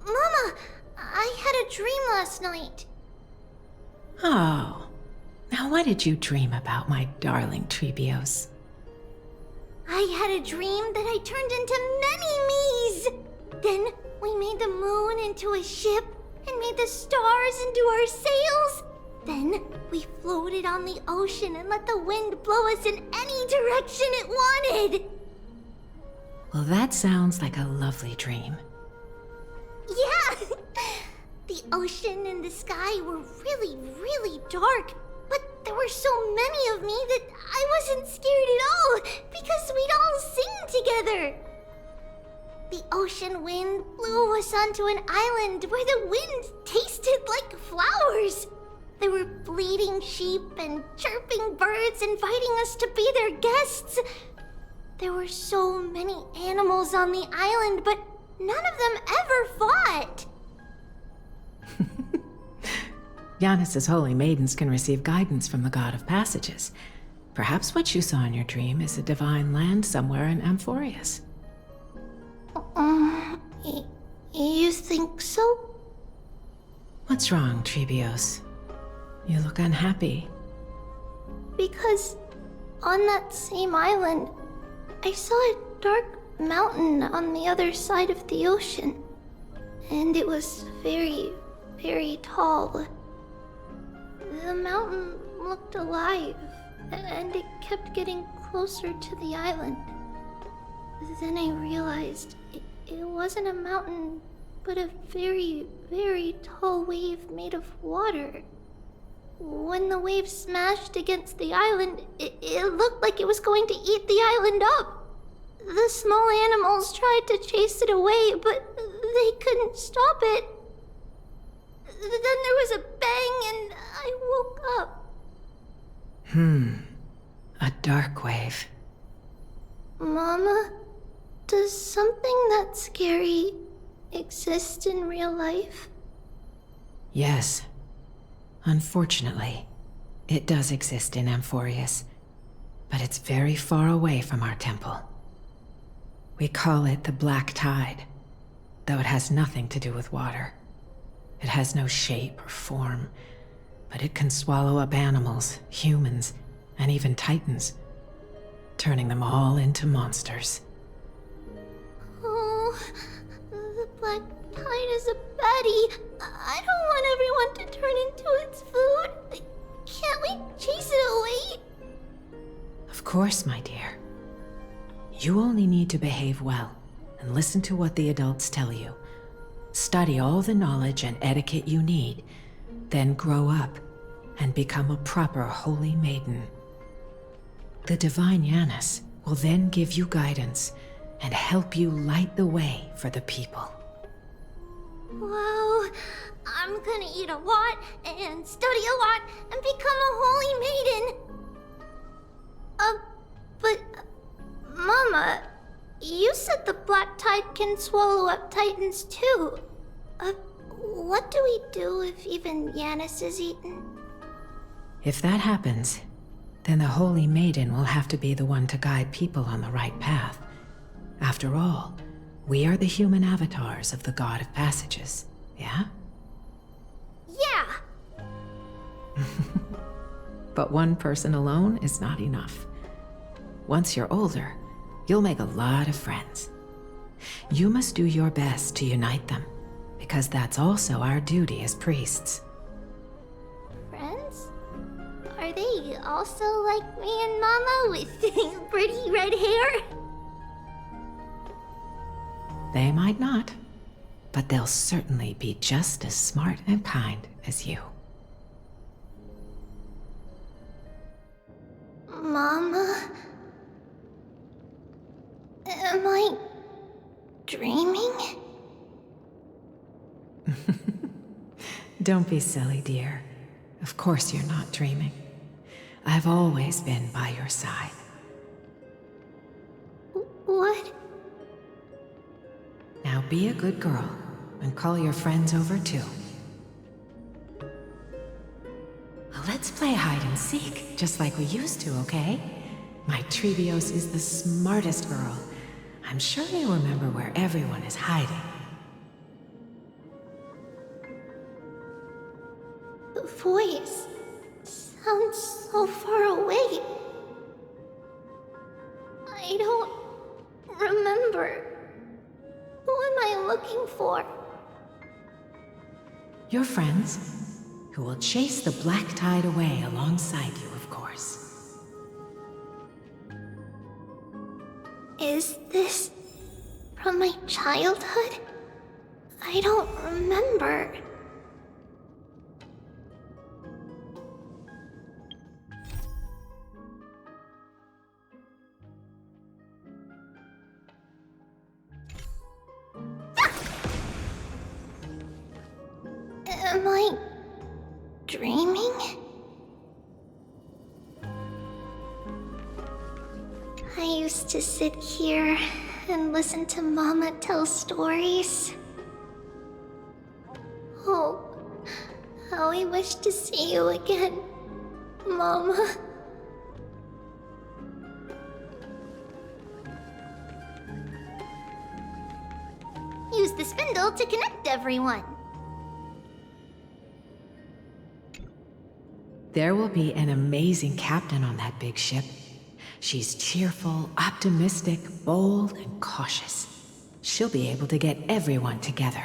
Mama, I had a dream last night. Oh, now what did you dream about, my darling Trebios? I had a dream that I turned into many me's. Then we made the moon into a ship and made the stars into our sails. Then we floated on the ocean and let the wind blow us in any direction it wanted. Well, that sounds like a lovely dream. Yeah! The ocean and the sky were really, really dark. But there were so many of me that I wasn't scared at all because we'd all sing together. The ocean wind blew us onto an island where the wind tasted like flowers. There were bleating sheep and chirping birds inviting us to be their guests. There were so many animals on the island, but none of them ever fought. Giannis's holy maidens can receive guidance from the god of passages. Perhaps what you saw in your dream is a divine land somewhere in Amphorius. You think so? What's wrong, Trebios? You look unhappy. Because on that same island, I saw a dark mountain on the other side of the ocean. And it was very, very tall. The mountain looked alive, and it kept getting closer to the island. Then I realized it wasn't a mountain, but a very, very tall wave made of water. When the wave smashed against the island, it looked like it was going to eat the island up. The small animals tried to chase it away, but they couldn't stop it. Then there was a bang and I woke up. A dark wave. Mama, does something that scary exist in real life? Yes. Unfortunately, it does exist in Amphorius, but it's very far away from our temple. We call it the Black Tide, though it has nothing to do with water. It has no shape or form, but it can swallow up animals, humans, and even titans, turning them all into monsters. Oh, the Black Tide is a baddie. I don't want everyone to turn into its food. Can't we chase it away? Of course, my dear. You only need to behave well and listen to what the adults tell you. Study all the knowledge and etiquette you need, then grow up and become a proper holy maiden. The divine Giannis will then give you guidance and help you light the way for the people. Wow, I'm gonna eat a lot and study a lot and become a holy maiden. But Mama, you said the Black Tide can swallow up titans too. What do we do if even Giannis is eaten? If that happens, then the holy maiden will have to be the one to guide people on the right path. After all, we are the human avatars of the god of passages, yeah? Yeah! But one person alone is not enough. Once you're older, you'll make a lot of friends. You must do your best to unite them, because that's also our duty as priests. Friends? Are they also like me and Mama with pretty red hair? They might not, but they'll certainly be just as smart and kind as you. Mama? Am I dreaming? Don't be silly, dear. Of course you're not dreaming. I've always been by your side. What? Now be a good girl and call your friends over too. Well, let's play hide and seek, just like we used to, okay? My Trebios is the smartest girl. I'm sure you remember where everyone is hiding. voice sounds so far away. I don't remember. Who am I looking for? Your friends, who will chase the black tide away alongside you, of course. Is this from my childhood? I don't remember. Am I dreaming? I used to sit here and listen to Mama tell stories. Oh, how I wish to see you again, Mama. Use the spindle to connect everyone. There will be an amazing captain on that big ship. She's cheerful, optimistic, bold, and cautious. She'll be able to get everyone together.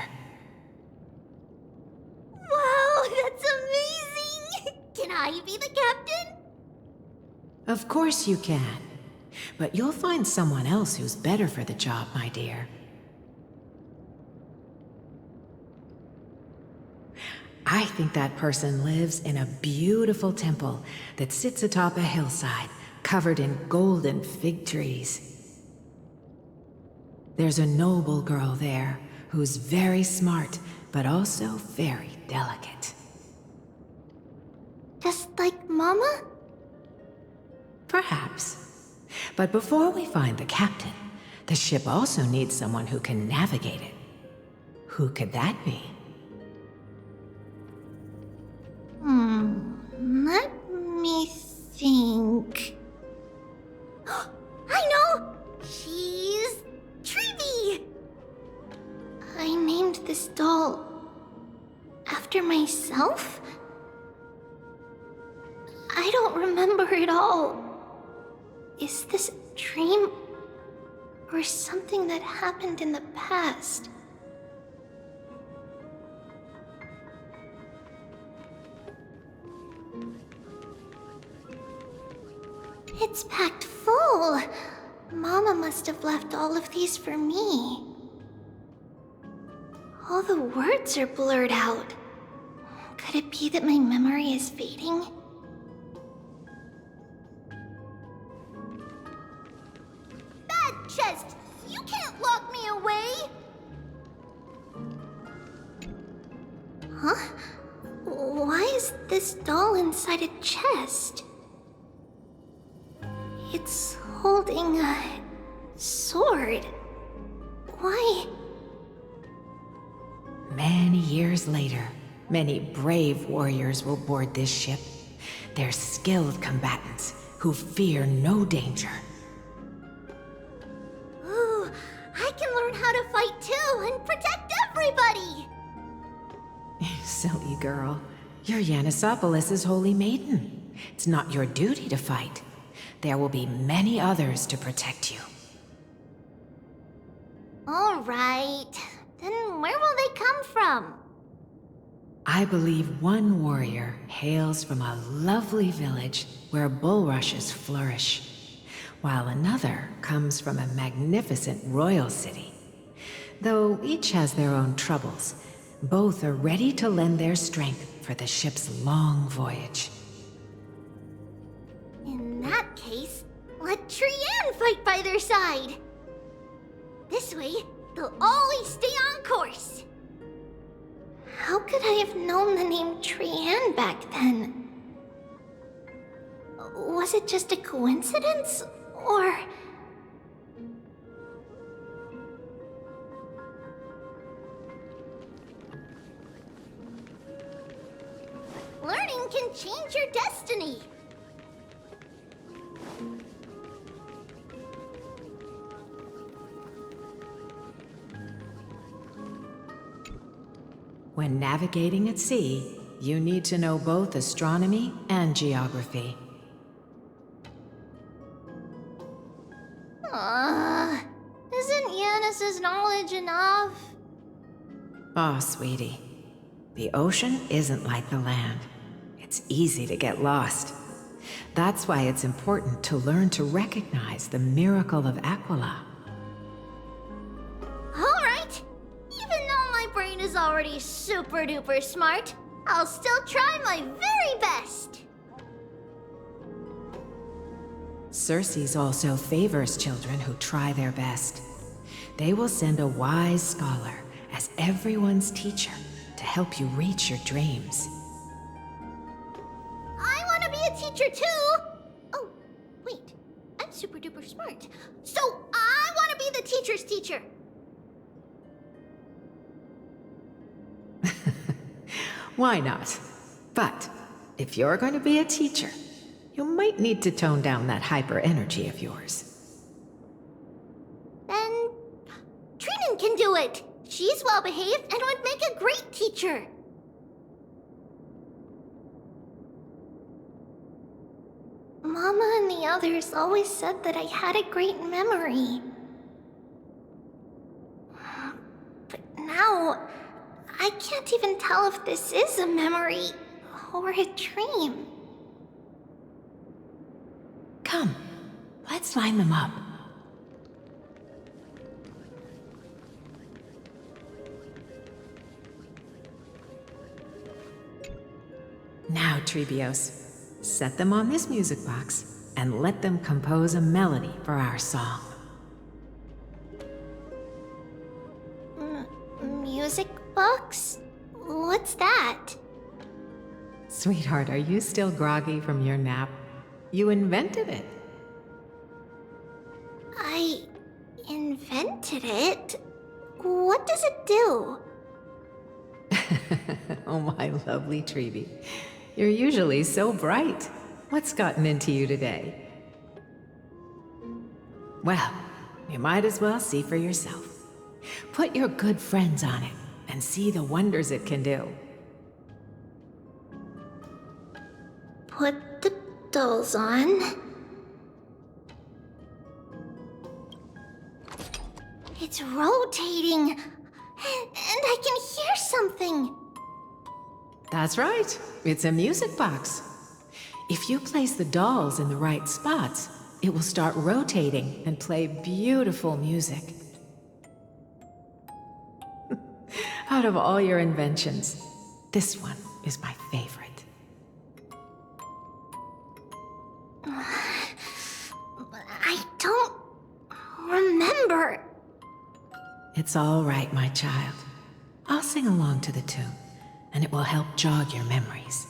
Wow, that's amazing! Can I be the captain? Of course you can. But you'll find someone else who's better for the job, my dear. I think that person lives in a beautiful temple that sits atop a hillside, covered in golden fig trees. There's a noble girl there who's very smart, but also very delicate. Just like Mama? Perhaps. But before we find the captain, the ship also needs someone who can navigate it. Who could that be? Let me think. I know! She's Treevee! I named this doll after myself? I don't remember it all. Is this a dream or something that happened in the past? It's packed full. Mama must have left all of these for me. All the words are blurred out. Could it be that my memory is fading? Bad chest! You can't lock me away! Huh? Why is this doll inside a chest? It's holding a sword. Why? Many years later, many brave warriors will board this ship. They're skilled combatants who fear no danger. Ooh, I can learn how to fight too and protect everybody! Silly girl. You're Yanisopoulos' holy maiden. It's not your duty to fight. There will be many others to protect you. All right. Then where will they come from? I believe one warrior hails from a lovely village where bulrushes flourish, while another comes from a magnificent royal city. Though each has their own troubles, both are ready to lend their strength for the ship's long voyage. In that case, let Trian fight by their side. This way, they'll always stay on course. How could I have known the name Trian back then? Was it just a coincidence, or... Learning can change your destiny. When navigating at sea, you need to know both astronomy and geography. Isn't Yanis's knowledge enough? Oh, sweetie. The ocean isn't like the land. It's easy to get lost. That's why it's important to learn to recognize the miracle of Aquila. Alright. Even though my brain is already super duper smart, I'll still try my very best. Circe also favors children who try their best. They will send a wise scholar as everyone's teacher to help you reach your dreams. I want to be a teacher too! Oh, wait. I'm super duper smart. So I want to be the teacher's teacher! Why not? But if you're going to be a teacher, you might need to tone down that hyper energy of yours. Then Trinan can do it! She's well behaved and would make a great teacher! Mama and the others always said that I had a great memory. But now, I can't even tell if this is a memory or a dream. Come, let's line them up. Now, Trebios, set them on this music box and let them compose a melody for our song. Music box? What's that? Sweetheart, are you still groggy from your nap? You invented it. I invented it? What does it do? Oh, my lovely Trebi. You're usually so bright. What's gotten into you today? Well, you might as well see for yourself. Put your good friends on it and see the wonders it can do. Put the dolls on. It's rotating, and I can hear something. That's right. It's a music box. If you place the dolls in the right spots, it will start rotating and play beautiful music. Out of all your inventions, this one is my favorite. I don't remember. It's all right, my child. I'll sing along to the tune, and it will help jog your memories.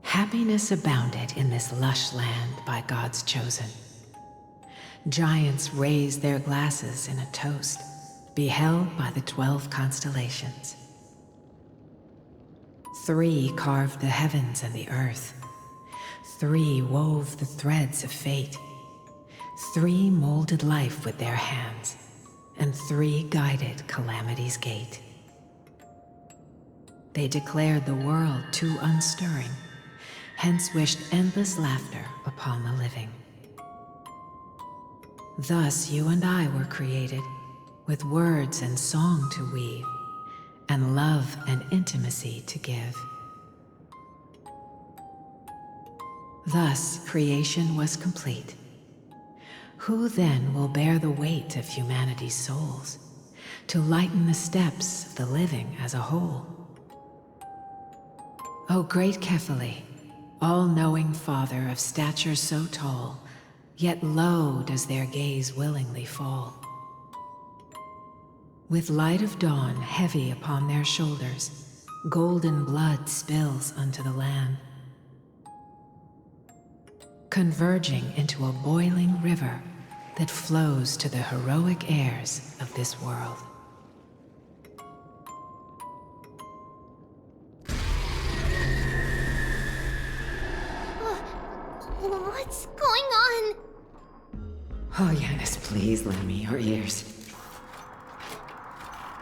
Happiness abounded in this lush land by God's chosen. Giants raised their glasses in a toast, beheld by the 12 constellations. 3 carved the heavens and the earth. 3 wove the threads of fate. 3 molded life with their hands, and 3 guided calamity's gate. They declared the world too unstirring, hence wished endless laughter upon the living. Thus you and I were created, with words and song to weave, and love and intimacy to give. Thus creation was complete. Who then will bear the weight of humanity's souls, to lighten the steps of the living as a whole? O great Kephale, all-knowing Father of stature so tall, yet low does their gaze willingly fall. With light of dawn heavy upon their shoulders, golden blood spills unto the land, converging into a boiling river that flows to the heroic heirs of this world. What's going on? Oh, Yanis, please lend me your ears.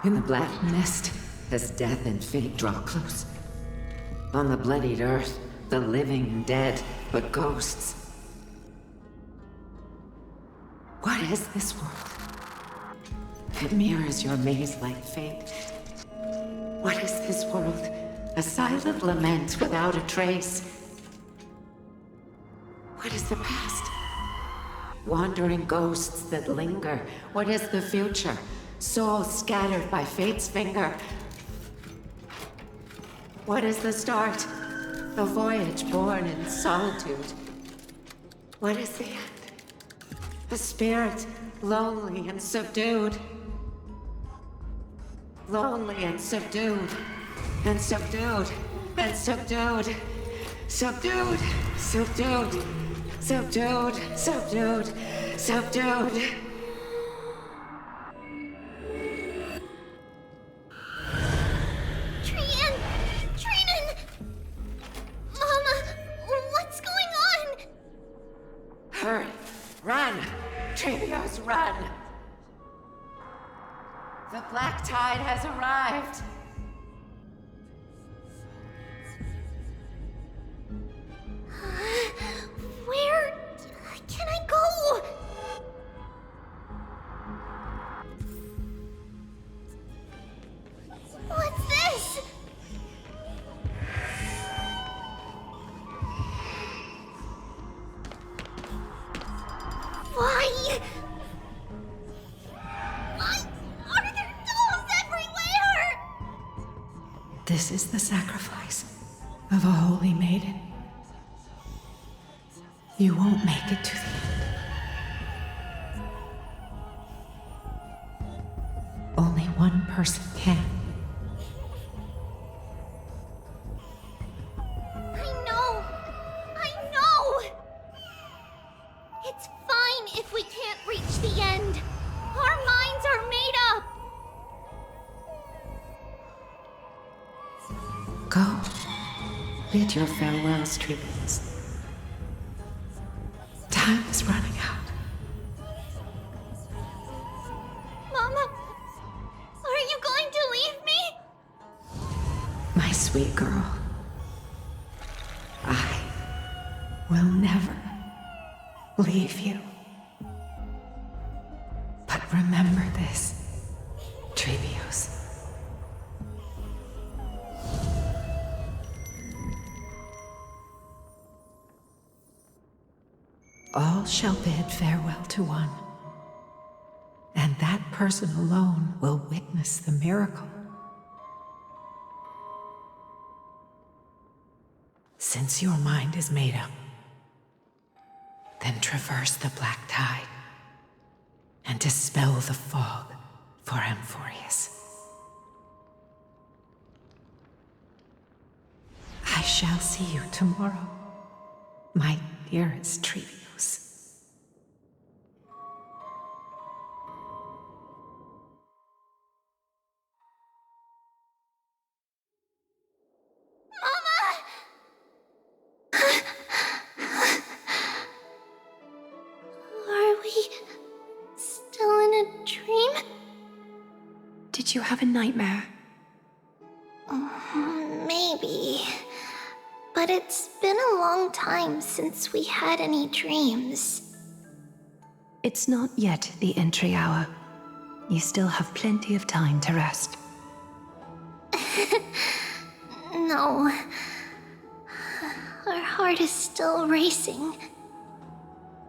In the black mist, as death and fate draw close. On the bloodied earth, the living and dead, but ghosts. What is this world? It mirrors your maze-like fate. What is this world? A silent lament without a trace. What is the past? Wandering ghosts that linger. What is the future? Souls scattered by fate's finger. What is the start? A voyage born in solitude. What is the end? A spirit, lonely and subdued. Lonely and subdued. And subdued. And subdued. Subdued. Subdued. Subdued. Subdued. Subdued. Hurry! Run! Trivios, run! The black tide has arrived! Where can I go? What's this? Why? Why are there dolls everywhere? This is the sacrifice of a holy maiden. You won't make it to the end. Only one person can. I know! It's fine if we can't reach the end. Our minds are made up. Go. Bid your farewells, Trivios. Time is running out. Mama, are you going to leave me? My sweet girl. I will never leave you. But remember this, Trivios. All shall bid farewell to one, and that person alone will witness the miracle. Since your mind is made up, then traverse the black tide and dispel the fog for Amphorius. I shall see you tomorrow, my dearest Trivios. Are we still in a dream? Did you have a nightmare? Maybe. But it's been a long time since we had any dreams. It's not yet the entry hour. You still have plenty of time to rest. No. Our heart is still racing.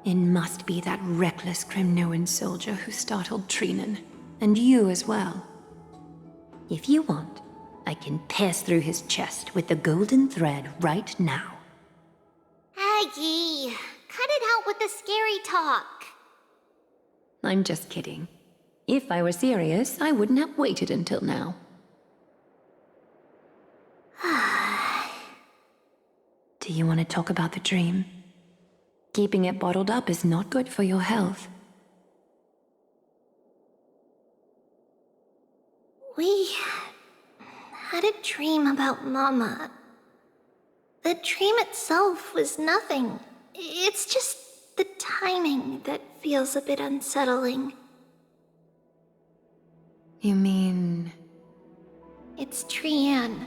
It must be that reckless Kremnoan soldier who startled Trinan, and you as well. If you want, I can pass through his chest with the golden thread right now. Aggie, cut it out with the scary talk. I'm just kidding. If I were serious, I wouldn't have waited until now. Do you want to talk about the dream? Keeping it bottled up is not good for your health. We had a dream about Mama. The dream itself was nothing. It's just the timing that feels a bit unsettling. You mean... It's Trianne.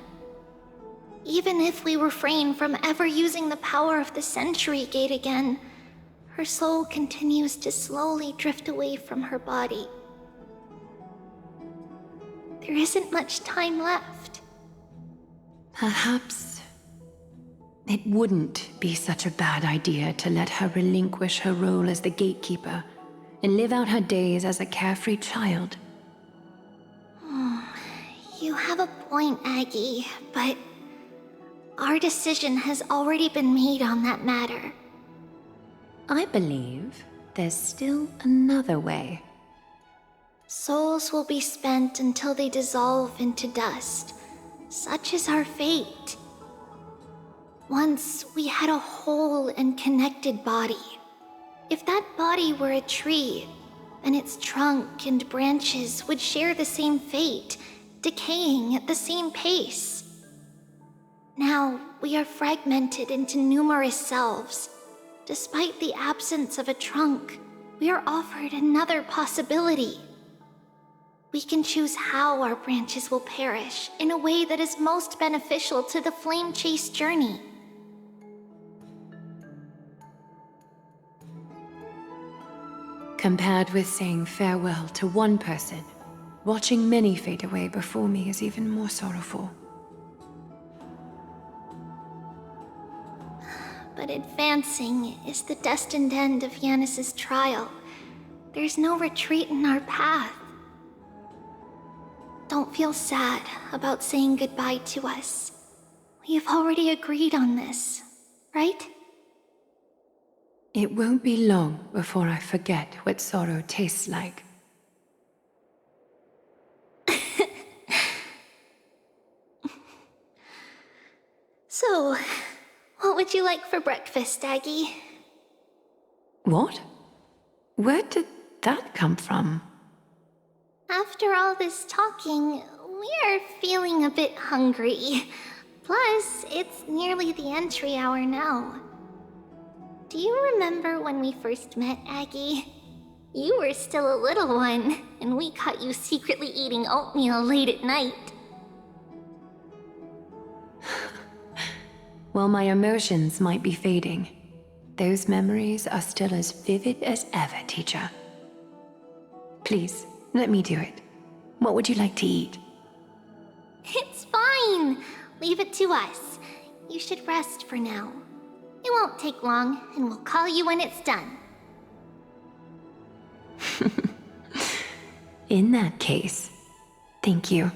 Even if we refrain from ever using the power of the Century Gate again, her soul continues to slowly drift away from her body. There isn't much time left. Perhaps it wouldn't be such a bad idea to let her relinquish her role as the gatekeeper and live out her days as a carefree child. You have a point, Aggie, but our decision has already been made on that matter. I believe there's still another way. Souls will be spent until they dissolve into dust. Such is our fate. Once we had a whole and connected body. If that body were a tree, then its trunk and branches would share the same fate, decaying at the same pace. Now, we are fragmented into numerous selves. Despite the absence of a trunk, we are offered another possibility. We can choose how our branches will perish in a way that is most beneficial to the flame chase journey. Compared with saying farewell to one person, watching many fade away before me is even more sorrowful. But advancing is the destined end of Yanis's trial. There's no retreat in our path. Don't feel sad about saying goodbye to us. We've already agreed on this, right? It won't be long before I forget what sorrow tastes like. So, what would you like for breakfast, Aggie? What? Where did that come from? After all this talking, we're feeling a bit hungry. Plus, it's nearly the entry hour now. Do you remember when we first met, Aggie? You were still a little one, and we caught you secretly eating oatmeal late at night. While my emotions might be fading, those memories are still as vivid as ever, teacher. Please, let me do it. What would you like to eat? It's fine. Leave it to us. You should rest for now. It won't take long, and we'll call you when it's done. In that case, thank you.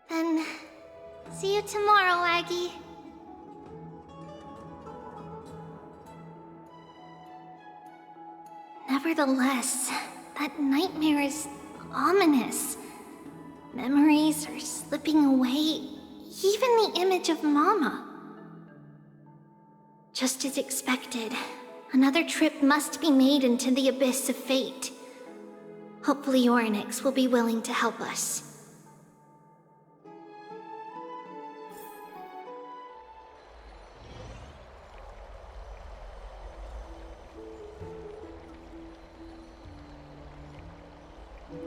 Then, see you tomorrow, Aggie. Nevertheless, that nightmare is ominous. Memories are slipping away, even the image of Mama. Just as expected, another trip must be made into the abyss of fate. Hopefully Orynyx will be willing to help us.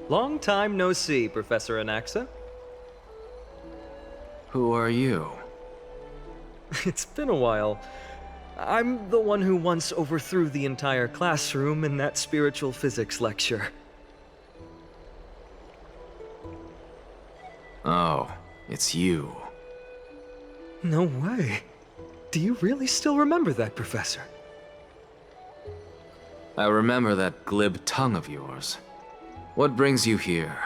Long time no see, Professor Anaxa. Who are you? It's been a while. I'm the one who once overthrew the entire classroom in that spiritual physics lecture. Oh, it's you. No way. Do you really still remember that, Professor? I remember that glib tongue of yours. What brings you here?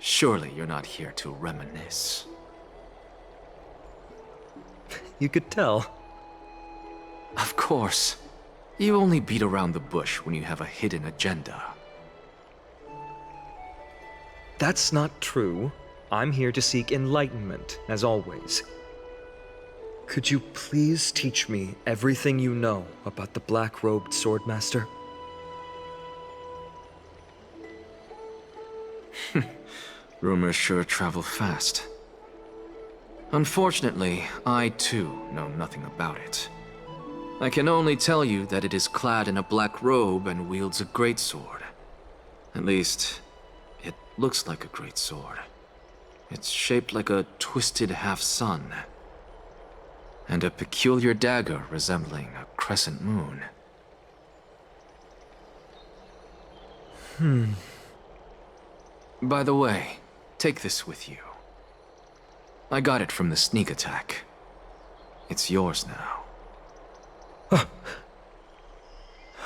Surely you're not here to reminisce. You could tell. Of course. You only beat around the bush when you have a hidden agenda. That's not true. I'm here to seek enlightenment, as always. Could you please teach me everything you know about the black-robed swordmaster? Rumors sure travel fast. Unfortunately, I too know nothing about it. I can only tell you that it is clad in a black robe and wields a greatsword. At least, it looks like a greatsword. It's shaped like a twisted half-sun, and a peculiar dagger resembling a crescent moon. By the way, take this with you. I got it from the sneak attack. It's yours now. Oh.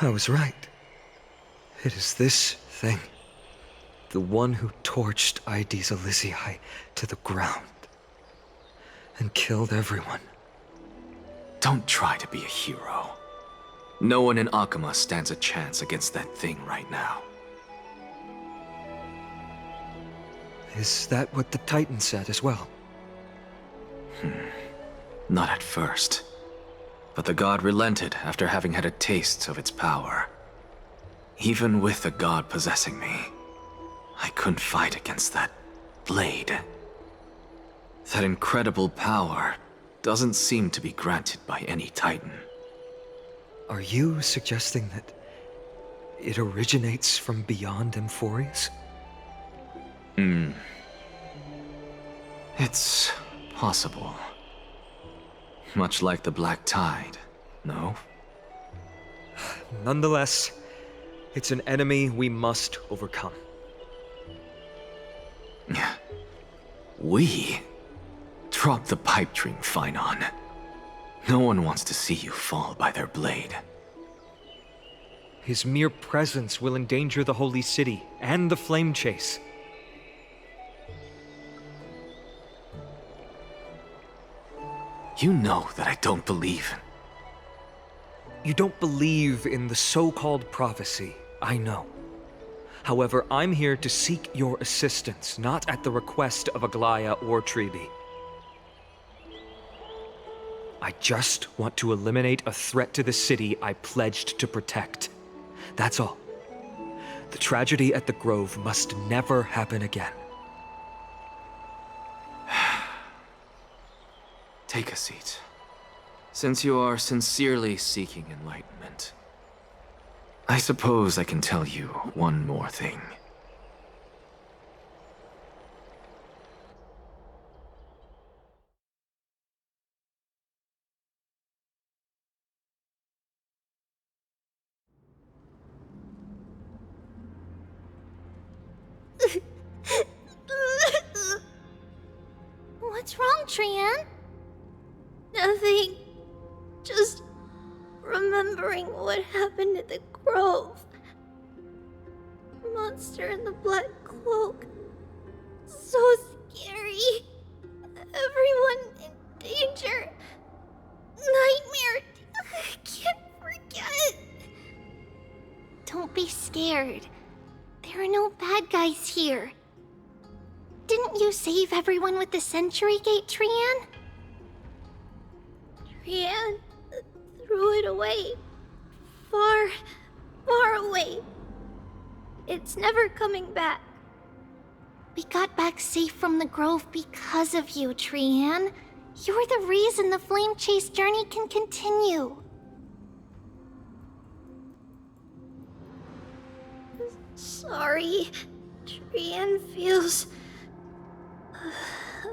I was right. It is this thing. The one who torched Ides Elysiae to the ground. And killed everyone. Don't try to be a hero. No one in Akama stands a chance against that thing right now. Is that what the Titan said as well? Not at first. But the god relented after having had a taste of its power. Even with the god possessing me, I couldn't fight against that blade. That incredible power doesn't seem to be granted by any Titan. Are you suggesting that it originates from beyond Amphorius? It's possible. Much like the Black Tide, no? Nonetheless, it's an enemy we must overcome. We? Drop the pipe dream, Phainon. No one wants to see you fall by their blade. His mere presence will endanger the Holy City and the Flame Chase. You know that I don't believe. You don't believe in the so-called prophecy, I know. However, I'm here to seek your assistance, not at the request of Aglaya or Tribi. I just want to eliminate a threat to the city I pledged to protect. That's all. The tragedy at the Grove must never happen again. Take a seat. Since you are sincerely seeking enlightenment, I suppose I can tell you one more thing. What's wrong, Trian? Nothing. Just remembering what happened at the Grove. Monster in the black cloak. So scary. Everyone in danger. Nightmare. I can't forget. Don't be scared. There are no bad guys here. Didn't you save everyone with the Century Gate, Trian? Trian threw it away. Far, far away. It's never coming back. We got back safe from the Grove because of you, Trian. You're the reason the Flame Chase journey can continue. Sorry. Trian feels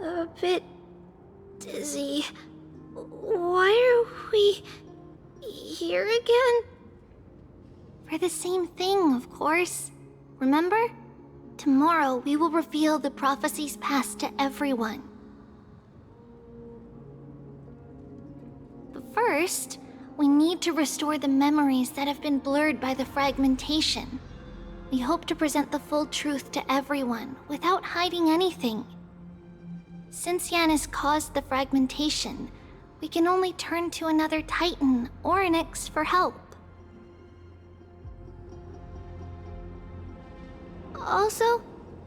a bit dizzy. Why are we here again? For the same thing, of course. Remember? Tomorrow we will reveal the prophecies passed to everyone. But first, we need to restore the memories that have been blurred by the fragmentation. We hope to present the full truth to everyone without hiding anything. Since Yanis caused the fragmentation, we can only turn to another Titan or an Onyx for help. Also,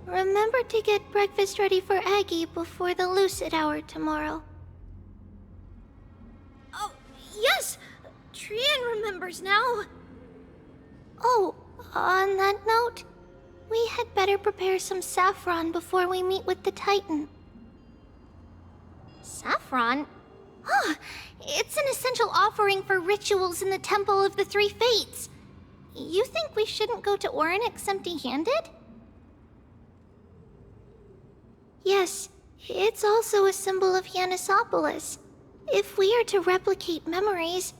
remember to get breakfast ready for Aggie before the lucid hour tomorrow. Oh, yes! Trian remembers now. Oh, on that note, we had better prepare some saffron before we meet with the Titan. Saffron? Huh, it's an essential offering for rituals in the Temple of the Three Fates. You think we shouldn't go to Orynyx empty-handed? Yes, it's also a symbol of Yanisopolis. If we are to replicate memories,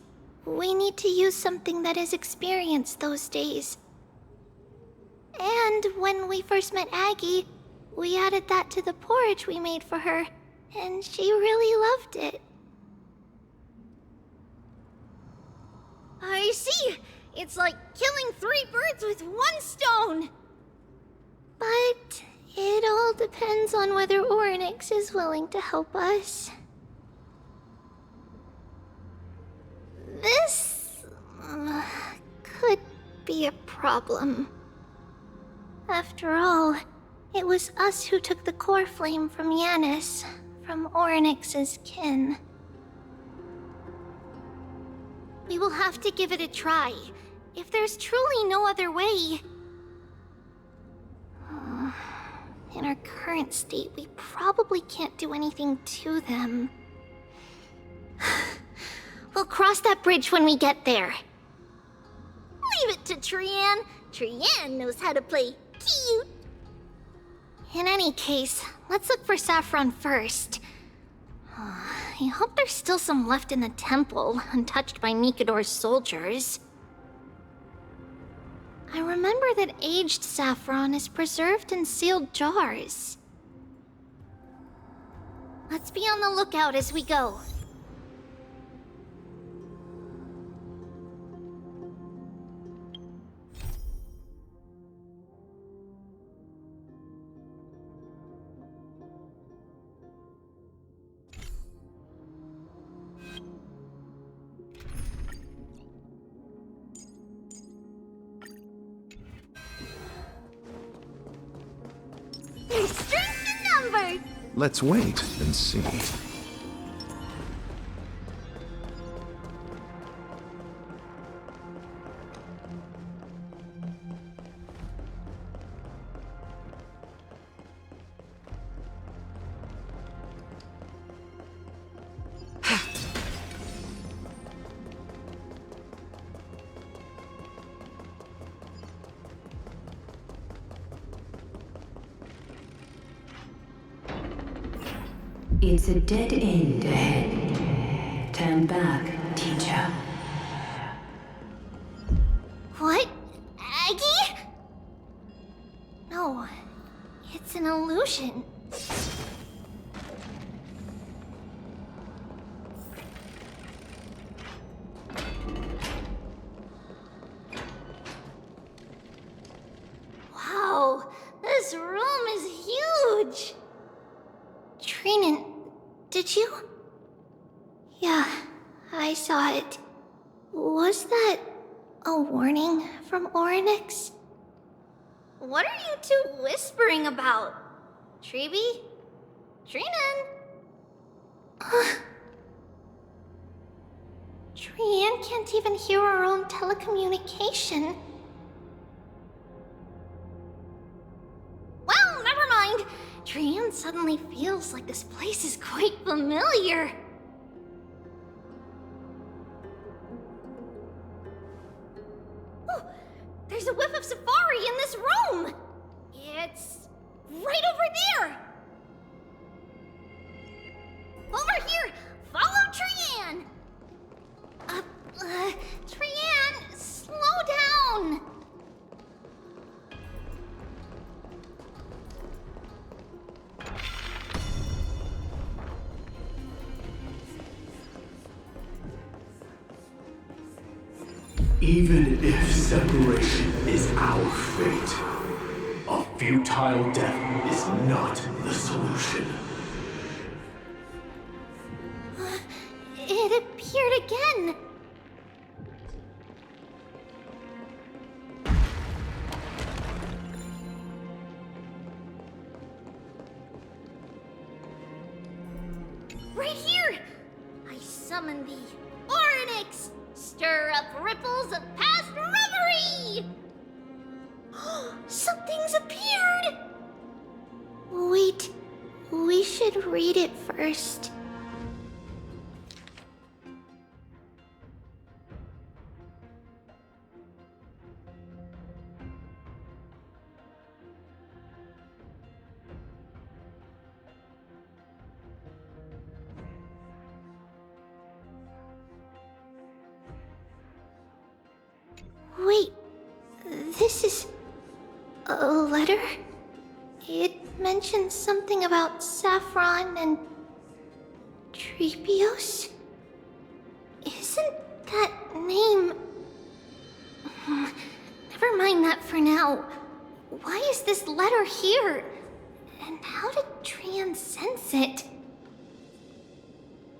we need to use something that has experienced those days. And when we first met Aggie, we added that to the porridge we made for her, and she really loved it. I see! It's like killing 3 birds with 1 stone! But it all depends on whether Orynyx is willing to help us. This could be a problem. After all, it was us who took the core flame from Yanis, from Orynyx's kin. We will have to give it a try. If there's truly no other way... In our current state, we probably can't do anything to them. We'll cross that bridge when we get there. Leave it to Trian. Trian knows how to play cute. In any case, let's look for Saffron first. I hope there's still some left in the temple, untouched by Nikador's soldiers. I remember that aged saffron is preserved in sealed jars. Let's be on the lookout as we go. There's strength in numbers! Let's wait and see. It's a dead end ahead. Turn back, teacher. What? Aggie? No, it's an illusion. Wow, this room is huge! Trinan, did you? Yeah, I saw it. Was that a warning from Orynyx? What are you two whispering about? Treeby? Trinan? Trian can't even hear our own telecommunication. Well, never mind. Trian suddenly feels like this place is quite familiar. Oh, there's a whiff of safari in this room. It's right over there. Over here, follow Trian. Trian, slow down. Even if separation is our fate, a futile death is not the solution. It appeared again. Right here! I summon thee, Orynyx! Stir up ripples of past reverie! Something's appeared! Wait, we should read it first. this is a letter? It mentions something about Saffron and Trepios. Isn't that name... Never mind that for now. Why is this letter here? And how did Trian sense it?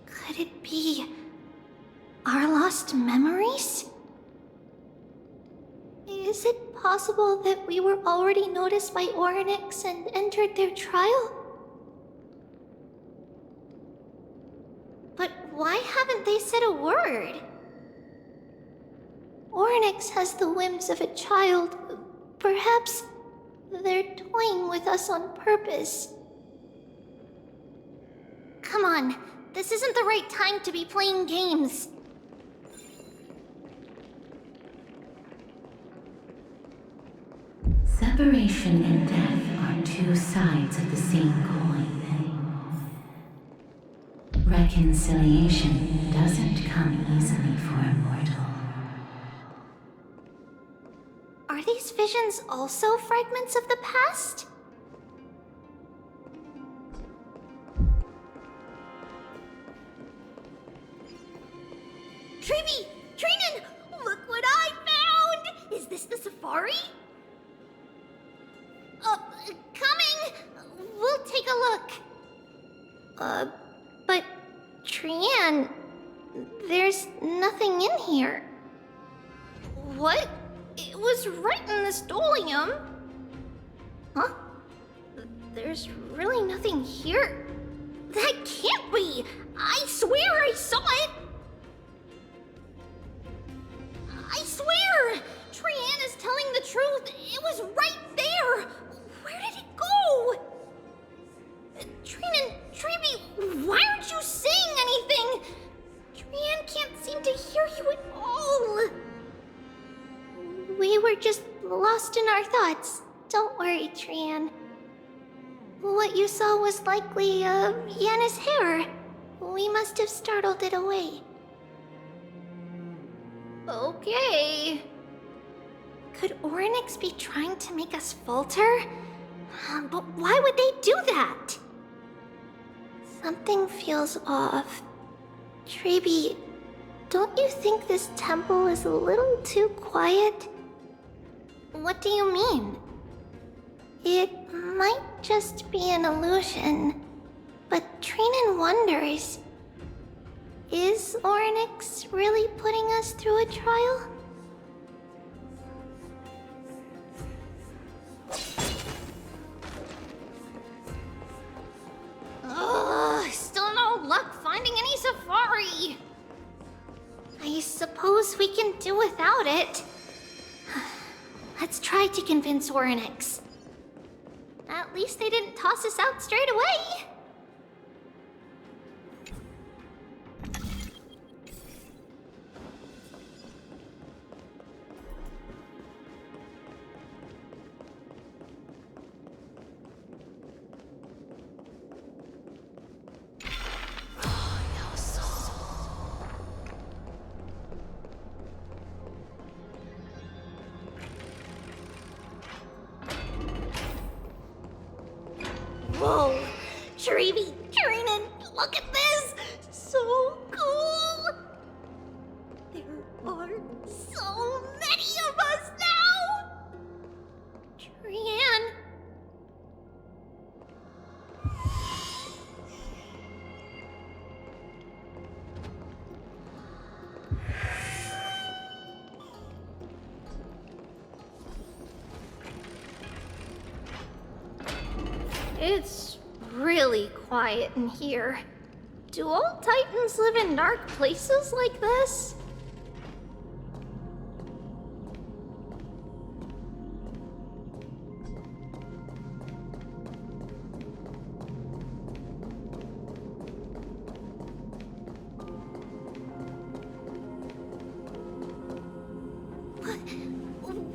Could it be our lost memories? Is it possible that we were already noticed by Orynyx and entered their trial? But why haven't they said a word? Orynyx has the whims of a child. Perhaps they're toying with us on purpose. Come on, this isn't the right time to be playing games. Separation and death are two sides of the same coin. Reconciliation doesn't come easily for a mortal. Are these visions also fragments of the past? Trevi! Trinan! Look what I found! Is this the safari? Coming! We'll take a look. But Trian, there's nothing in here. What? It was right in the stolium. Huh? There's really nothing here. That can't be! I swear I saw it! I swear! Trian is telling the truth. It was right there! Where did it go? Trinan, Trevi, why aren't you saying anything? Trian can't seem to hear you at all. We were just lost in our thoughts. Don't worry, Trian. What you saw was likely, Yana's hair. We must have startled it away. Okay. Could Orynyx be trying to make us falter? But why would they do that? Something feels off. Trebi, don't you think this temple is a little too quiet? What do you mean? It might just be an illusion, but Trinan wonders, is Orynyx really putting us through a trial? Still no luck finding any safari. I suppose we can do without it. Let's try to convince Orynyx. At least they didn't toss us out straight away. Whoa! Trevi, Trinan, look at this! So cool! There are so many of us now! Trian. It's really quiet in here. Do all Titans live in dark places like this?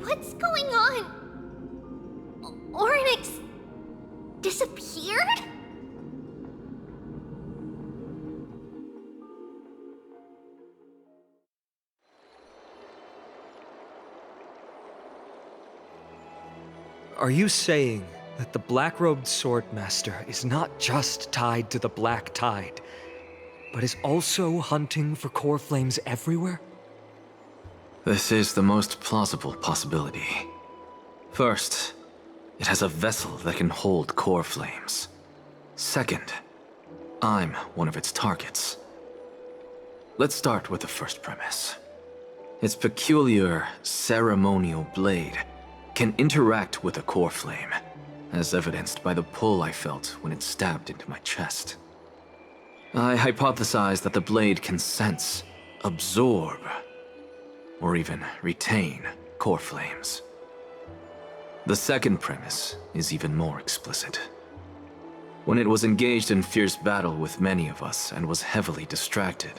What's going on? Orynyx disappeared? Are you saying that the black-robed swordmaster is not just tied to the Black Tide, but is also hunting for core flames everywhere? This is the most plausible possibility. First, it has a vessel that can hold core flames. Second, I'm one of its targets. Let's start with the first premise. Its peculiar ceremonial blade can interact with a core flame, as evidenced by the pull I felt when it stabbed into my chest. I hypothesize that the blade can sense, absorb, or even retain core flames. The second premise is even more explicit. When it was engaged in fierce battle with many of us and was heavily distracted,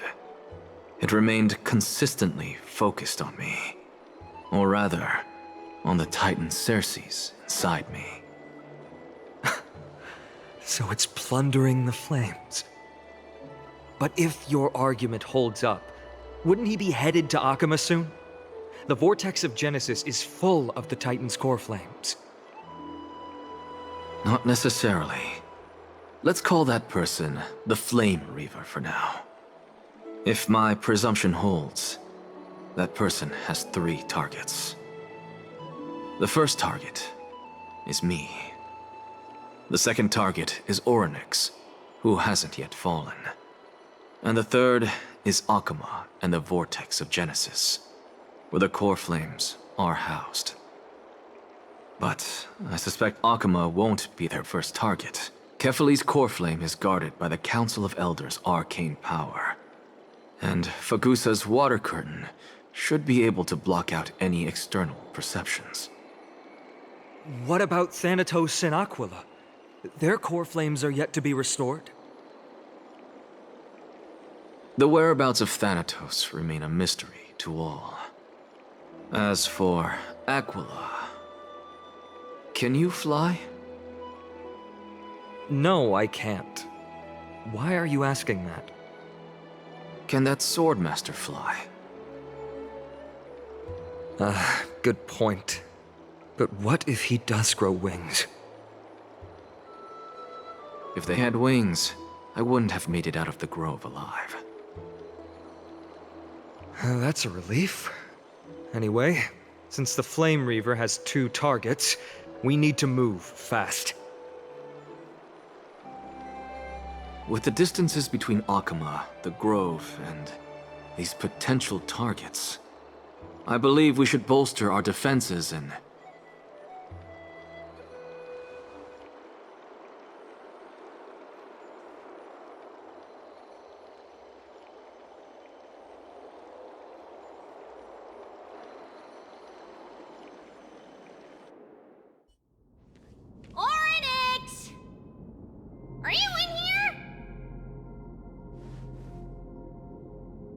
it remained consistently focused on me. Or rather, on the Titan Cersei's inside me. So it's plundering the flames. But if your argument holds up, wouldn't he be headed to Akama soon? The vortex of Genesis is full of the Titan's core flames. Not necessarily. Let's call that person the Flame Reaver for now. If my presumption holds, that person has 3 targets. The first target is me. The second target is Orynyx, who hasn't yet fallen. And the third is Akama and the Vortex of Genesis, where the core flames are housed. But I suspect Akama won't be their first target. Kefali's core flame is guarded by the Council of Elders' arcane power. And Fagusa's water curtain should be able to block out any external perceptions. What about Thanatos and Aquila? Their core flames are yet to be restored. The whereabouts of Thanatos remain a mystery to all. As for Aquila, can you fly? No, I can't. Why are you asking that? Can that Swordmaster fly? Good point. But what if he does grow wings? If they had wings, I wouldn't have made it out of the grove alive. That's a relief. Anyway, since the Flame Reaver has 2 targets, we need to move fast. With the distances between Akama, the grove, and these potential targets, I believe we should bolster our defenses and... Orynyx! Are you in here?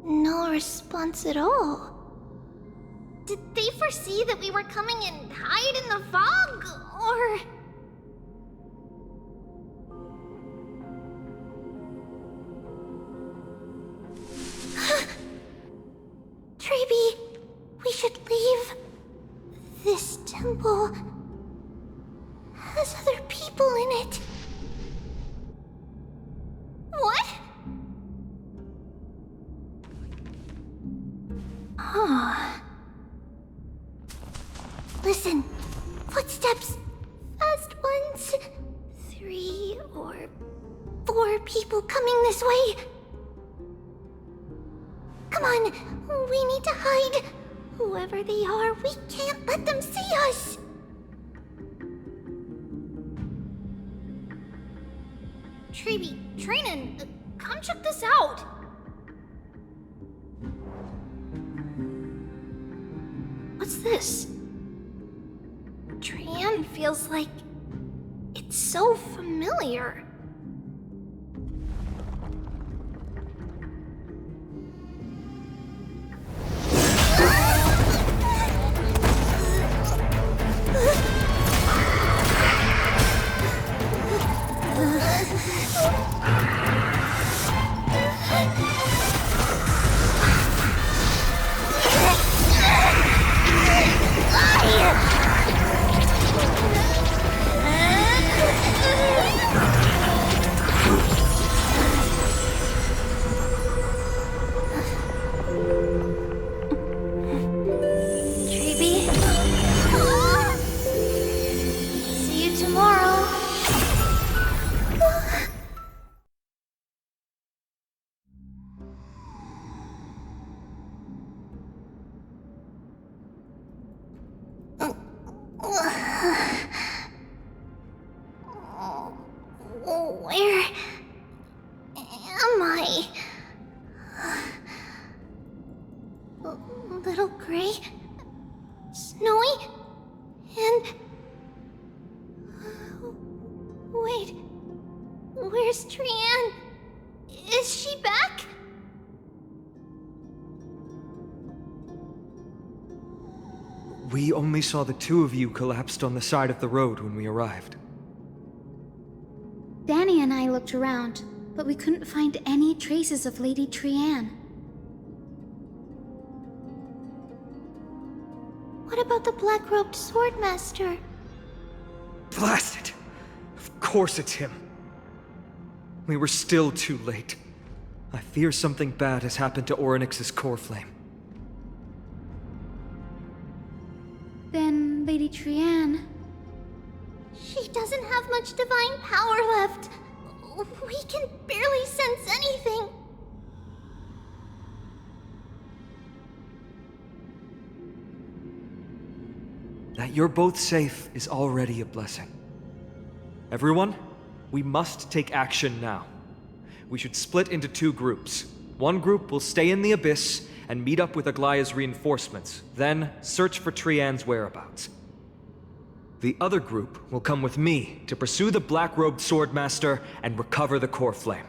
No response at all. Did they foresee that we were coming and hide in the fog, or... Treeby, we should leave. This temple has other people in it. What? Listen, footsteps. Fast ones. 3 or 4 people coming this way. Come on, we need to hide. Whoever they are, we can't let them see us. Treeby, Trinan, come check this out. What's this? Trian feels like it's so familiar. Where's Trian? Is she back? We only saw the two of you collapsed on the side of the road when we arrived. Danny and I looked around, but we couldn't find any traces of Lady Trian. What about the black-robed swordmaster? Blast it! Of course it's him. We were still too late. I fear something bad has happened to Orynyx's core flame. Then Lady Trian... She doesn't have much divine power left. We can barely sense anything. That you're both safe is already a blessing. Everyone, we must take action now. We should split into two groups. One group will stay in the abyss and meet up with Aglaya's reinforcements, then search for Trian's whereabouts. The other group will come with me to pursue the black-robed swordmaster and recover the core flame.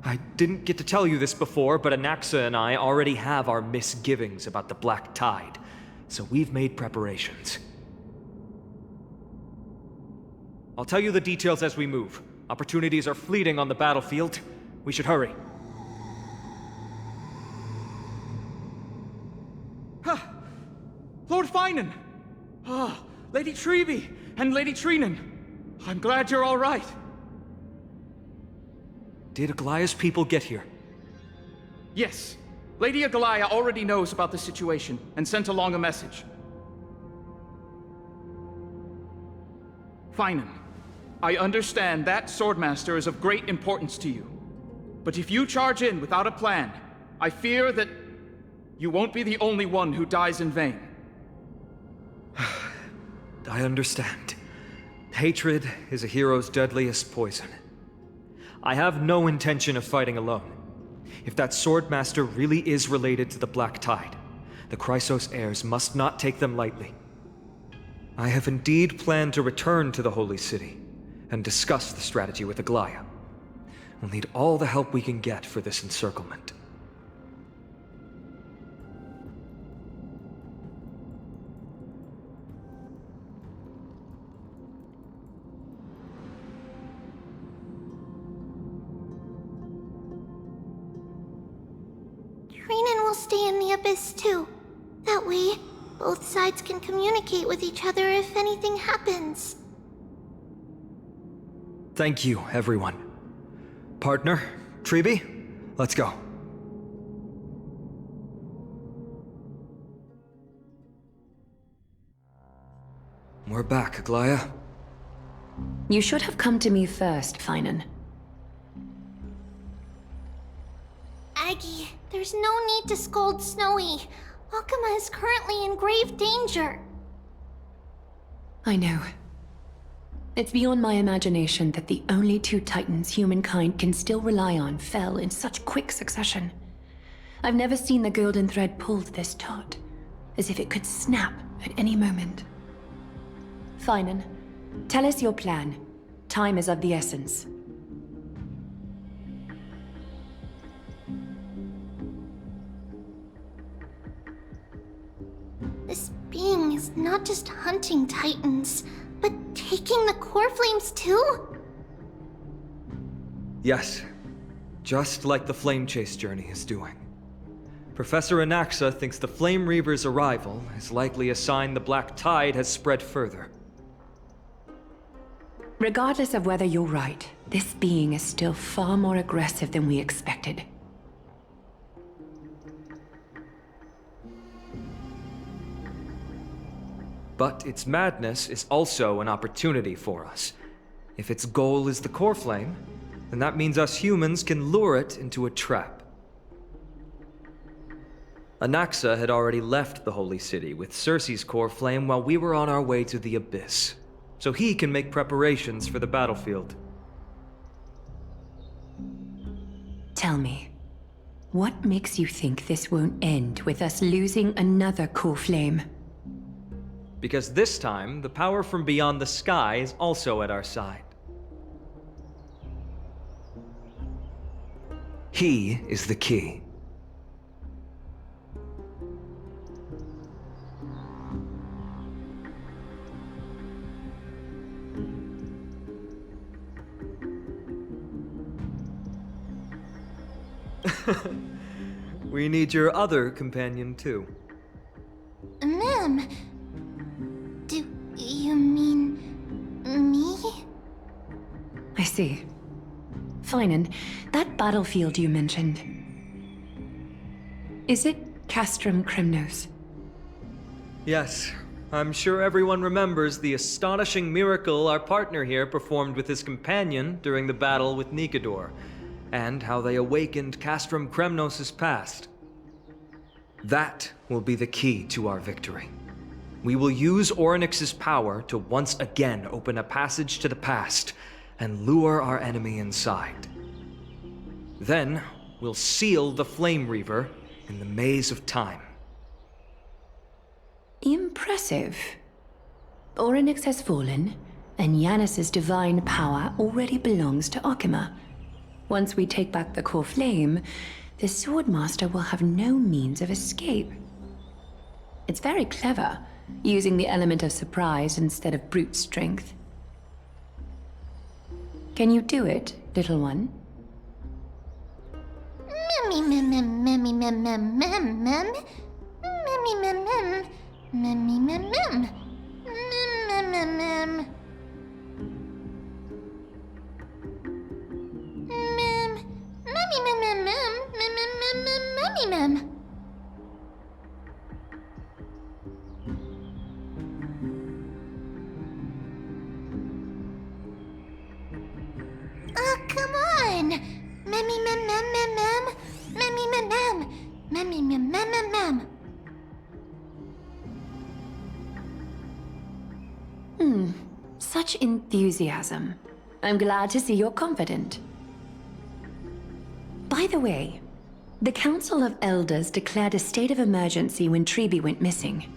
I didn't get to tell you this before, but Anaxa and I already have our misgivings about the Black Tide, so we've made preparations. I'll tell you the details as we move. Opportunities are fleeting on the battlefield. We should hurry. Lord Finan! Lady Trevi and Lady Trinan. I'm glad you're all right. Did Aglaya's people get here? Yes. Lady Aglaya already knows about the situation and sent along a message. Finan, I understand that Swordmaster is of great importance to you. But if you charge in without a plan, I fear that you won't be the only one who dies in vain. I understand. Hatred is a hero's deadliest poison. I have no intention of fighting alone. If that Swordmaster really is related to the Black Tide, the Chrysos heirs must not take them lightly. I have indeed planned to return to the Holy City and discuss the strategy with Aglaya. We'll need all the help we can get for this encirclement. Trinan will stay in the abyss too. That way, both sides can communicate with each other if anything happens. Thank you, everyone. Partner, Trevi, let's go. We're back, Aglaya. You should have come to me first, Finan. Aggie, there's no need to scold Snowy. Akama is currently in grave danger. I know. It's beyond my imagination that the only two titans humankind can still rely on fell in such quick succession. I've never seen the golden thread pulled this taut, as if it could snap at any moment. Finan, tell us your plan. Time is of the essence. This being is not just hunting titans, but taking the core flames too? Yes, just like the Flame Chase journey is doing. Professor Anaxa thinks the Flame Reaver's arrival is likely a sign the Black Tide has spread further. Regardless of whether you're right, this being is still far more aggressive than we expected. But its madness is also an opportunity for us. If its goal is the core flame, then that means us humans can lure it into a trap. Anaxa had already left the Holy City with Circe's core flame while we were on our way to the Abyss, so he can make preparations for the battlefield. Tell me, what makes you think this won't end with us losing another core flame? because this time the power from beyond the sky is also at our side. He is the key. We need your other companion too. Ma'am, do you mean me? I see. Fine, and that battlefield you mentioned. Is it Castrum Kremnos? Yes, I'm sure everyone remembers the astonishing miracle our partner here performed with his companion during the battle with Nikador, and how they awakened Castrum Kremnos' past. That will be the key to our victory. We will use Orynyx's power to once again open a passage to the past and lure our enemy inside. Then, we'll seal the Flame Reaver in the maze of time. Impressive. Orynyx has fallen, and Yanis's divine power already belongs to Okima. Once we take back the core flame, the Swordmaster will have no means of escape. It's very clever, using the element of surprise instead of brute strength. Can you do it, little one? Oh, come on! Such enthusiasm. I'm glad to see you're confident. By the way, the Council of Elders declared a state of emergency when Treeby went missing.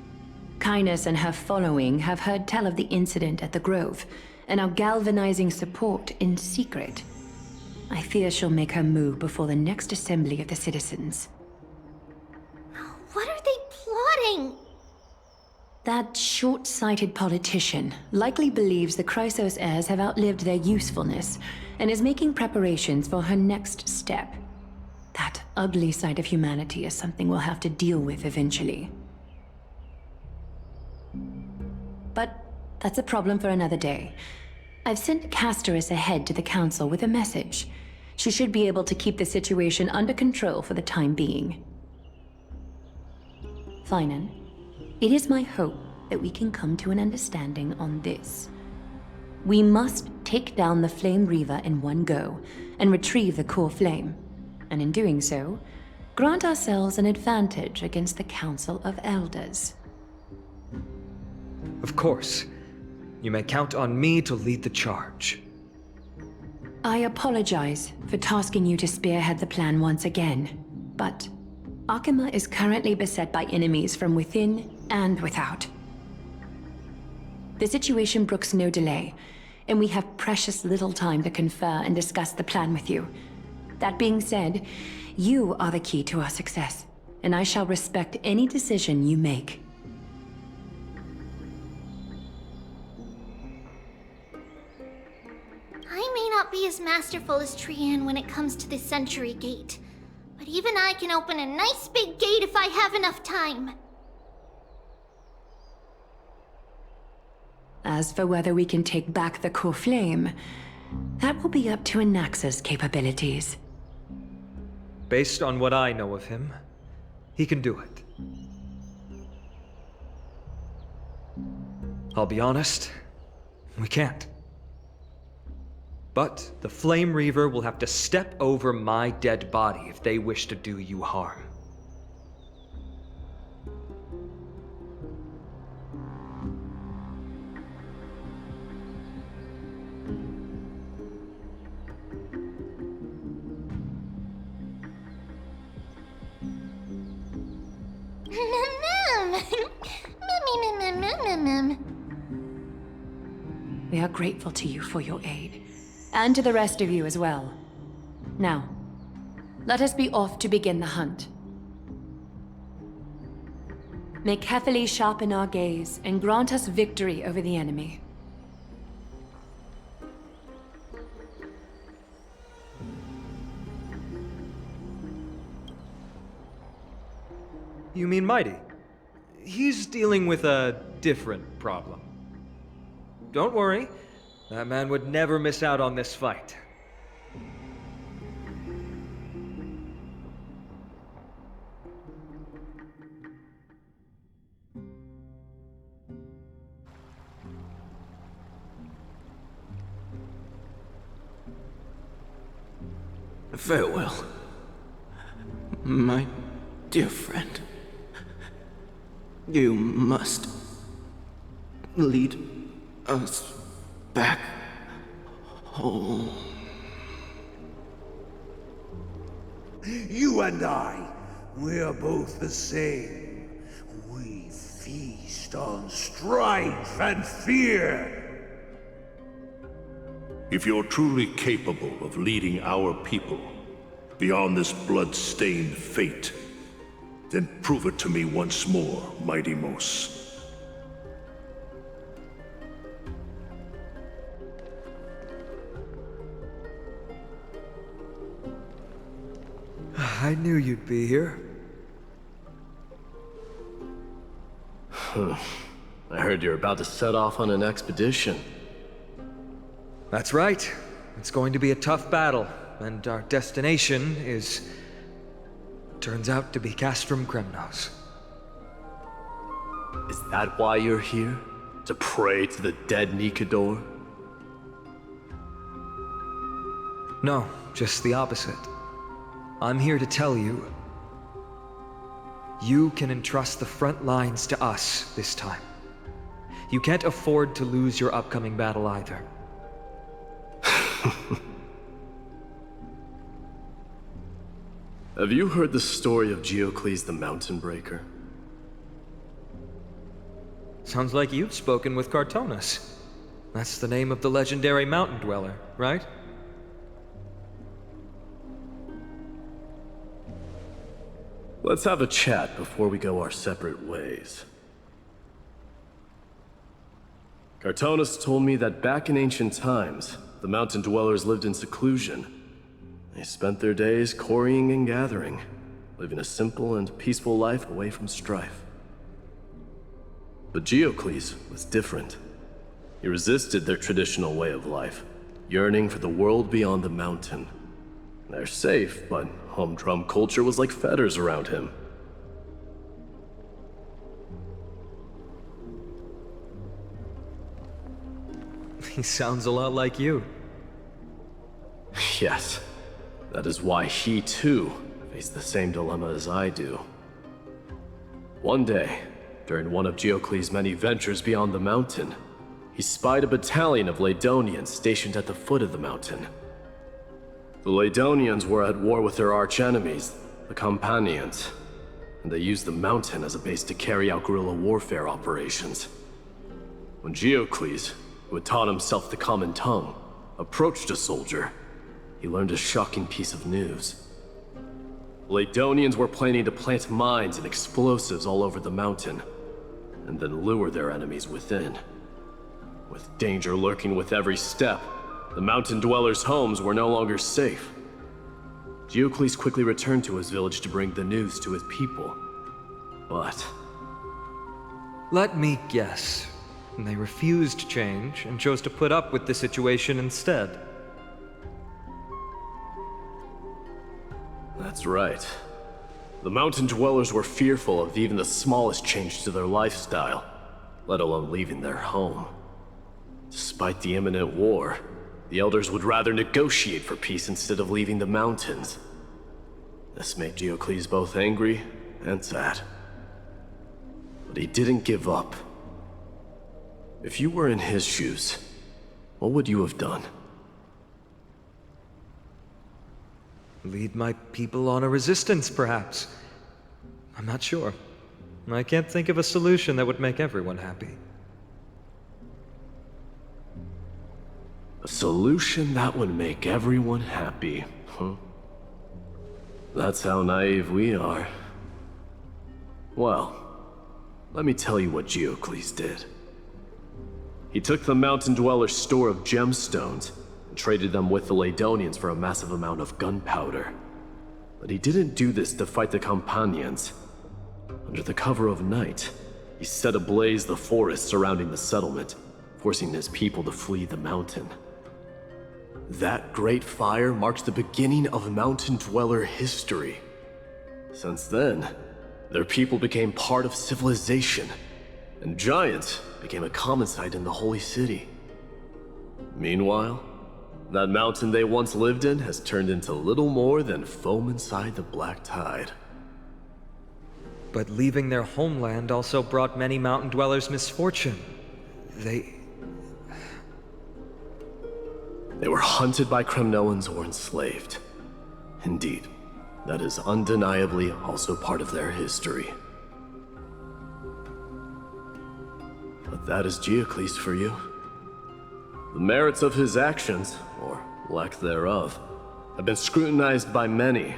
Kynus and her following have heard tell of the incident at the Grove, and are galvanizing support in secret. I fear she'll make her move before the next assembly of the citizens. What are they plotting? That short-sighted politician likely believes the Chrysos heirs have outlived their usefulness, and is making preparations for her next step. That ugly side of humanity is something we'll have to deal with eventually. But that's a problem for another day. I've sent Casterus ahead to the council with a message. She should be able to keep the situation under control for the time being. Finan, it is my hope that we can come to an understanding on this. We must take down the Flame Reaver in one go, and retrieve the core flame. And in doing so, grant ourselves an advantage against the Council of Elders. Of course. You may count on me to lead the charge. I apologize for tasking you to spearhead the plan once again, but Okima is currently beset by enemies from within and without. The situation brooks no delay, and we have precious little time to confer and discuss the plan with you. That being said, you are the key to our success, and I shall respect any decision you make. I may not be as masterful as Trian when it comes to the Century Gate, but even I can open a nice big gate if I have enough time. As for whether we can take back the core flame, that will be up to Anaxa's capabilities. Based on what I know of him, he can do it. I'll be honest, we can't. But the Flame Reaver will have to step over my dead body if they wish to do you harm. We are grateful to you for your aid, and to the rest of you as well. Now, let us be off to begin the hunt. May carefully sharpen our gaze and grant us victory over the enemy. You mean Mighty? He's dealing with a different problem. Don't worry, that man would never miss out on this fight. Farewell, my dear friend. You must lead us back home. You and I, we're both the same. We feast on strife and fear. If you're truly capable of leading our people beyond this blood-stained fate, then prove it to me once more, Mighty Mos. I knew you'd be here. I heard you're about to set off on an expedition. That's right. It's going to be a tough battle, and our destination is... turns out to be Castrum Kremnos. Is that why you're here? To pray to the dead Nikador? No, just the opposite. I'm here to tell you, you can entrust the front lines to us this time. You can't afford to lose your upcoming battle either. Have you heard the story of Geocles the Mountain Breaker? Sounds like you've spoken with Cartonus. That's the name of the legendary mountain dweller, right? Let's have a chat before we go our separate ways. Cartonus told me that back in ancient times, the mountain dwellers lived in seclusion. They spent their days quarrying and gathering, living a simple and peaceful life away from strife. But Geocles was different. He resisted their traditional way of life, yearning for the world beyond the mountain. They're safe, but humdrum culture was like fetters around him. He sounds a lot like you. Yes. That is why he, too, faced the same dilemma as I do. One day, during one of Geocles' many ventures beyond the mountain, he spied a battalion of Ladonians stationed at the foot of the mountain. The Ladonians were at war with their arch-enemies, the Companions, and they used the mountain as a base to carry out guerrilla warfare operations. When Geocles, who had taught himself the common tongue, approached a soldier, he learned a shocking piece of news. The Ladonians were planning to plant mines and explosives all over the mountain, and then lure their enemies within. With danger lurking with every step, the mountain dwellers' homes were no longer safe. Geocles quickly returned to his village to bring the news to his people. But... let me guess. They refused change and chose to put up with the situation instead. That's right. The mountain dwellers were fearful of even the smallest change to their lifestyle, let alone leaving their home. Despite the imminent war, the elders would rather negotiate for peace instead of leaving the mountains. This made Geocles both angry and sad. But he didn't give up. If you were in his shoes, what would you have done? Lead my people on a resistance, perhaps. I'm not sure. I can't think of a solution that would make everyone happy. A solution that would make everyone happy, huh? That's how naive we are. Well, let me tell you what Geocles did. He took the Mountain Dweller's store of gemstones and traded them with the Ladonians for a massive amount of gunpowder. But he didn't do this to fight the Companions. Under the cover of night, he set ablaze the forest surrounding the settlement, forcing his people to flee the mountain. That great fire marked the beginning of Mountain Dweller history. Since then, their people became part of civilization, and giants became a common sight in the Holy City. Meanwhile, that mountain they once lived in has turned into little more than foam inside the black tide. But leaving their homeland also brought many mountain dwellers misfortune. They were hunted by Kremnoans or enslaved. Indeed, that is undeniably also part of their history. But that is Geocles for you. The merits of his actions, or lack thereof, have been scrutinized by many,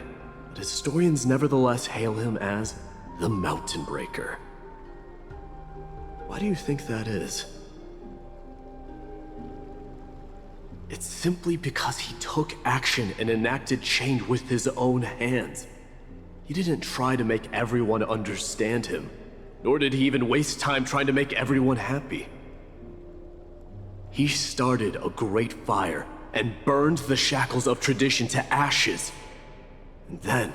but historians nevertheless hail him as the Mountain Breaker. Why do you think that is? It's simply because he took action and enacted change with his own hands. He didn't try to make everyone understand him, nor did he even waste time trying to make everyone happy. He started a great fire and burned the shackles of tradition to ashes, and then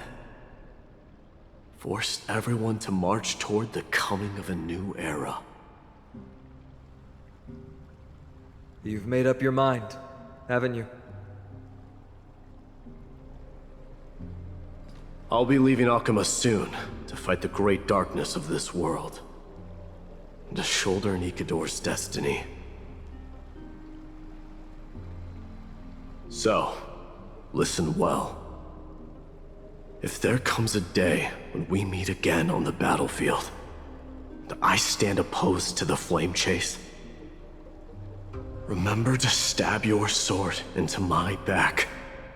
forced everyone to march toward the coming of a new era. You've made up your mind, haven't you? I'll be leaving Akuma soon to fight the great darkness of this world, and to shoulder Nikador's destiny. So, listen well. If there comes a day when we meet again on the battlefield, and I stand opposed to the flame chase, remember to stab your sword into my back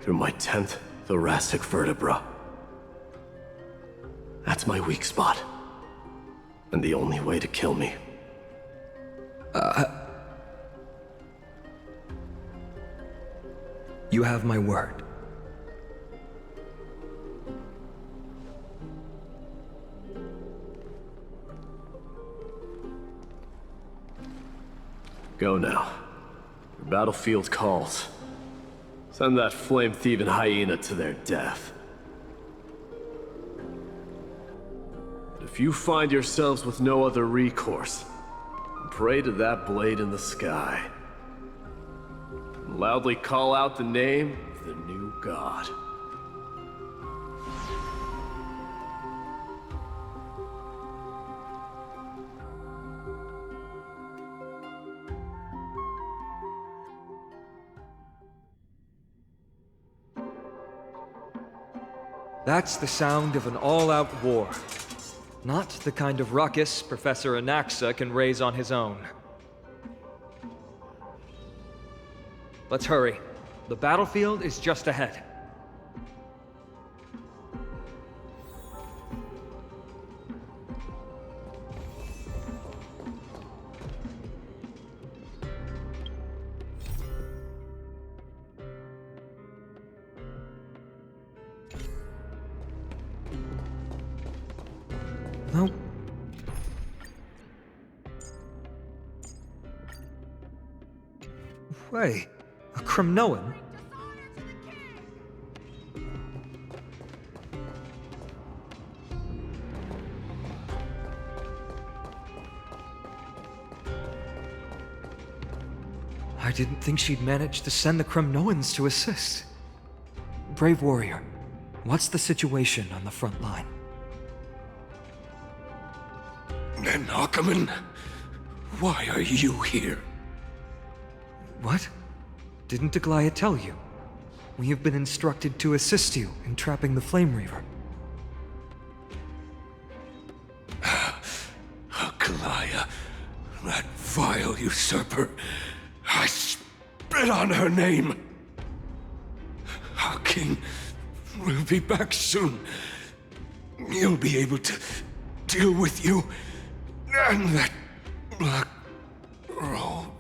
through my 10th thoracic vertebra. That's my weak spot, and the only way to kill me. You have my word. Go now. Your battlefield calls. Send that flame-thieving hyena to their death. If you find yourselves with no other recourse, pray to that blade in the sky. And loudly call out the name of the new god. That's the sound of an all-out war. Not the kind of ruckus Professor Anaxa can raise on his own. Let's hurry. The battlefield is just ahead. No. Wait, a Kremnoan? I didn't think she'd manage to send the Kremnoans to assist. Brave warrior, what's the situation on the front line? Nakaman, why are you here? What? Didn't Aglaya tell you? We have been instructed to assist you in trapping the Flame Reaver. Maya, that vile usurper. I spit on her name. Our king will be back soon. He'll be able to deal with you and that black robe.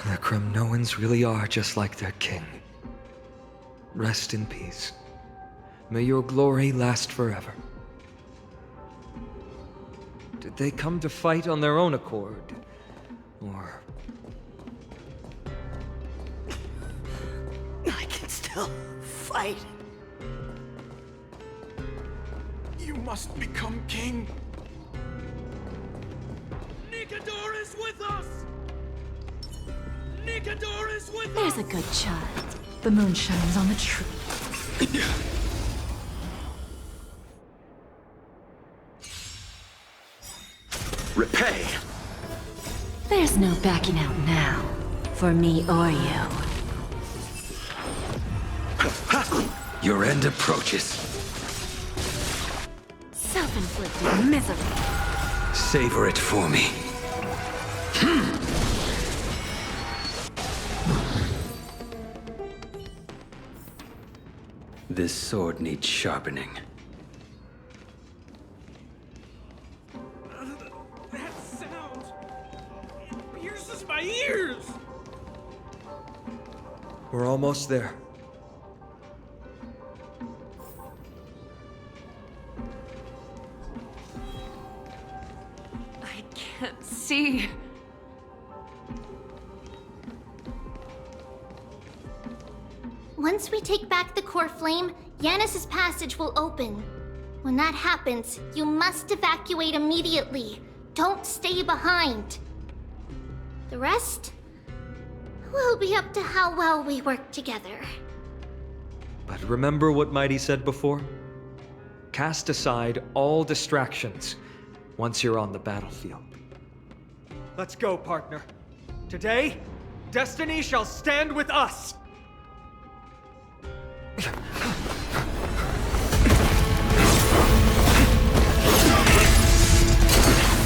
The Kremnoans really are just like their king. Rest in peace. May your glory last forever. Did they come to fight on their own accord? Or... I can still fight. You must become king. Nikador is with us! Nikador is with There's us! a good child. The moon shines on the tree. Repay! There's no backing out now. For me or you. Your end approaches. Self-inflicted misery. Savor it for me. This sword needs sharpening. That sound! It pierces my ears! We're almost there. I can't see. Once we take back the core flame, Yanis's passage will open. When that happens, you must evacuate immediately. Don't stay behind. The rest will be up to how well we work together. But remember what Mighty said before? Cast aside all distractions once you're on the battlefield. Let's go, partner. Today, destiny shall stand with us!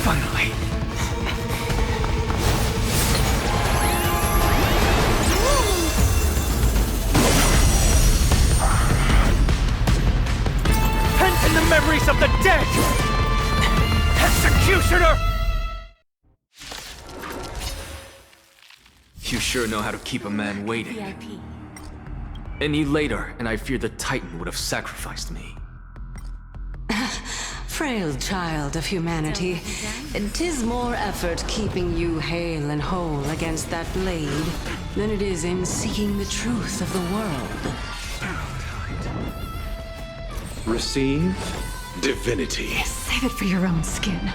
Finally. Pent in the memories of the dead! Executioner! You sure know how to keep a man waiting. VIP. Any later, and I fear the Titan would have sacrificed me. Frail child of humanity, 'tis more effort keeping you hale and whole against that blade than it is in seeking the truth of the world. Receive divinity. Save it for your own skin.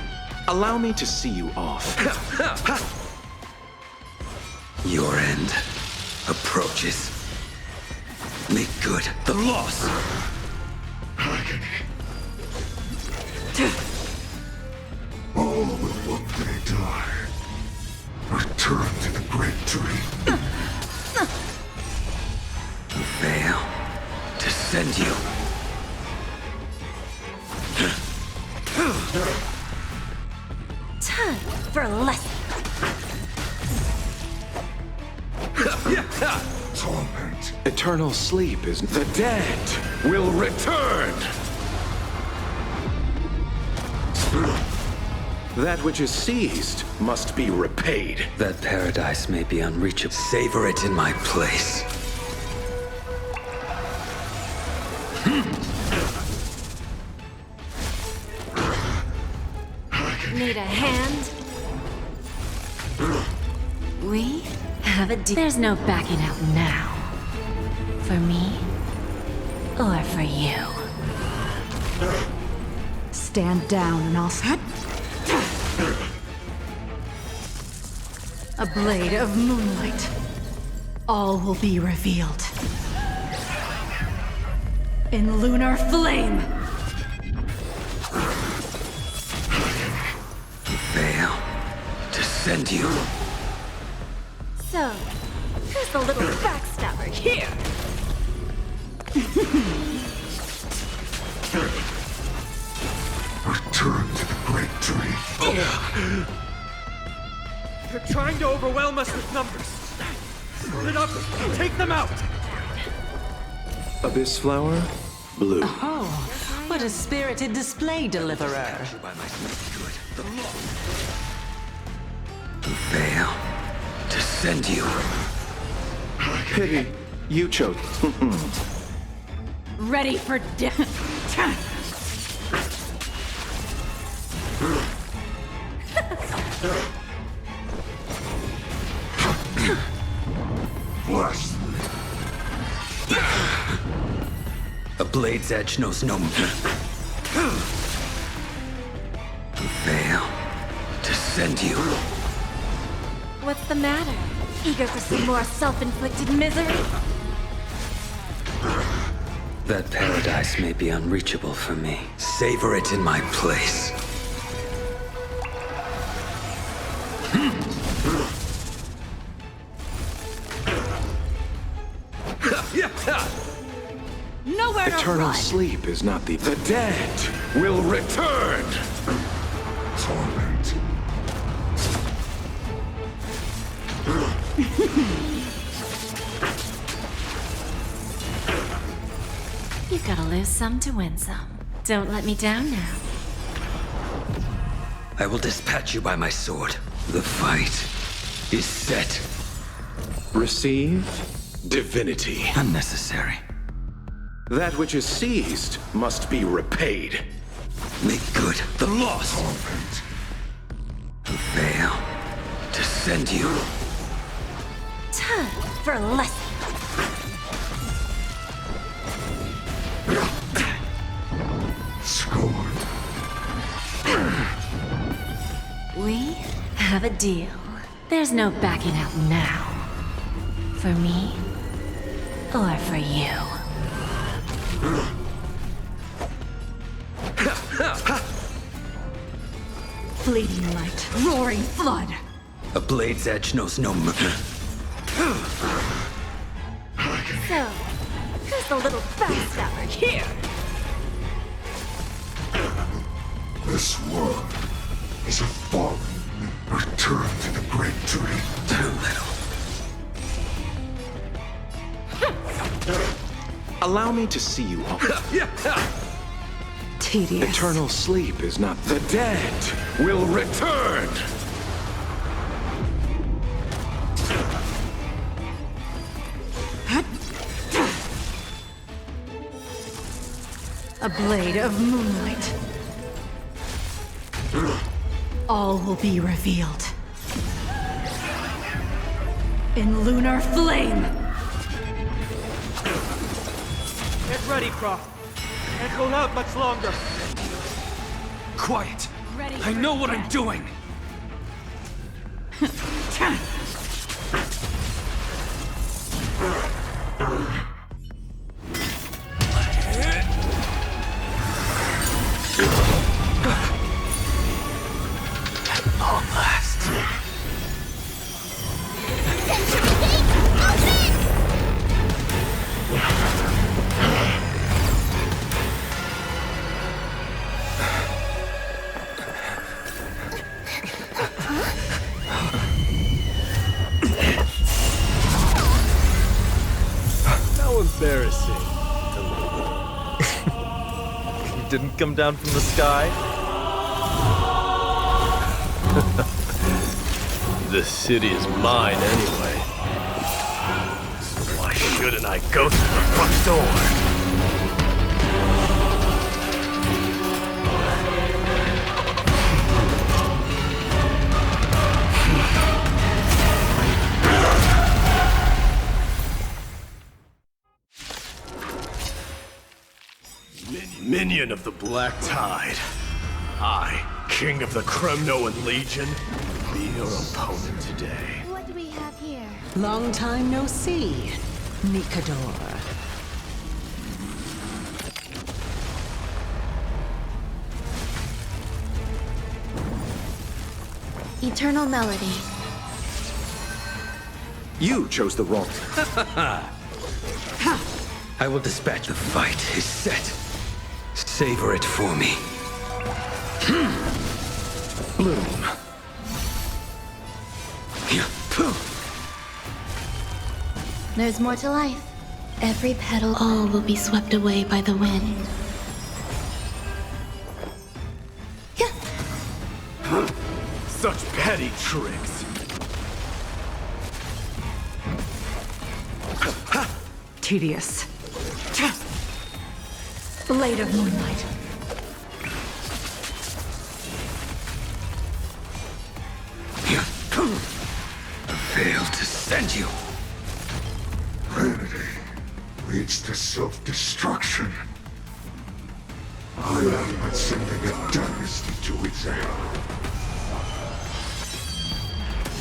Allow me to see you off. Your end approaches. Make good the loss. All will one day die. Return to the great tree. Fail to send you. Time for a lesson. Torment. Eternal sleep is the dead will return. That which is seized must be repaid. That paradise may be unreachable. Savor it in my place. Need a hand? We have a deal. There's no backing out now. For me or for you. Stand down and I'll set. A blade of moonlight. All will be revealed. In lunar flame. send you. So, who's the little backstabber here? Return to the great tree. They're trying to overwhelm us with numbers. Split up, take them out. Abyss flower, blue. Oh, what a spirited display, deliverer. Fail to send you. Pity, you chose. Ready for death. Bless me. A blade's edge knows no fail to send you. What's the matter? Eager for some more self-inflicted misery? That paradise may be unreachable for me. Savor it in my place. Nowhere to Eternal run. sleep is not the dead will return. Torment. You've got to lose some to win some. Don't let me down now. I will dispatch you by my sword. The fight is set. Receive divinity. Unnecessary. That which is seized must be repaid. Make good the loss. Fail to send you. Time for a lesson. Scorn. We have a deal. There's no backing out now. For me, or for you. Fleeting light, roaring flood. A blade's edge knows no So, who's the little backstabber here? This world is a fallen. Return to the great tree. Too little. Allow me to see you all. Tedious. Eternal sleep is not the dead will return. A blade of moonlight. All will be revealed. In lunar flame! Get ready, Prof. Can't hold out much longer. Quiet. I know what I'm doing. Embarrassing. You didn't come down from the sky? The city is mine anyway. So why shouldn't I go through the front door? Minion of the Black Tide. I, King of the Kremnoan Legion, be your opponent today. What do we have here? Long time no see, Nikador. Eternal melody. You chose the wrong. I will dispatch. The fight is set. Savor it for me. Bloom. There's more to life. Every petal, all will be swept away by the wind. Such petty tricks. Tedious. Blade of moonlight. I failed to send you. Vanity leads to self-destruction. I am but sending a dynasty to its end.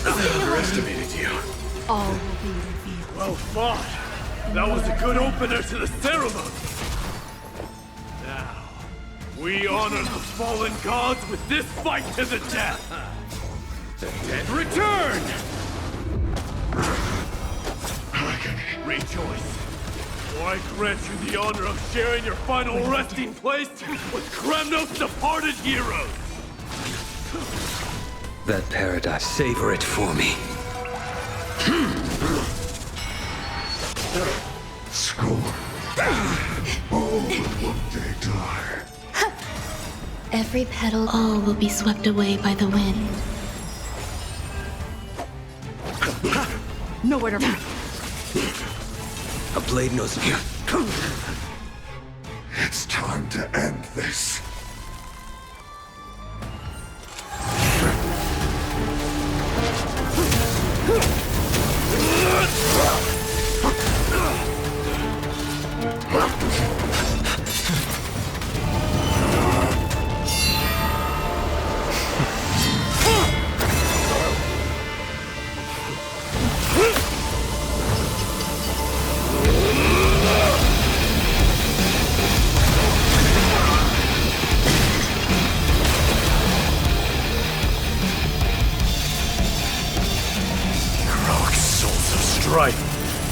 I underestimated you. All will be revealed. Well fought. That was a good opener to the ceremony. Now, we honor the fallen gods with this fight to the death. The dead return! Rejoice, for I grant you the honor of sharing your final resting place with Kremnos' departed heroes! That paradise, savor it for me. Scorn. All will one day die. Every petal, all will be swept away by the wind. Nowhere to run. A blade knows me. It's time to end this.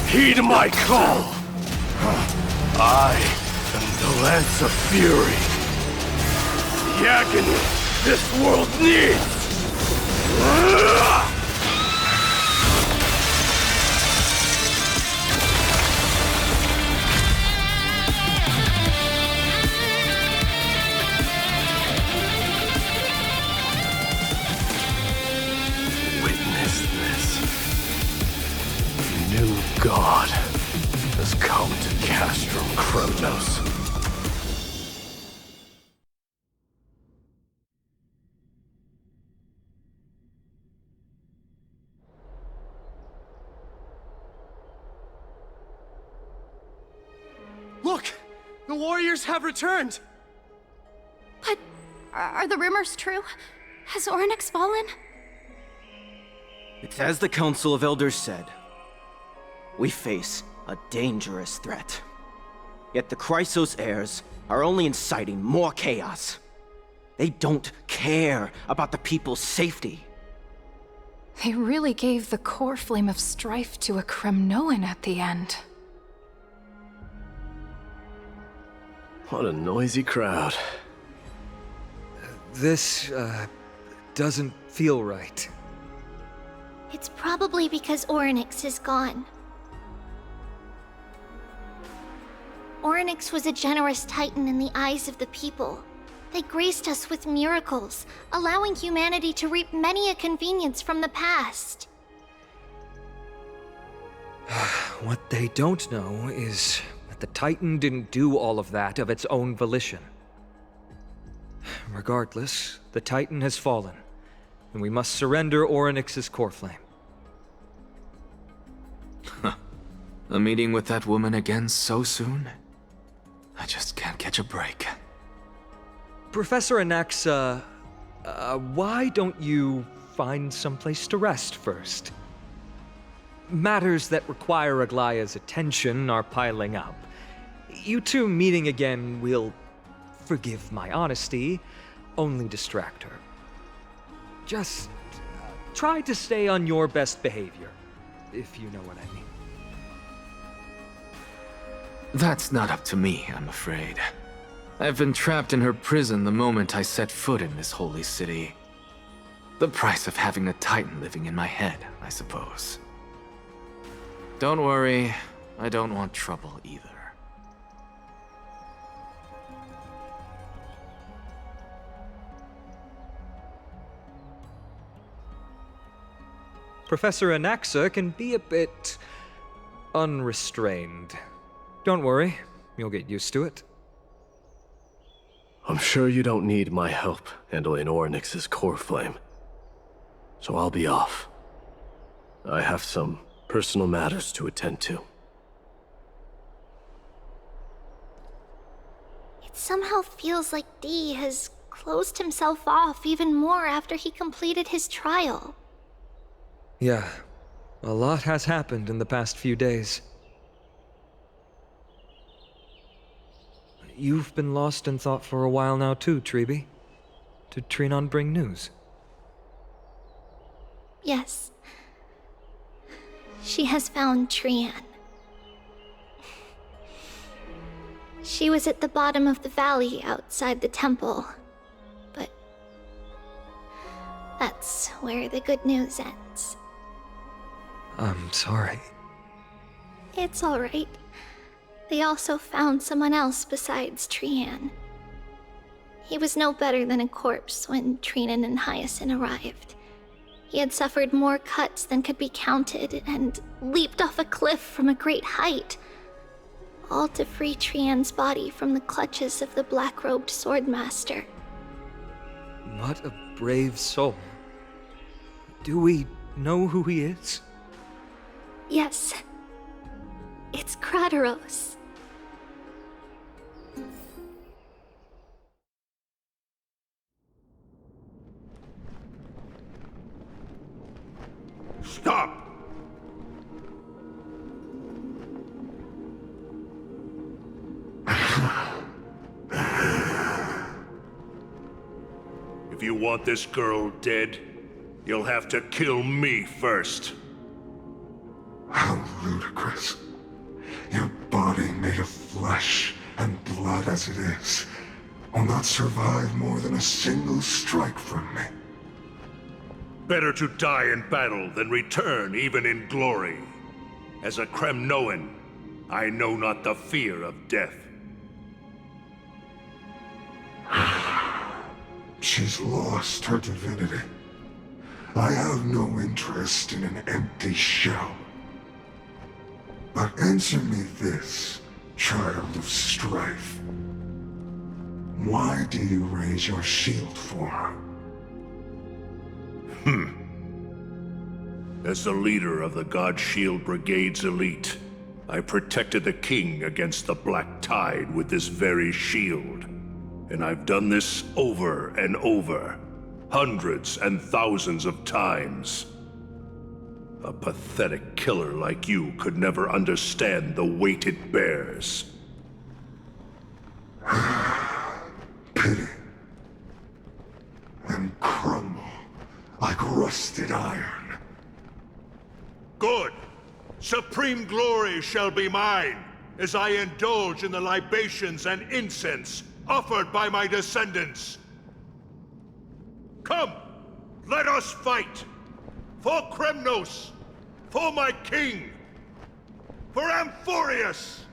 Heed my call! I am the Lance of Fury. The agony this world needs! Witness this. New God has come to Castrum Kremnos. Look! The warriors have returned! But are the rumors true? Has Oryx fallen? It's as the Council of Elders said. We face a dangerous threat. Yet the Chrysos heirs are only inciting more chaos. They don't care about the people's safety. They really gave the core flame of strife to a Kremnoan at the end. What a noisy crowd. This, doesn't feel right. It's probably because Oryx is gone. Oryx was a generous titan in the eyes of the people. They graced us with miracles, allowing humanity to reap many a convenience from the past. What they don't know is that the Titan didn't do all of that of its own volition. Regardless, the Titan has fallen, and we must surrender Oryx's core flame. A meeting with that woman again so soon? I just can't catch a break. Professor Anaxa, why don't you find someplace to rest first? Matters that require Aglaya's attention are piling up. You two meeting again will, forgive my honesty, only distract her. Just try to stay on your best behavior, if you know what I mean. That's not up to me, I'm afraid. I've been trapped in her prison the moment I set foot in this holy city. The price of having a Titan living in my head, I suppose. Don't worry, I don't want trouble either. Professor Anaxa can be a bit unrestrained. Don't worry, you'll get used to it. I'm sure you don't need my help handling Ornyx's core flame. So I'll be off. I have some personal matters to attend to. It somehow feels like D has closed himself off even more after he completed his trial. Yeah, a lot has happened in the past few days. You've been lost in thought for a while now too, Treeby. Did Trinon bring news? Yes. She has found Trian. She was at the bottom of the valley outside the temple, but that's where the good news ends. I'm sorry. It's all right. They also found someone else besides Trian. He was no better than a corpse when Trinan and Hyacinth arrived. He had suffered more cuts than could be counted and leaped off a cliff from a great height, all to free Trian's body from the clutches of the black-robed swordmaster. What a brave soul. Do we know who he is? Yes. It's Krateros. Stop! If you want this girl dead, you'll have to kill me first. How ludicrous. Your body made of flesh and blood as it is will not survive more than a single strike from me. Better to die in battle than return even in glory. As a Kremnoan, I know not the fear of death. She's lost her divinity. I have no interest in an empty shell. But answer me this, child of strife. Why do you raise your shield for her? As the leader of the God Shield Brigade's elite, I protected the king against the Black Tide with this very shield. And I've done this over and over, hundreds and thousands of times. A pathetic killer like you could never understand the weight it bears. Pity. And crumble like rusted iron. Good! Supreme glory shall be mine, as I indulge in the libations and incense offered by my descendants. Come, let us fight! For Kremnos! For my king! For Amphorius!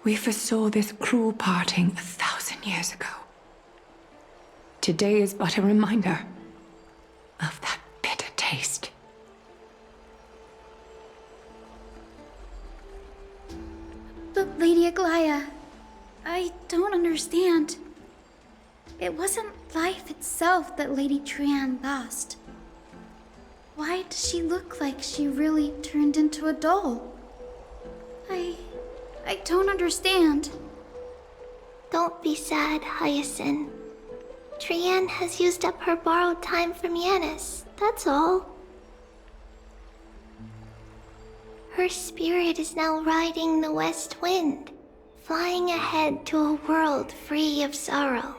We foresaw this cruel parting 1,000 years ago. Today is but a reminder of that bitter taste. But Lady Aglaya, I don't understand. It wasn't life itself that Lady Trian lost. Why does she look like she really turned into a doll? I I don't understand. Don't be sad, Hyacinth. Trianne has used up her borrowed time from Yanis, that's all. Her spirit is now riding the west wind, flying ahead to a world free of sorrow.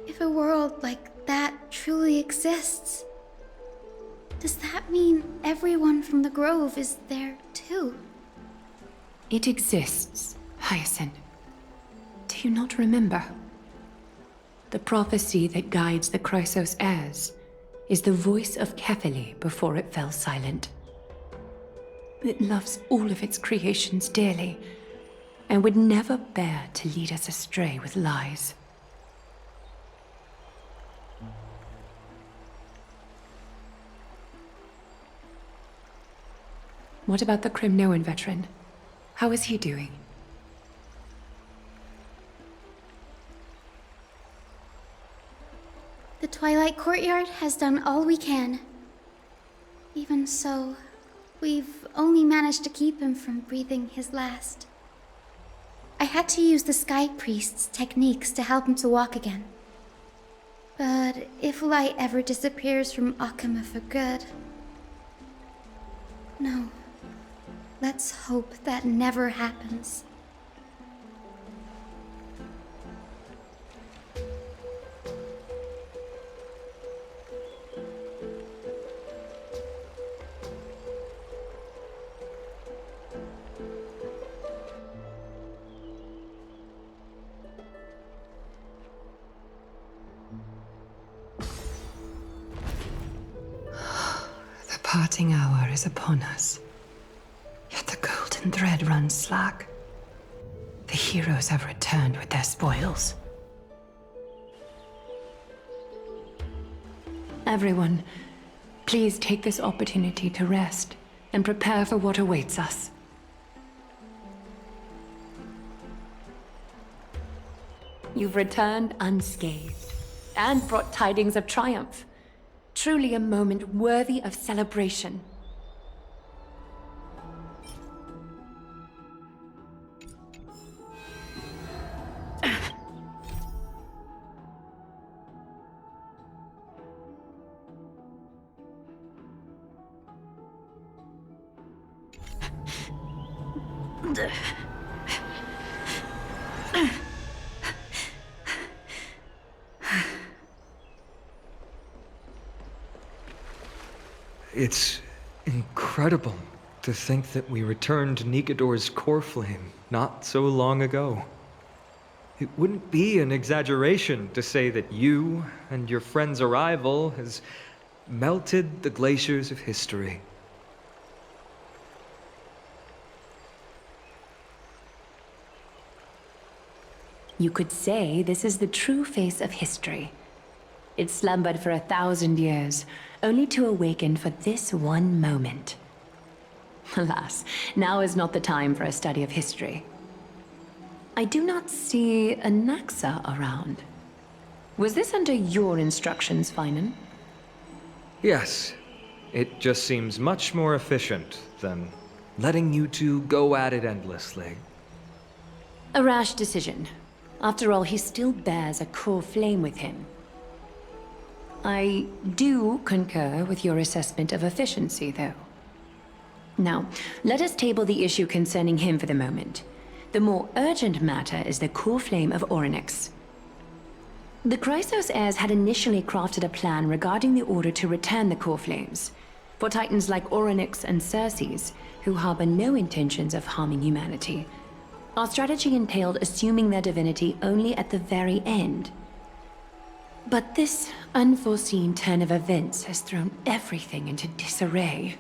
If a world like that truly exists, does that mean everyone from the Grove is there too? It exists, Hyacinth. Do you not remember? The prophecy that guides the Chrysos heirs is the voice of Kefili before it fell silent. It loves all of its creations dearly, and would never bear to lead us astray with lies. What about the Crimnoan veteran? How is he doing? The Twilight Courtyard has done all we can. Even so, we've only managed to keep him from breathing his last. I had to use the Sky Priest's techniques to help him to walk again. But if light ever disappears from Akama for good... No. Let's hope that never happens. The parting hour is upon us. Yet the golden thread runs slack. The heroes have returned with their spoils. Everyone, please take this opportunity to rest and prepare for what awaits us. You've returned unscathed and brought tidings of triumph. Truly a moment worthy of celebration. It's incredible to think that we returned Nikador's core flame not so long ago. It wouldn't be an exaggeration to say that you and your friend's arrival has melted the glaciers of history. You could say this is the true face of history. It slumbered for 1,000 years, only to awaken for this one moment. Alas, now is not the time for a study of history. I do not see a Naxa around. Was this under your instructions, Finan? Yes. It just seems much more efficient than letting you two go at it endlessly. A rash decision. After all, he still bears a core flame with him. I do concur with your assessment of efficiency, though. Now, let us table the issue concerning him for the moment. The more urgent matter is the core flame of Orynyx. The Chrysos heirs had initially crafted a plan regarding the order to return the core flames. For titans like Orynyx and Circes, who harbor no intentions of harming humanity, our strategy entailed assuming their divinity only at the very end. But this unforeseen turn of events has thrown everything into disarray.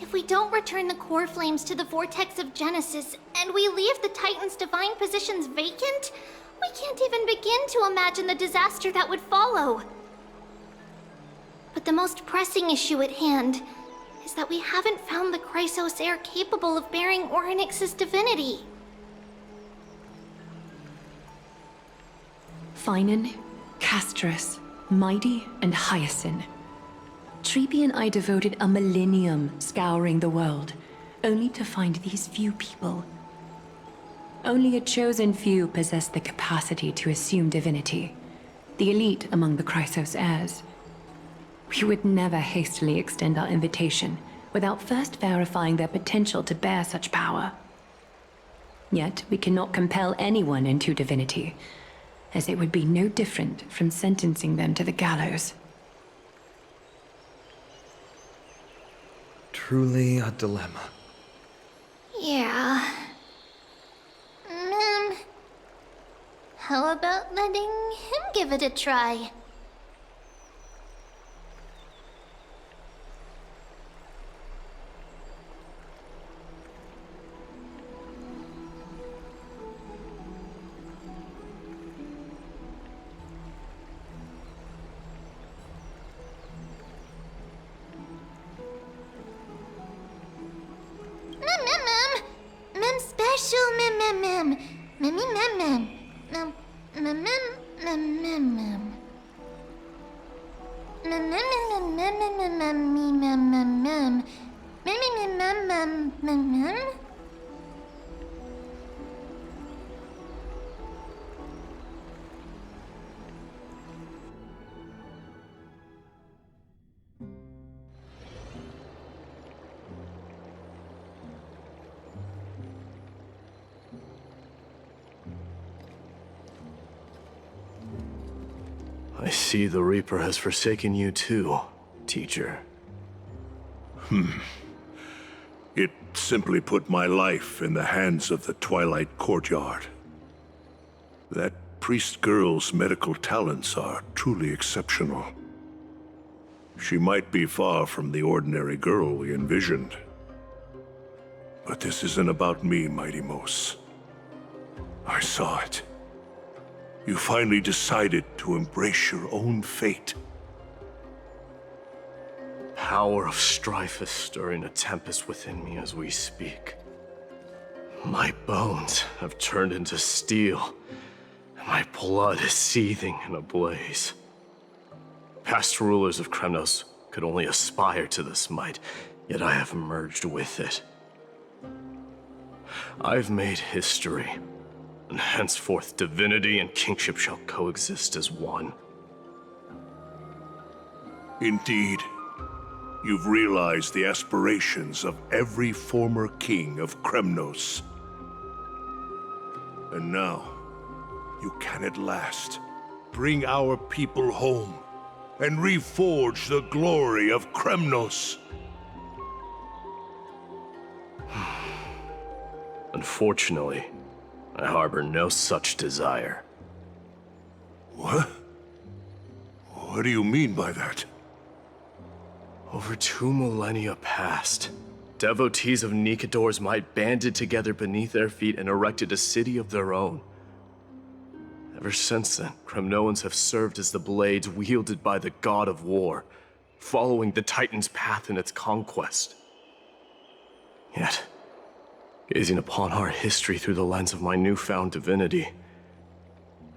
If we don't return the core flames to the vortex of Genesis, and we leave the Titan's divine positions vacant, we can't even begin to imagine the disaster that would follow. But the most pressing issue at hand is that we haven't found the Chrysos heir capable of bearing Orynyx's divinity. Finan, Castrus, Mighty, and Hyacinth. Treeby and I devoted a millennium scouring the world, only to find these few people. Only a chosen few possess the capacity to assume divinity, the elite among the Chrysos heirs. We would never hastily extend our invitation without first verifying their potential to bear such power. Yet we cannot compel anyone into divinity, as it would be no different from sentencing them to the gallows. Truly a dilemma. Yeah. How about letting him give it a try? Mem special, mem. I see the Reaper has forsaken you too, teacher. It simply put my life in the hands of the Twilight Courtyard. That priest girl's medical talents are truly exceptional. She might be far from the ordinary girl we envisioned. But this isn't about me, Mighty Mos. I saw it. You finally decided to embrace your own fate. Power of strife is stirring a tempest within me as we speak. My bones have turned into steel, and my blood is seething in a blaze. Past rulers of Kremnos could only aspire to this might, yet I have merged with it. I've made history, and henceforth divinity and kingship shall coexist as one. Indeed, you've realized the aspirations of every former king of Kremnos. And now, you can at last bring our people home and reforge the glory of Kremnos. Unfortunately, I harbor no such desire. What? What do you mean by that? Over 2 millennia past, devotees of Nikador's might banded together beneath their feet and erected a city of their own. Ever since then, Kremnoans have served as the blades wielded by the god of war, following the Titan's path in its conquest. Yet, gazing upon our history through the lens of my newfound divinity,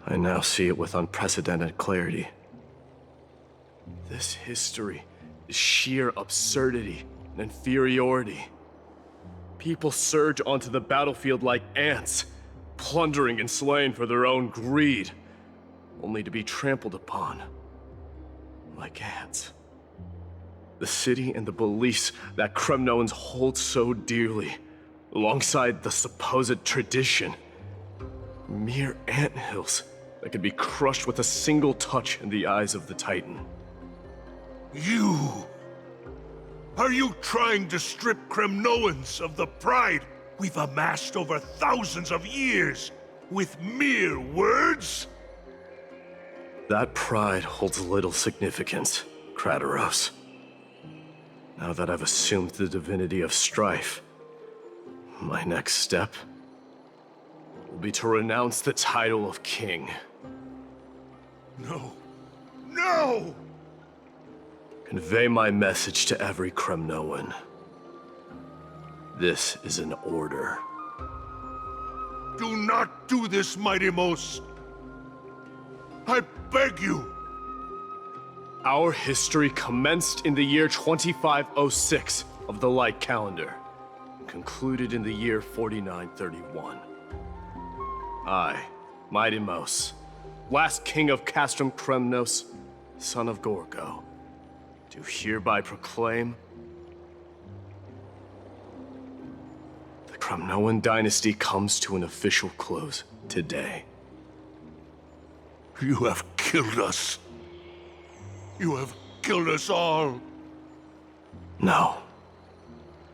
I now see it with unprecedented clarity. This history is sheer absurdity and inferiority. People surge onto the battlefield like ants, plundering and slaying for their own greed, only to be trampled upon like ants. The city and the beliefs that Kremnoans hold so dearly, alongside the supposed tradition, mere anthills that could be crushed with a single touch in the eyes of the Titan. You! Are you trying to strip Kremnoans of the pride we've amassed over thousands of years with mere words? That pride holds little significance, Kratoros. Now that I've assumed the divinity of strife, my next step will be to renounce the title of king. No. No! Convey my message to every Kremnoan. This is an order. Do not do this, Mighty Mos. I beg you. Our history commenced in the year 2506 of the Light Calendar, and concluded in the year 4931. I, Mighty Mos, last king of Castrum Kremnos, son of Gorgo, do hereby proclaim the Kremnoan dynasty comes to an official close today. You have killed us. You have killed us all. No.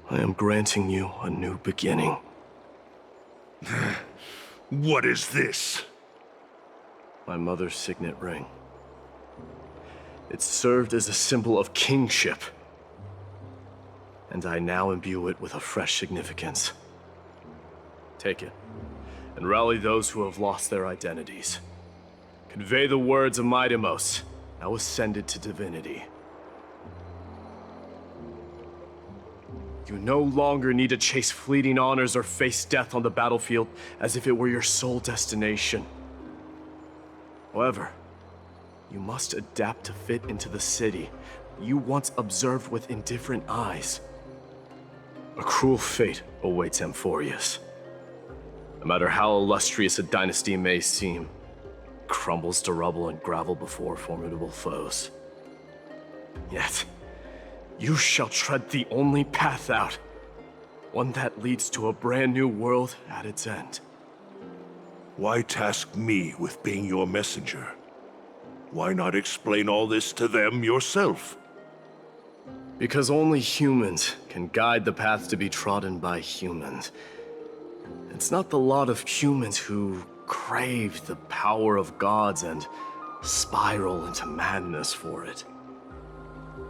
I am granting you a new beginning. What is this? My mother's signet ring. It served as a symbol of kingship, and I now imbue it with a fresh significance. Take it, and rally those who have lost their identities. Convey the words of Mighty Mos, now ascended to divinity. You no longer need to chase fleeting honors or face death on the battlefield as if it were your sole destination. However, you must adapt to fit into the city you once observed with indifferent eyes. A cruel fate awaits Amphorius. No matter how illustrious a dynasty may seem, it crumbles to rubble and gravel before formidable foes. Yet, you shall tread the only path out, one that leads to a brand new world at its end. Why task me with being your messenger? Why not explain all this to them yourself? Because only humans can guide the path to be trodden by humans. It's not the lot of humans who crave the power of gods and spiral into madness for it,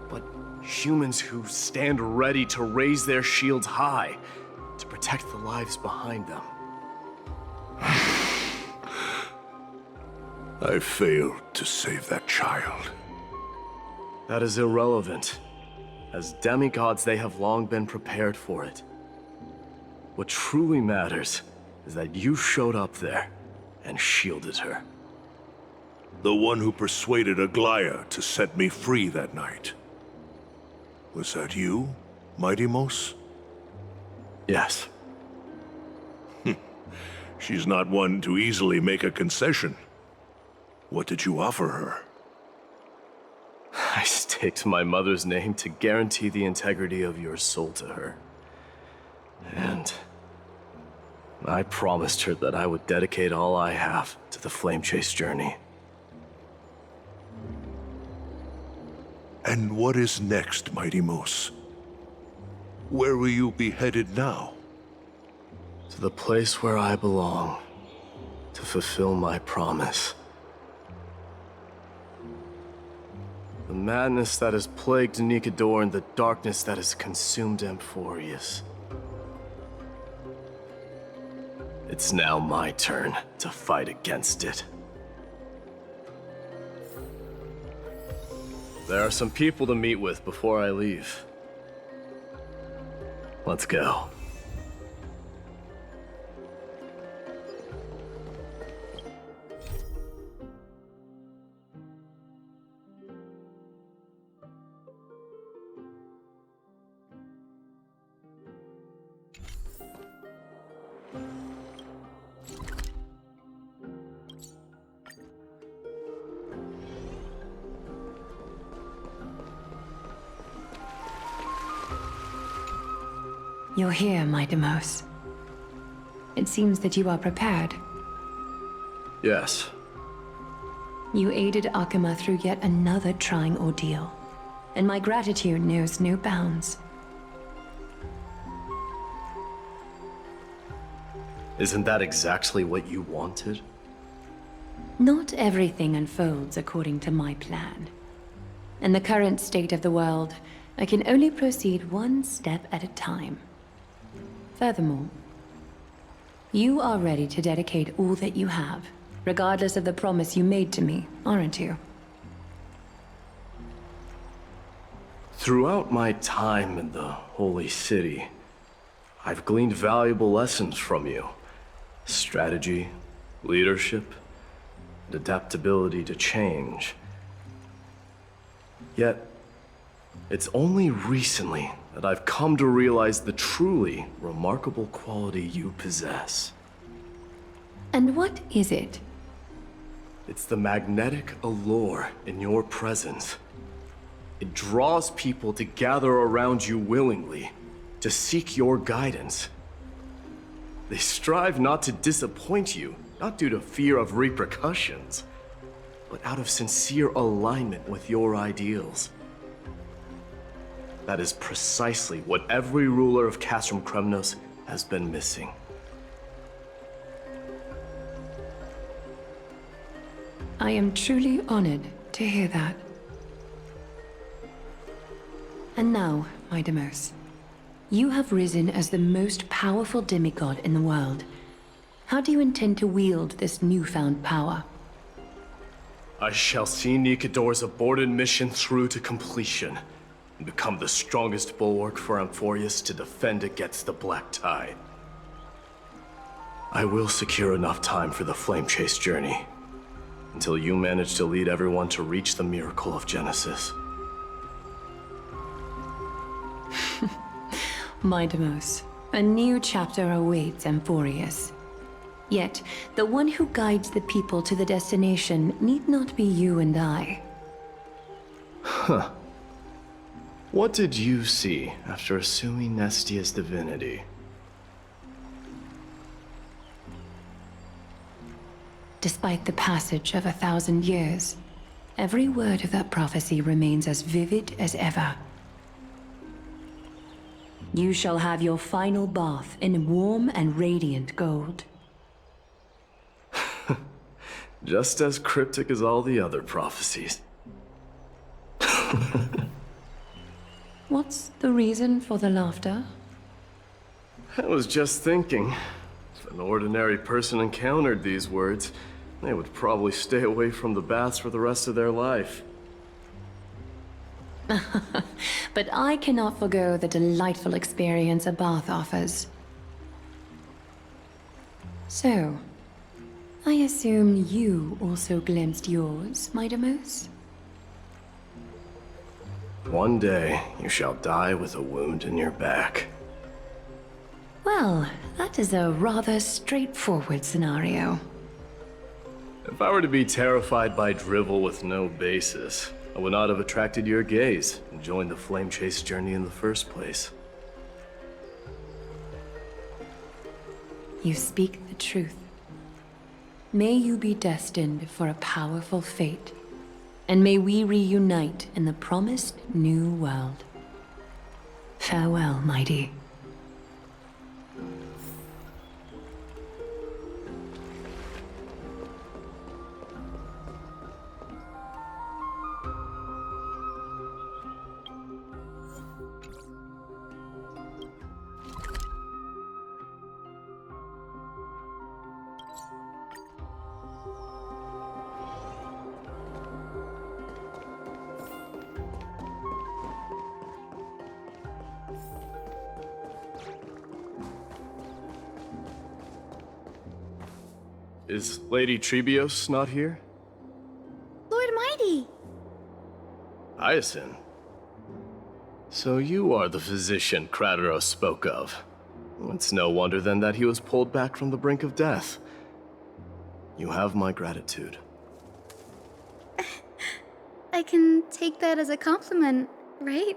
but humans who stand ready to raise their shields high to protect the lives behind them. I failed to save that child. That is irrelevant. As demigods, they have long been prepared for it. What truly matters is that you showed up there and shielded her. The one who persuaded Aglaya to set me free that night. Was that you, Mighty Mos? Yes. She's not one to easily make a concession. What did you offer her? I staked my mother's name to guarantee the integrity of your soul to her. And I promised her that I would dedicate all I have to the Flame Chase journey. And what is next, Mighty Mos? Where will you be headed now? To the place where I belong, to fulfill my promise. The madness that has plagued Nikador and the darkness that has consumed Amphorius. It's now my turn to fight against it. There are some people to meet with before I leave. Let's go. You're here, Mighty Mos. It seems that you are prepared. Yes. You aided Akuma through yet another trying ordeal, and my gratitude knows no bounds. Isn't that exactly what you wanted? Not everything unfolds according to my plan. In the current state of the world, I can only proceed one step at a time. Furthermore, you are ready to dedicate all that you have, regardless of the promise you made to me, aren't you? Throughout my time in the Holy City, I've gleaned valuable lessons from you. Strategy, leadership, and adaptability to change. Yet, it's only recently that I've come to realize the truly remarkable quality you possess. And what is it? It's the magnetic allure in your presence. It draws people to gather around you willingly, to seek your guidance. They strive not to disappoint you, not due to fear of repercussions, but out of sincere alignment with your ideals. That is precisely what every ruler of Castrum Kremnos has been missing. I am truly honored to hear that. And now, my Deimos, you have risen as the most powerful demigod in the world. How do you intend to wield this newfound power? I shall see Nikador's aborted mission through to completion, and become the strongest bulwark for Amphorius to defend against the Black Tide. I will secure enough time for the Flame Chase journey, until you manage to lead everyone to reach the miracle of Genesis. My Deimos, a new chapter awaits Amphorius. Yet, the one who guides the people to the destination need not be you and I. Huh. What did you see after assuming Nestia's divinity? Despite the passage of 1,000 years, every word of that prophecy remains as vivid as ever. You shall have your final bath in warm and radiant gold. Just as cryptic as all the other prophecies. What's the reason for the laughter? I was just thinking, if an ordinary person encountered these words, they would probably stay away from the baths for the rest of their life. But I cannot forgo the delightful experience a bath offers. So, I assume you also glimpsed yours, my Deimos? One day, you shall die with a wound in your back. Well, that is a rather straightforward scenario. If I were to be terrified by drivel with no basis, I would not have attracted your gaze and joined the Flame Chase journey in the first place. You speak the truth. May you be destined for a powerful fate, and may we reunite in the promised new world. Farewell, mighty. Is Lady Trebios not here? Lord Mighty! Hyacinth. So you are the physician Krateros spoke of. It's no wonder then that he was pulled back from the brink of death. You have my gratitude. I can take that as a compliment, right?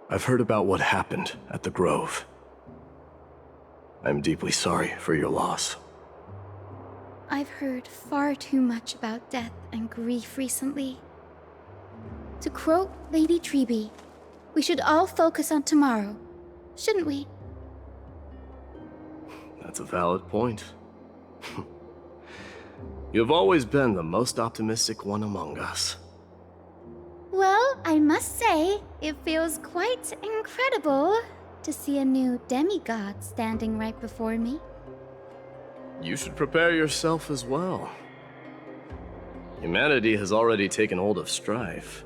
I've heard about what happened at the Grove. I'm deeply sorry for your loss. I've heard far too much about death and grief recently. To quote Lady Trebi, we should all focus on tomorrow, shouldn't we? That's a valid point. You've always been the most optimistic one among us. Well, I must say, it feels quite incredible to see a new demigod standing right before me. You should prepare yourself as well. Humanity has already taken hold of strife,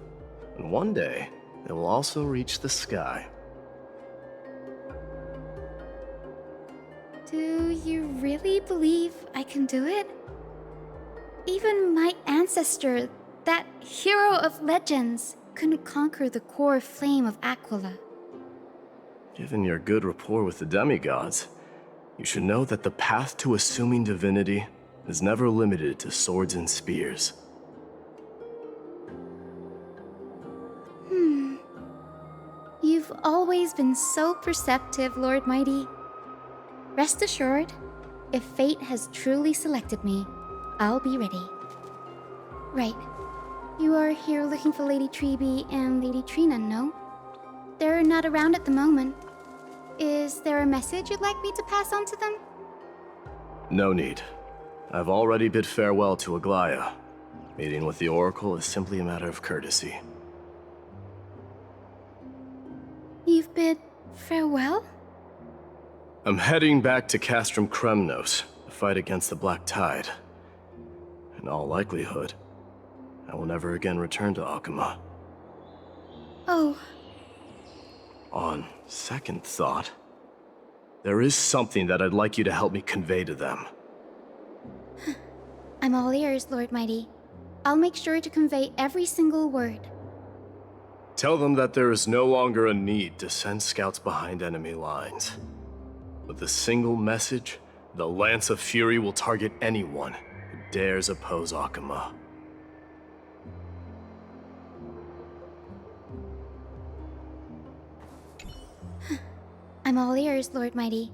and one day, it will also reach the sky. Do you really believe I can do it? Even my ancestor, That hero of legends couldn't conquer the core flame of Aquila. Given your good rapport with the demigods, you should know that the path to assuming divinity is never limited to swords and spears. You've always been so perceptive, Lord Mighty. Rest assured, if fate has truly selected me, I'll be ready. Right. You are here looking for Lady Treeby and Lady Trina, no? They're not around at the moment. Is there a message you'd like me to pass on to them? No need. I've already bid farewell to Aglaya. Meeting with the Oracle is simply a matter of courtesy. You've bid farewell? I'm heading back to Castrum Kremnos to fight against the Black Tide. In all likelihood, I will never again return to Akuma. Oh. On second thought, there is something that I'd like you to help me convey to them. I'm all ears, Lord Mighty. I'll make sure to convey every single word. Tell them that there is no longer a need to send scouts behind enemy lines. With a single message, the Lance of Fury will target anyone who dares oppose Akuma. I'm all ears, Lord Mighty.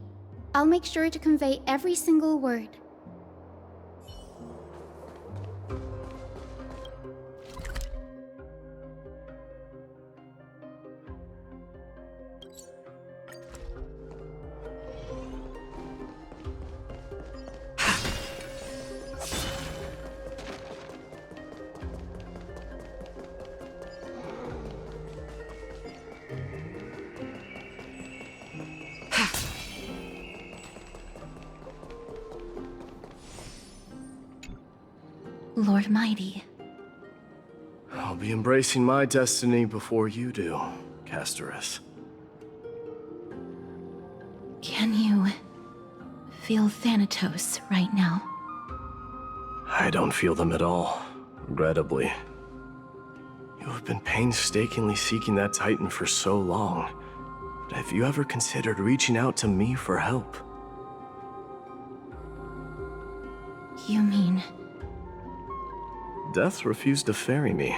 I'll make sure to convey every single word. Lord Mighty. I'll be embracing my destiny before you do, Casterus. Can you feel Thanatos right now? I don't feel them at all, regrettably. You have been painstakingly seeking that Titan for so long. But have you ever considered reaching out to me for help? You mean... Death refused to ferry me.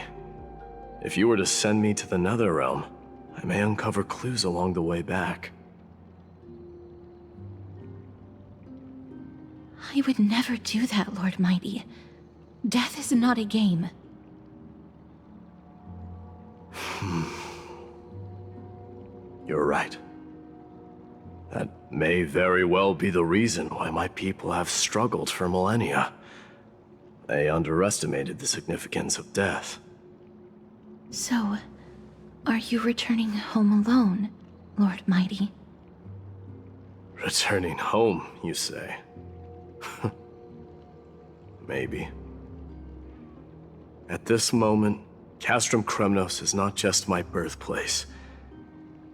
If you were to send me to the Netherrealm, I may uncover clues along the way back. I would never do that, Lord Mighty. Death is not a game. You're right. That may very well be the reason why my people have struggled for millennia. They underestimated the significance of death. So, are you returning home alone, Lord Mighty? Returning home, you say? Maybe. At this moment, Castrum Kremnos is not just my birthplace,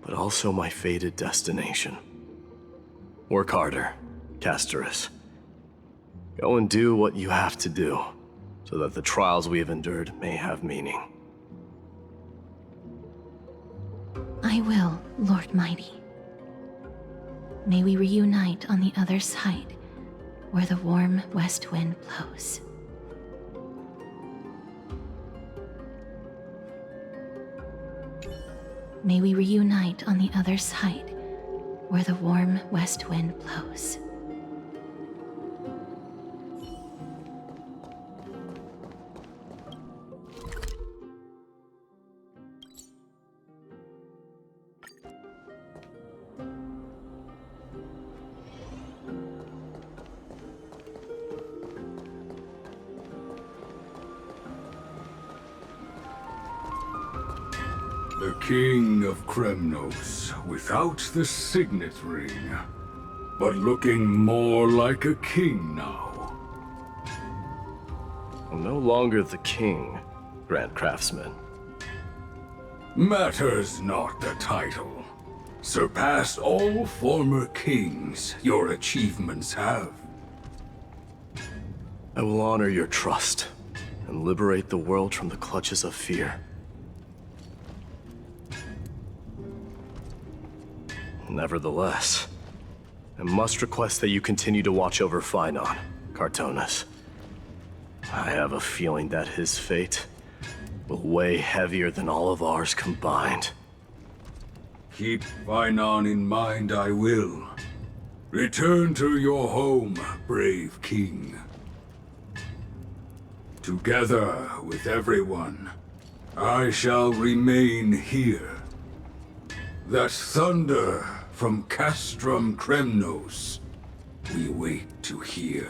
but also my fated destination. Work harder, Casterus. Go and do what you have to do, so that the trials we have endured may have meaning. I will, Lord Mighty. May we reunite on the other side, where the warm west wind blows. May we reunite on the other side, where the warm west wind blows. The King of Kremnos, without the signet ring, but looking more like a king now. I'm no longer the king, Grand Craftsman. Matters not the title. Surpassed all former kings your achievements have. I will honor your trust, and liberate the world from the clutches of fear. Nevertheless, I must request that you continue to watch over Phainon, Cartonis. I have a feeling that his fate will weigh heavier than all of ours combined. Keep Phainon in mind, I will. Return to your home, brave king. Together with everyone, I shall remain here. That thunder from Castrum Kremnos, we wait to hear.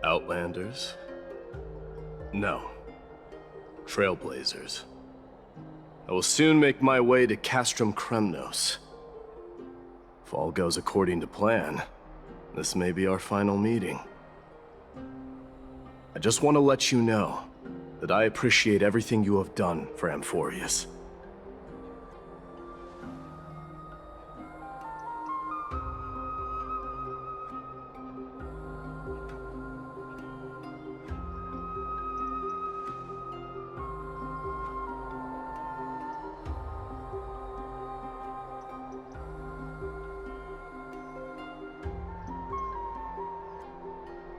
Outlanders? No. Trailblazers. I will soon make my way to Castrum Kremnos. If all goes according to plan, this may be our final meeting. I just want to let you know that I appreciate everything you have done for Amphorius.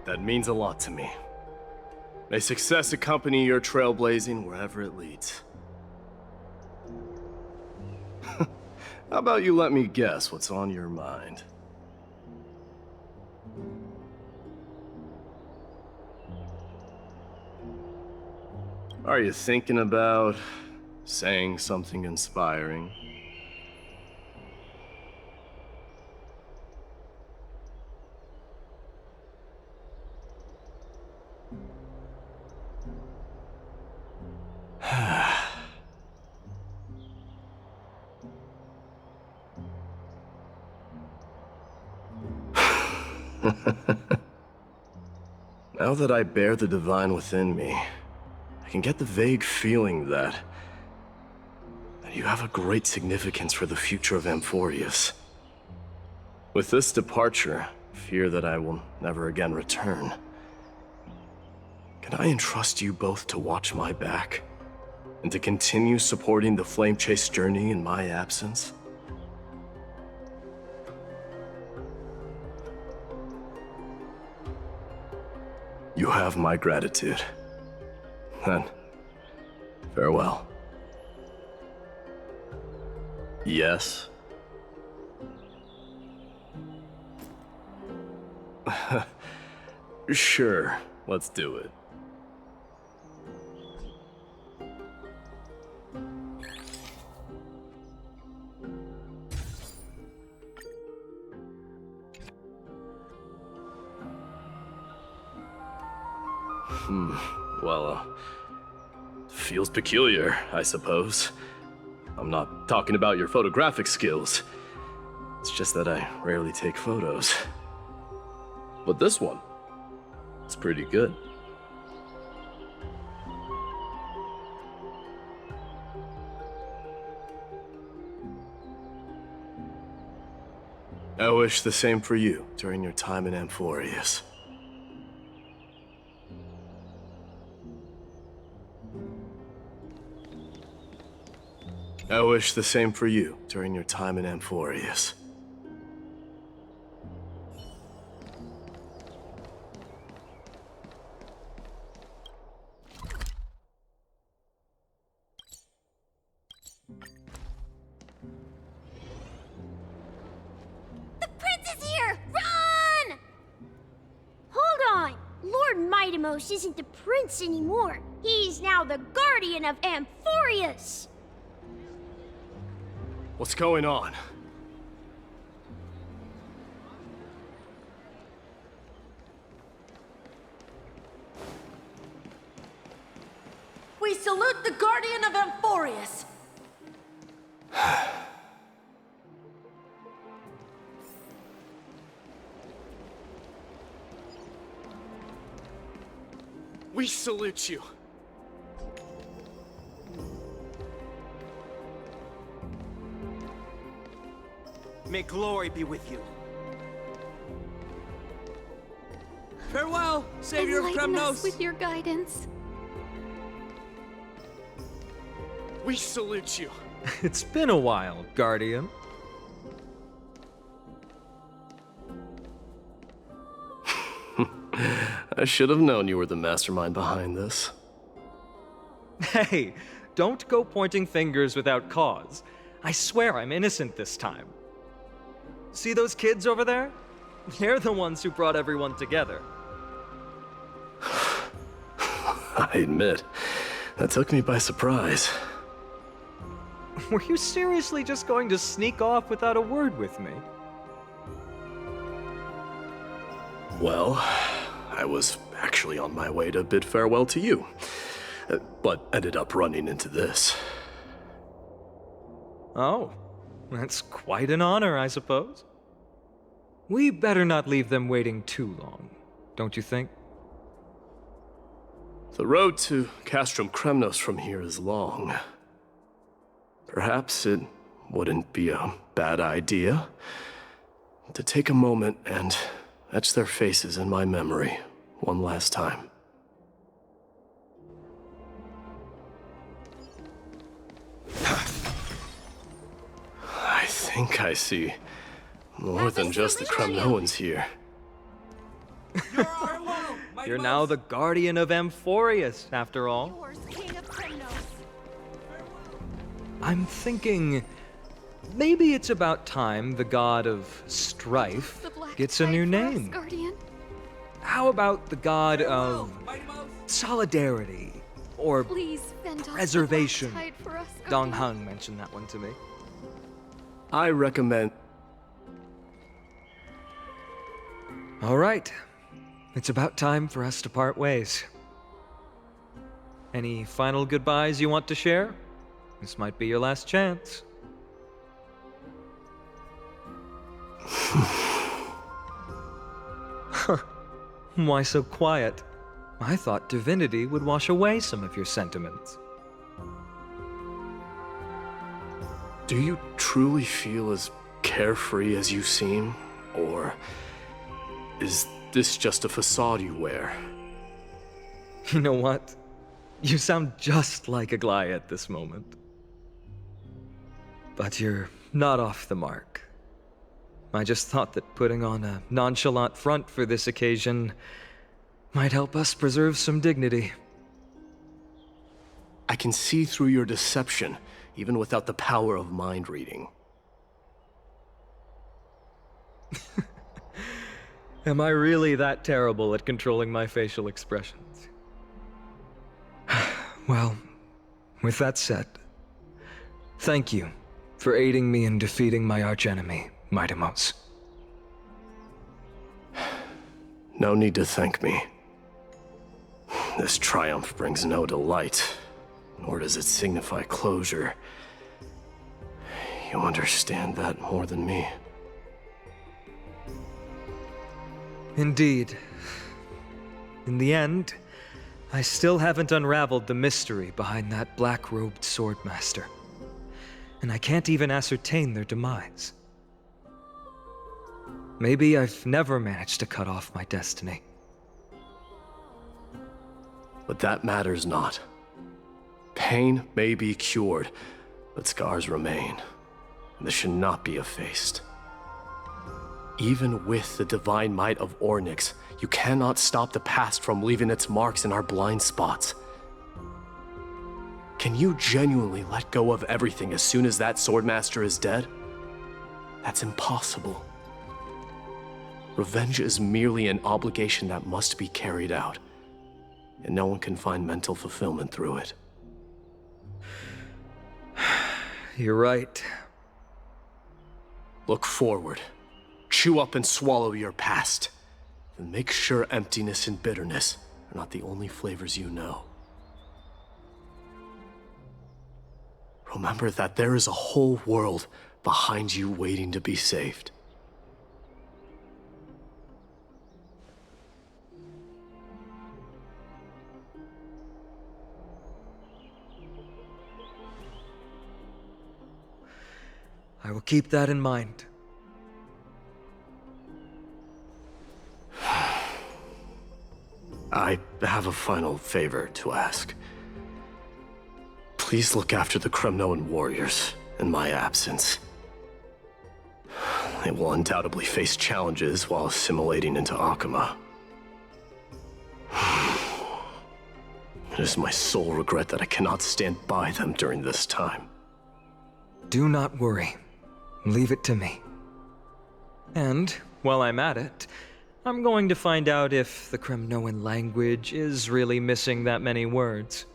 That means a lot to me. May success accompany your trailblazing wherever it leads. How about you let me guess what's on your mind? Are you thinking about saying something inspiring? Now that I bear the divine within me, I can get the vague feeling that you have a great significance for the future of Amphorius. With this departure, I fear that I will never again return. Can I entrust you both to watch my back, and to continue supporting the Flame Chase journey in my absence? You have my gratitude. Then, farewell. Yes? Sure, let's do it. Well, feels peculiar, I suppose. I'm not talking about your photographic skills. It's just that I rarely take photos. But this one, it's pretty good. I wish the same for you during your time in Amphorius. I wish the same for you during your time in Amphorius. The prince is here! Run! Hold on! Lord Mightimos isn't the prince anymore. He's now the guardian of Amphorius! What's going on? guardian of Amphorius! We salute you. May glory be with you. Farewell, Savior of Enlighten us Kremnos! with your guidance. We salute you. It's been a while, Guardian. I should have known you were the mastermind behind this. Hey, don't go pointing fingers without cause. I swear I'm innocent this time. See those kids over there? They're the ones who brought everyone together. I admit, that took me by surprise. Were you seriously just going to sneak off without a word with me? Well, I was actually on my way to bid farewell to you, but ended up running into this. Oh, that's quite an honor, I suppose. We better not leave them waiting too long, don't you think? The road to Castrum Kremnos from here is long. Perhaps it wouldn't be a bad idea to take a moment and etch their faces in my memory one last time. I think I see more than just the Kremnoans here. You're now the guardian of Amphorius, after all. I'm thinking maybe it's about time the god of strife gets a new name. How about the god of solidarity or preservation? Dong Hung mentioned that one to me. I recommend... All right. It's about time for us to part ways. Any final goodbyes you want to share? This might be your last chance. Why so quiet? I thought divinity would wash away some of your sentiments. Do you truly feel as carefree as you seem? Or is this just a facade you wear? You know what? You sound just like a Glai at this moment. But you're not off the mark. I just thought that putting on a nonchalant front for this occasion might help us preserve some dignity. I can see through your deception, even without the power of mind reading. Am I really that terrible at controlling my facial expressions? Well, with that said, thank you for aiding me in defeating my archenemy, Midamos. No need to thank me. This triumph brings no delight, nor does it signify closure. You understand that more than me. Indeed. In the end, I still haven't unraveled the mystery behind that black-robed swordmaster. And I can't even ascertain their demise. Maybe I've never managed to cut off my destiny. But that matters not. Pain may be cured, but scars remain. And this should not be effaced. Even with the divine might of Ornyx, you cannot stop the past from leaving its marks in our blind spots. Can you genuinely let go of everything as soon as that swordmaster is dead? That's impossible. Revenge is merely an obligation that must be carried out, and no one can find mental fulfillment through it. You're right. Look forward. Chew up and swallow your past. And make sure emptiness and bitterness are not the only flavors you know. remember that there is a whole world behind you waiting to be saved. I will keep that in mind. I have a final favor to ask. Please look after the Kremnoan warriors in my absence. They will undoubtedly face challenges while assimilating into Akama. It is my sole regret that I cannot stand by them during this time. Do not worry. Leave it to me. And, while I'm at it, I'm going to find out if the Kremnoan language is really missing that many words.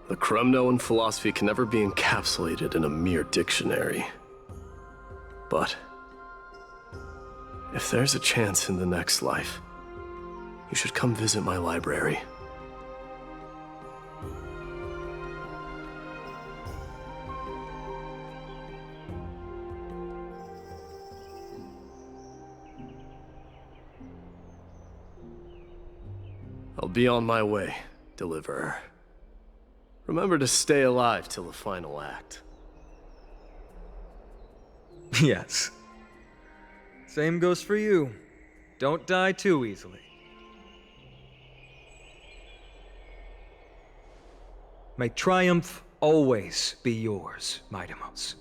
The Kremnoan philosophy can never be encapsulated in a mere dictionary. But if there's a chance in the next life, you should come visit my library. I'll be on my way, Deliverer. Remember to stay alive till the final act. Yes. Same goes for you. Don't die too easily. May triumph always be yours, Midamos.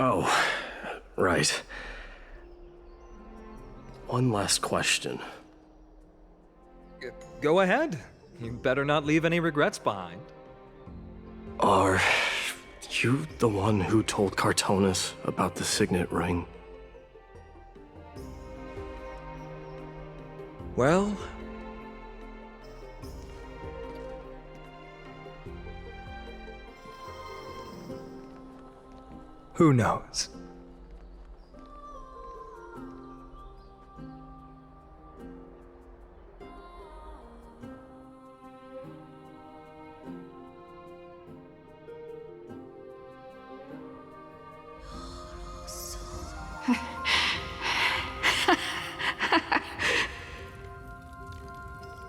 Oh, right. One last question. Go ahead. You better not leave any regrets behind. Are you the one who told Cartonis about the signet ring? Well... who knows?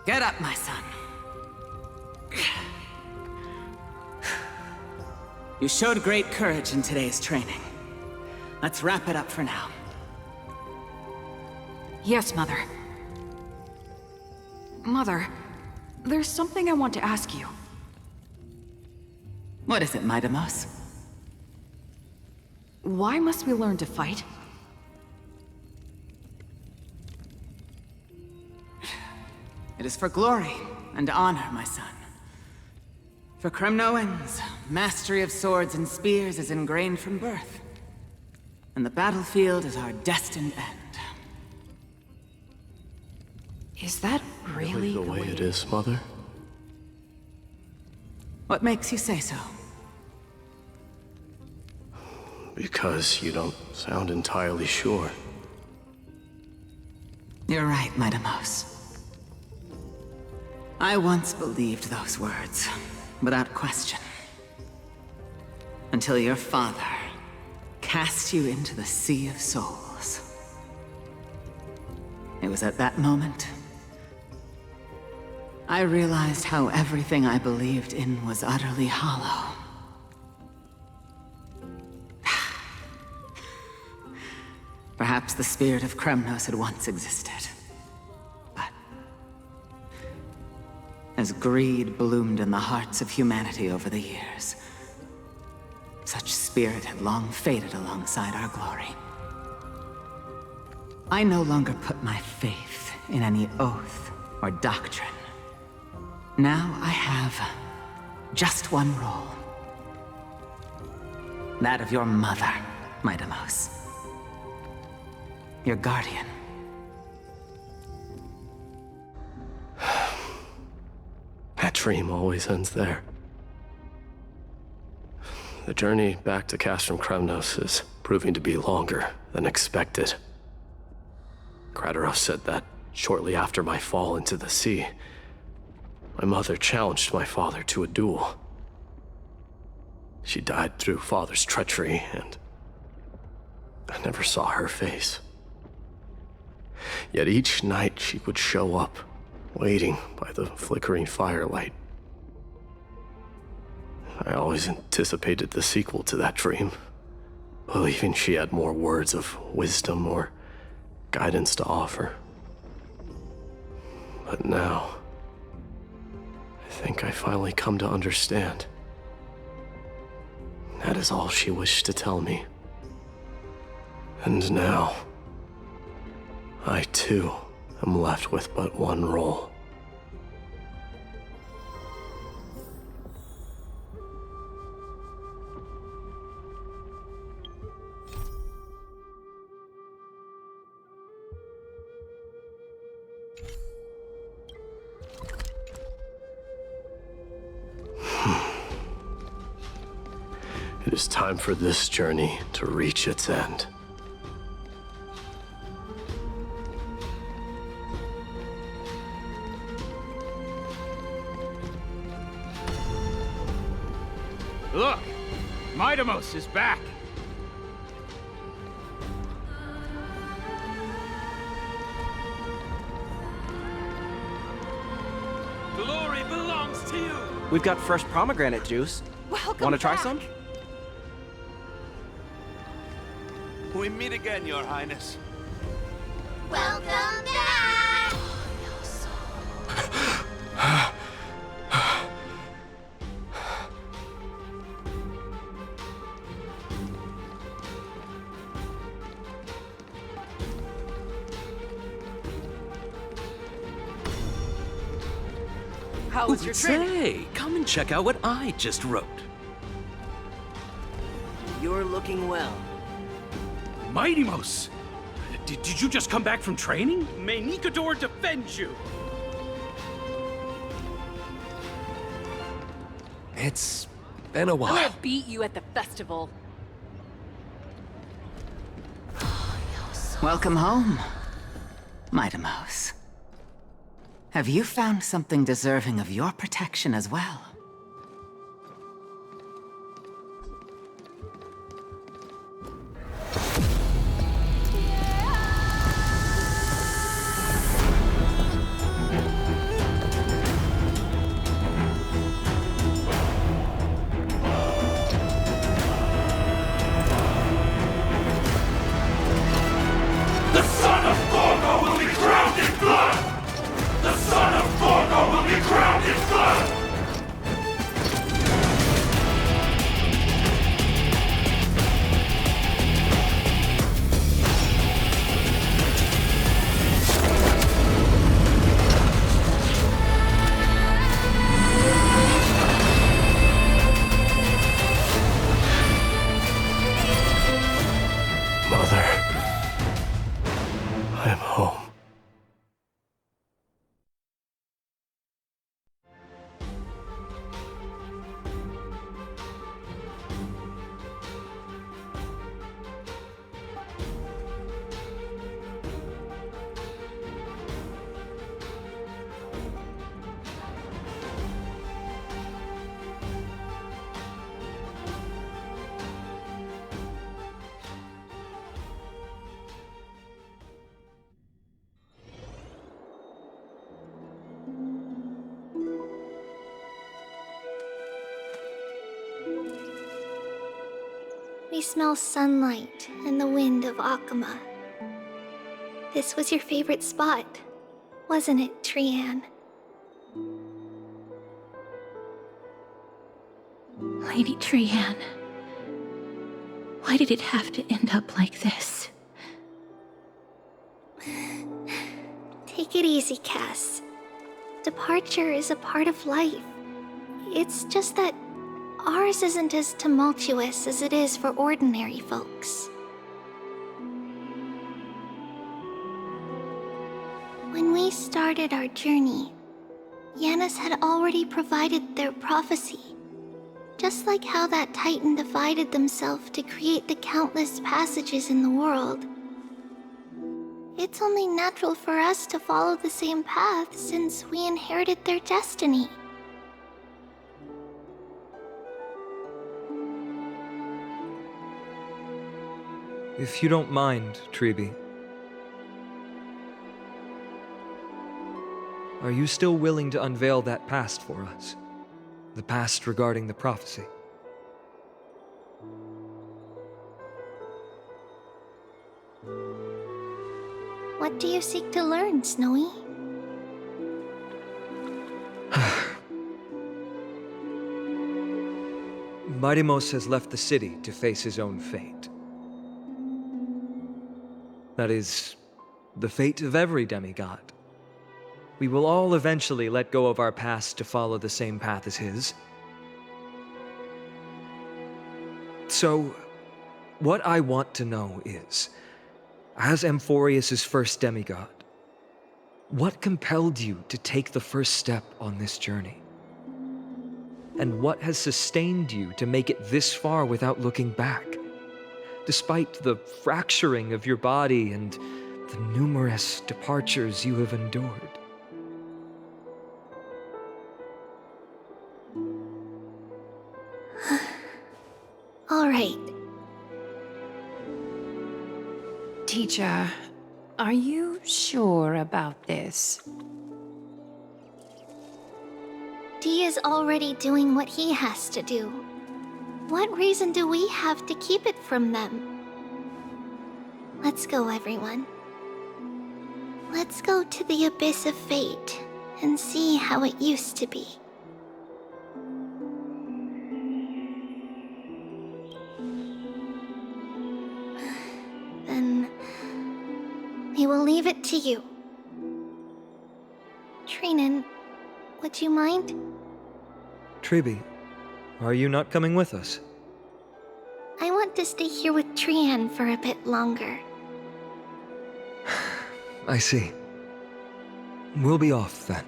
Get up, my son. You showed great courage in today's training. Let's wrap it up for now. Yes, Mother. Mother, there's something I want to ask you. What is it, Midamos? Why must we learn to fight? It is for glory and honor, my son. For Kremnoans, mastery of swords and spears is ingrained from birth. And the battlefield is our destined end. Is that really the way it is, Mother? What makes you say so? Because you don't sound entirely sure. You're right, Midamos. I once believed those words, without question. Until your father cast you into the Sea of Souls. It was at that moment I realized how everything I believed in was utterly hollow. Perhaps the spirit of Kremnos had once existed. But as greed bloomed in the hearts of humanity over the years, such spirit had long faded alongside our glory. I no longer put my faith in any oath or doctrine. Now I have just one role. That of your mother, Midamos. Your guardian. That dream always ends there. The journey back to Castrum Kremnos is proving to be longer than expected. Krateros said that shortly after my fall into the sea, my mother challenged my father to a duel. She died through father's treachery, and I never saw her face. Yet each night she would show up, waiting by the flickering firelight. I always anticipated the sequel to that dream, believing she had more words of wisdom or guidance to offer. But now, I think I finally come to understand. That is all she wished to tell me. And now, I too am left with but one role. It is time for this journey to reach its end. Look! Midamos is back! Glory belongs to you! We've got fresh pomegranate juice. Welcome Want to try back. some? We meet again, Your Highness. Welcome back! How was your training? Say, come and check out what I just wrote. You're looking well. Midamos! Did you just come back from training? May Nikador defend you! It's been a while. I'm gonna beat you at the festival. Welcome home, Midamos. Have you found something deserving of your protection as well? The son of Gorgo will be crowned in blood! The son of Gorgo will be crowned in blood! Mother, I am home. We smell sunlight and the wind of Akama. This was your favorite spot, wasn't it, Trianne? Lady Trianne, why did it have to end up like this? Take it easy, Cass. Departure is a part of life. It's just that ours isn't as tumultuous as it is for ordinary folks. When we started our journey, Yanis had already provided their prophecy, Just like how that Titan divided themselves to create the countless passages in the world. It's only natural for us to follow the same path since we inherited their destiny. If you don't mind, Treeby, are you still willing to unveil that past for us? The past regarding the prophecy? What do you seek to learn, Snowy? Mightimos has left the city to face his own fate. That is, the fate of every demigod. We will all eventually let go of our past to follow the same path as his. So, what I want to know is, as Amphorius' first demigod, what compelled you to take the first step on this journey? And what has sustained you to make it this far without looking back? Despite the fracturing of your body and the numerous departures you have endured. All right. Teacher, are you sure about this? Dee is already doing what he has to do. What reason do we have to keep it from them? Let's go, everyone. Let's go to the abyss of fate and see how it used to be. Then we will leave it to you. Trinan, would you mind? Treeby, are you not coming with us? I want to stay here with Trian for a bit longer. I see. We'll be off then.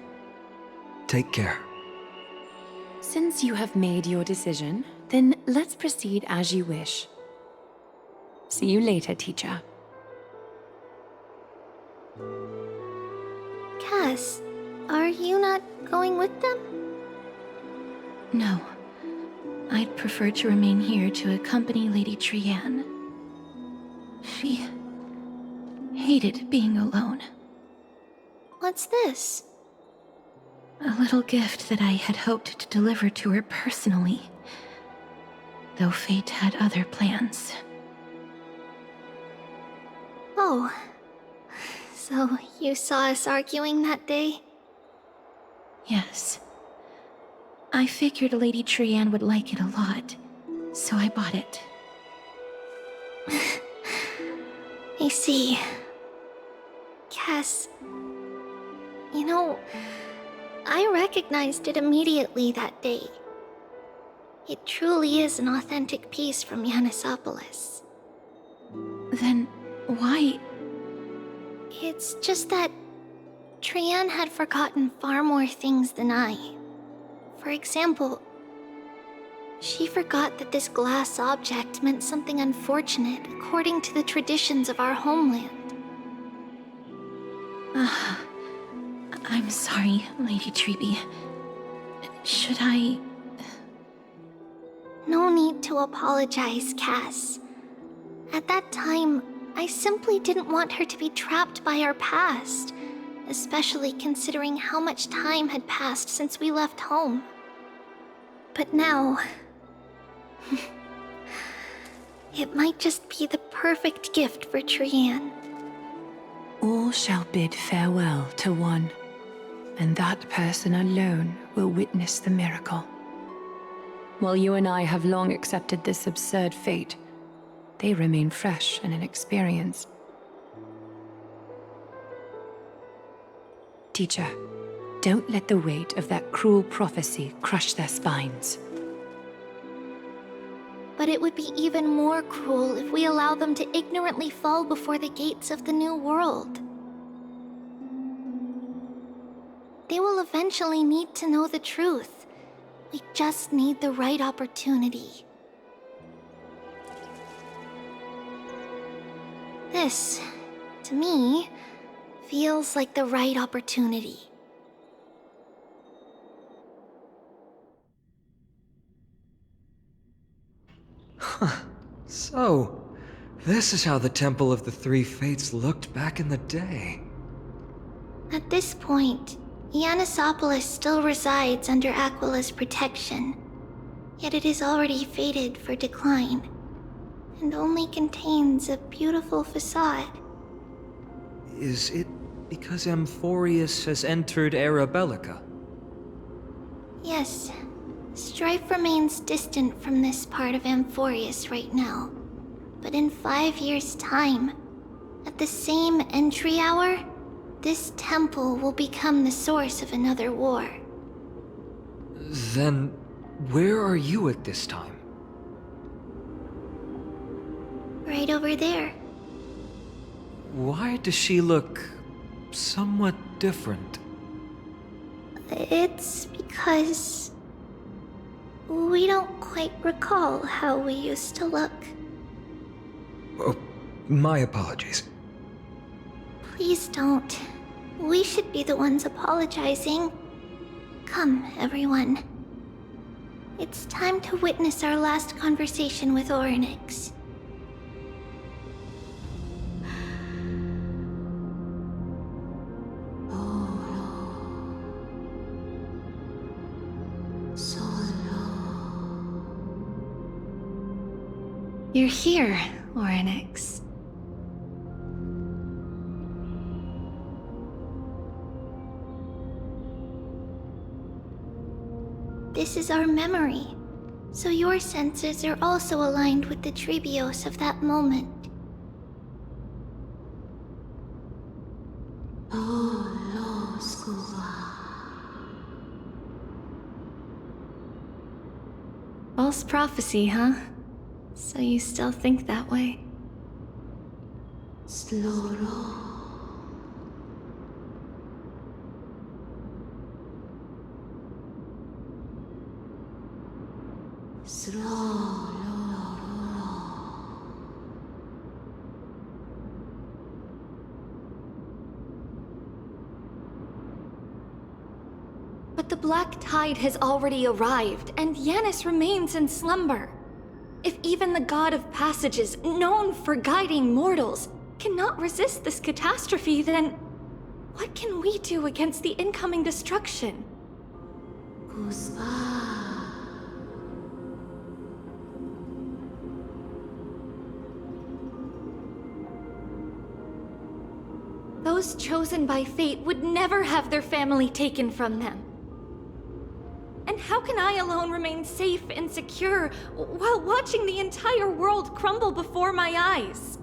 Take care. Since you have made your decision, then let's proceed as you wish. See you later, teacher. Cass, are you not going with them? No. I'd prefer to remain here to accompany Lady Trian. She hated being alone. What's this? A little gift that I had hoped to deliver to her personally, though fate had other plans. Oh. So you saw us arguing that day? Yes. I figured Lady Trian would like it a lot, so I bought it. I see. Cass, you know, I recognized it immediately that day. It truly is an authentic piece from Yanisopolis. Then why? It's just that Trian had forgotten far more things than I. For example, she forgot that this glass object meant something unfortunate according to the traditions of our homeland. I'm sorry, Lady Treeby. Should I... No need to apologize, Cass. At that time, I simply didn't want her to be trapped by our past, especially considering how much time had passed since we left home. But now... it might just be the perfect gift for Trian. All shall bid farewell to one, and that person alone will witness the miracle. While you and I have long accepted this absurd fate, they remain fresh and inexperienced. Teacher, don't let the weight of that cruel prophecy crush their spines. But it would be even more cruel if we allow them to ignorantly fall before the gates of the new world. They will eventually need to know the truth, We just need the right opportunity. This, to me, feels like the right opportunity. So, this is how the Temple of the Three Fates looked back in the day. At this point, Yannisopolis still resides under Aquila's protection, yet it is already fated for decline, and only contains a beautiful facade. Is it because Amphorius has entered Era Bellica? Yes, strife remains distant from this part of Amphorius right now. But in 5 years' time, at the same entry hour, this temple will become the source of another war. Then, where are you at this time? Right over there. Why does she look somewhat different? It's because we don't quite recall how we used to look. Oh, my apologies. Please don't. We should be the ones apologizing. Come, everyone. It's time to witness our last conversation with Orynyx. You're here, Orynyx. This is our memory, so your senses are also aligned with the Trebios of that moment. False prophecy, huh? So you still think that way? But the Black Tide has already arrived, and Yanis remains in slumber. If even the God of Passages, known for guiding mortals, cannot resist this catastrophe, then what can we do against the incoming destruction? Those chosen by fate would never have their family taken from them. And how can I alone remain safe and secure while watching the entire world crumble before my eyes?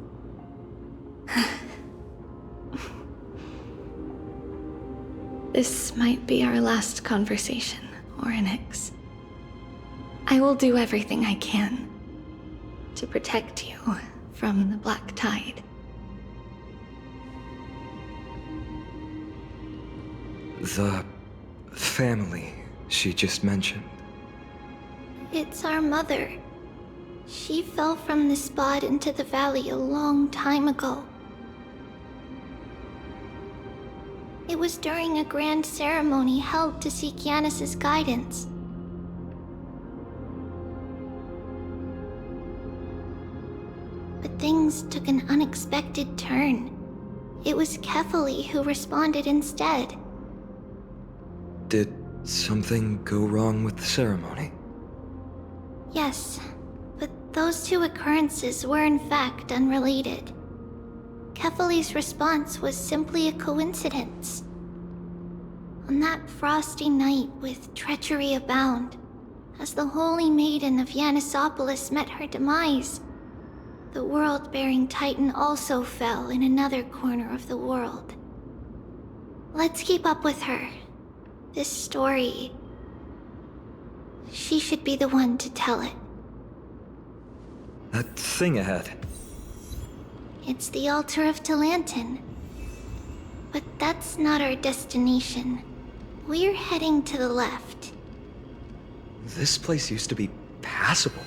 This might be our last conversation, Orynyx. I will do everything I can to protect you from the Black Tide. The family she just mentioned. It's our mother. She fell from the spot into the valley a long time ago. It was during a grand ceremony held to seek Yanis's guidance. But things took an unexpected turn. It was Kefali who responded instead. Did something go wrong with the ceremony? Yes, but those two occurrences were in fact unrelated. Kefali's response was simply a coincidence. On that frosty night with treachery abound, as the holy maiden of Yannisopolis met her demise, the world-bearing titan also fell in another corner of the world. Let's keep up with her. This story... she should be the one to tell it. That thing ahead. It's the altar of Talantin. But that's not our destination. We're heading to the left. This place used to be passable.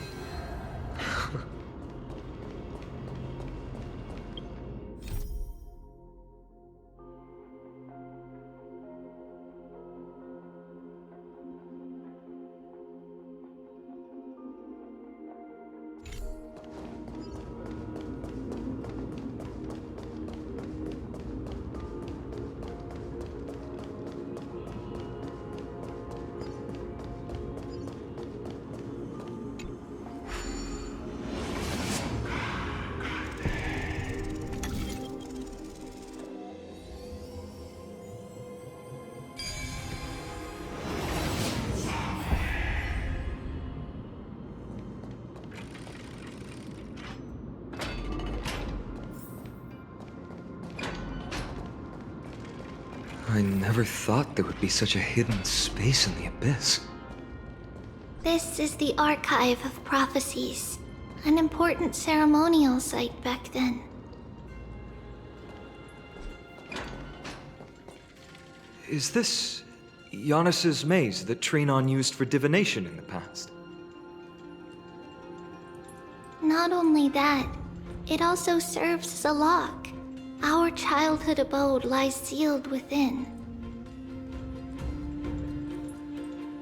I never thought there would be such a hidden space in the abyss. This is the Archive of Prophecies, an important ceremonial site back then. Is this Giannis's maze that Trinon used for divination in the past? Not only that, it also serves as a lock. Our childhood abode lies sealed within.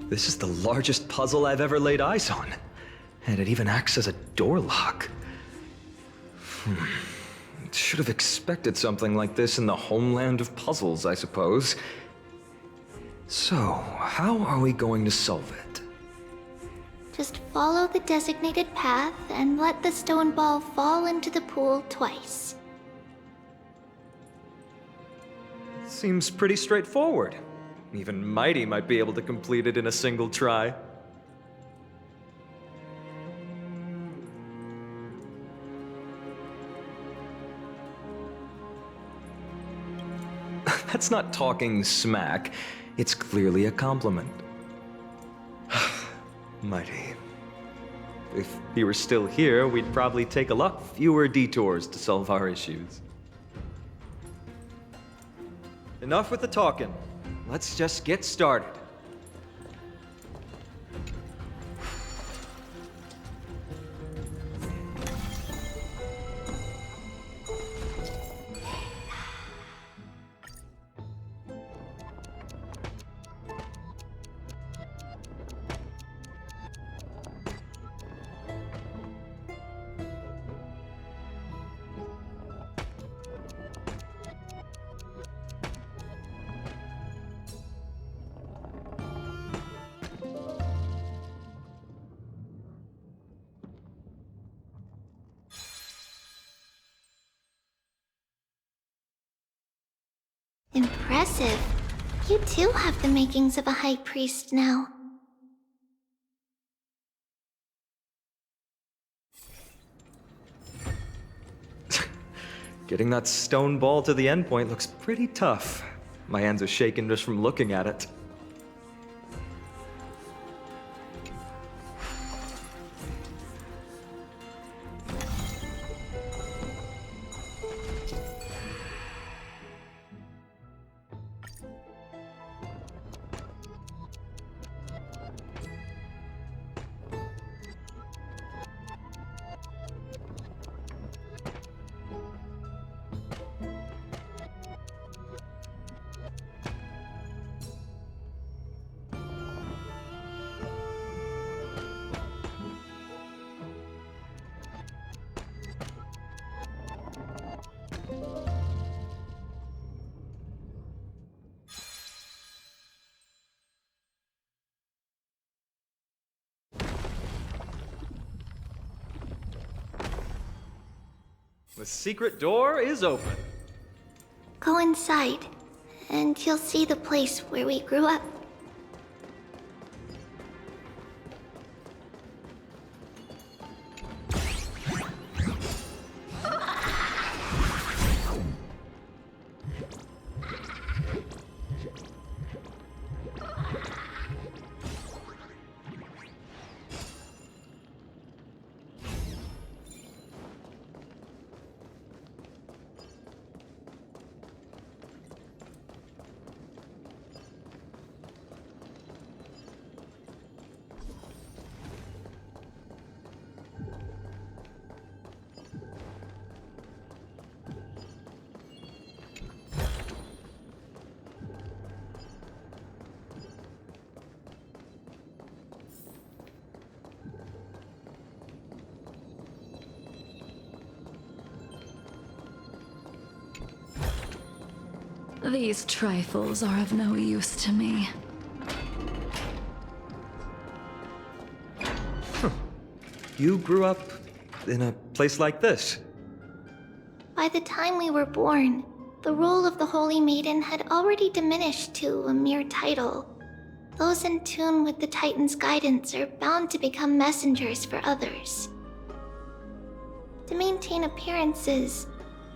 This is the largest puzzle I've ever laid eyes on. And it even acts as a door lock. Should have expected something like this in the homeland of puzzles, I suppose. So, how are we going to solve it? Just follow the designated path and let the stone ball fall into the pool twice. Seems pretty straightforward. Even Mighty might be able to complete it in a single try. That's not talking smack. It's clearly a compliment. Mighty. If he were still here, we'd probably take a lot fewer detours to solve our issues. Enough with the talking. Let's just get started. Impressive. You too have the makings of a high priest now. Getting that stone ball to the endpoint looks pretty tough. My hands are shaking just from looking at it. The secret door is open. Go inside, and you'll see the place where we grew up. These trifles are of no use to me. You grew up in a place like this? By the time we were born, the role of the Holy Maiden had already diminished to a mere title. Those in tune with the Titan's guidance are bound to become messengers for others. To maintain appearances,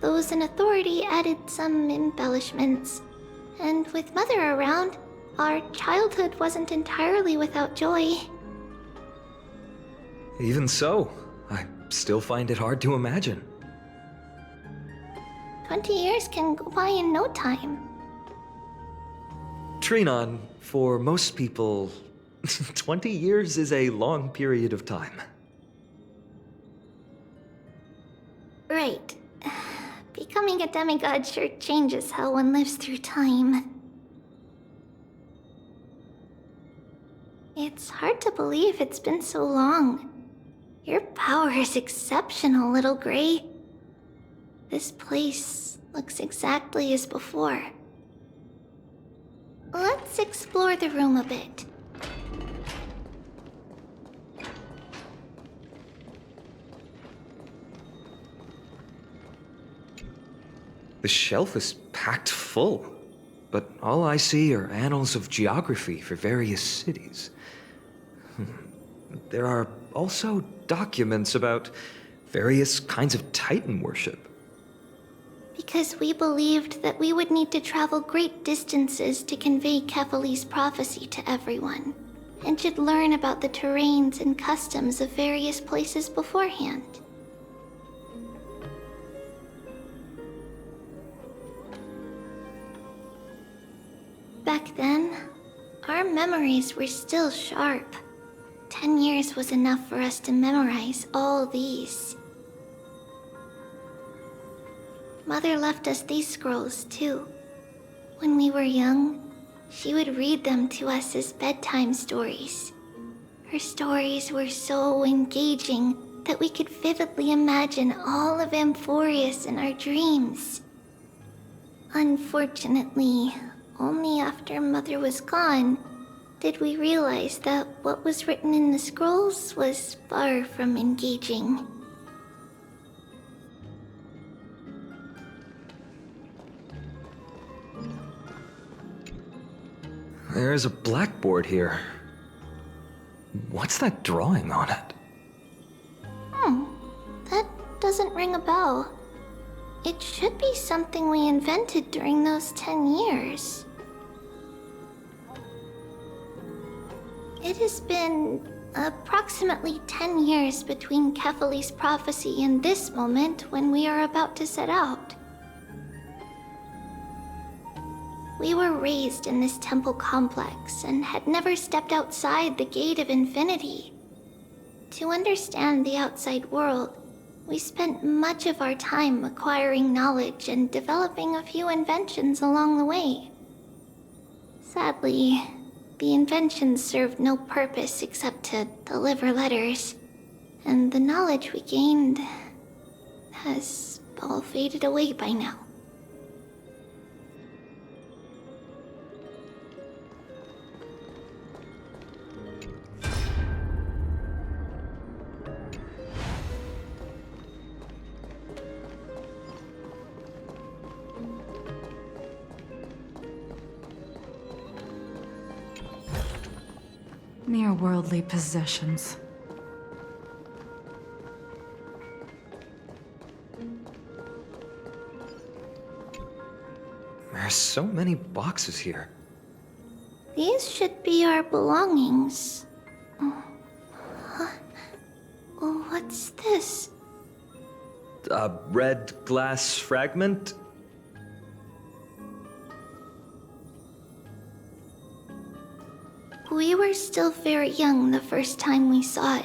those in authority added some embellishments. And with Mother around, our childhood wasn't entirely without joy. Even so, I still find it hard to imagine. 20 years can go by in no time. Trinon, for most people, 20 years is a long period of time. Right. Becoming a demigod sure changes how one lives through time. It's hard to believe it's been so long. Your power is exceptional, Little Gray. This place looks exactly as before. Let's explore the room a bit. The shelf is packed full, but all I see are annals of geography for various cities. There are also documents about various kinds of Titan worship. Because we believed that we would need to travel great distances to convey Kefali's prophecy to everyone, and should learn about the terrains and customs of various places beforehand. Back then, our memories were still sharp. 10 years was enough for us to memorize all these. Mother left us these scrolls too. When we were young, she would read them to us as bedtime stories. Her stories were so engaging that we could vividly imagine all of Amphorius in our dreams. Unfortunately, only after Mother was gone did we realize that what was written in the scrolls was far from engaging. There's a blackboard here. What's that drawing on it? That doesn't ring a bell. It should be something we invented during those 10 years. It has been approximately 10 years between Kefali's prophecy and this moment when we are about to set out. We were raised in this temple complex and had never stepped outside the gate of infinity. To understand the outside world, we spent much of our time acquiring knowledge and developing a few inventions along the way. Sadly, the inventions served no purpose except to deliver letters, and the knowledge we gained has all faded away by now. Mere worldly possessions. There's so many boxes here. These should be our belongings. What's this? A red glass fragment? We were still very young the first time we saw it.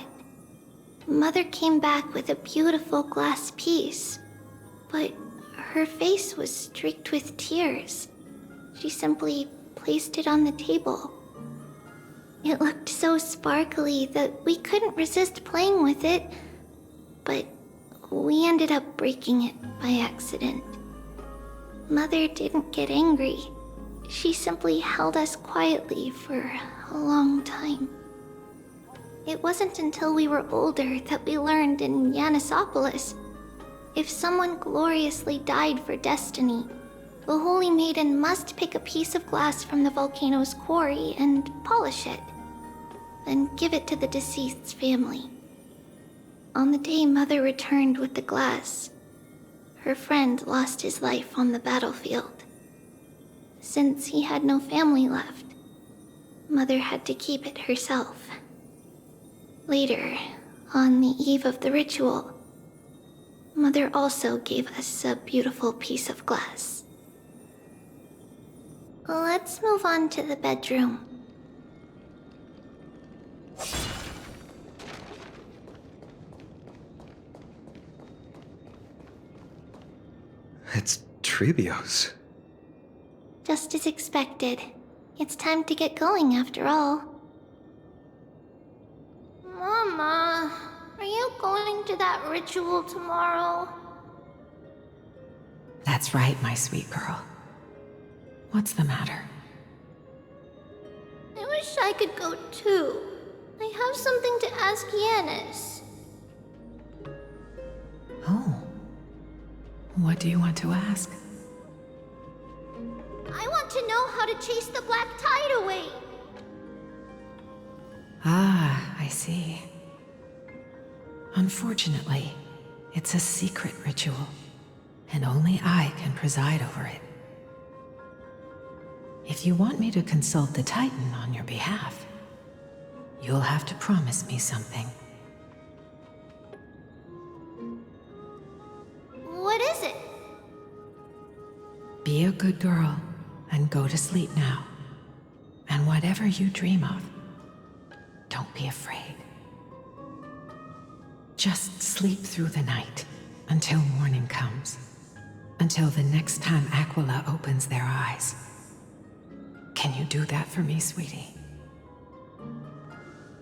Mother came back with a beautiful glass piece, but her face was streaked with tears. She simply placed it on the table. It looked so sparkly that we couldn't resist playing with it, but we ended up breaking it by accident. Mother didn't get angry. She simply held us quietly for a long time. It wasn't until we were older that we learned in Yanissopolis, if someone gloriously died for destiny, the Holy Maiden must pick a piece of glass from the volcano's quarry and polish it, then give it to the deceased's family. On the day Mother returned with the glass, her friend lost his life on the battlefield. Since he had no family left, Mother had to keep it herself. Later, on the eve of the ritual, Mother also gave us a beautiful piece of glass. Let's move on to the bedroom. It's Trebios. Just as expected. It's time to get going after all. Mama, are you going to that ritual tomorrow? That's right, my sweet girl. What's the matter? I wish I could go too. I have something to ask Yanis. Oh. What do you want to ask? I want to know how to chase the black tide away. Ah, I see. Unfortunately, it's a secret ritual, and only I can preside over it. If you want me to consult the Titan on your behalf, you'll have to promise me something. What is it? Be a good girl and go to sleep now. And whatever you dream of, don't be afraid. Just sleep through the night until morning comes. Until the next time Aquila opens their eyes. Can you do that for me, sweetie?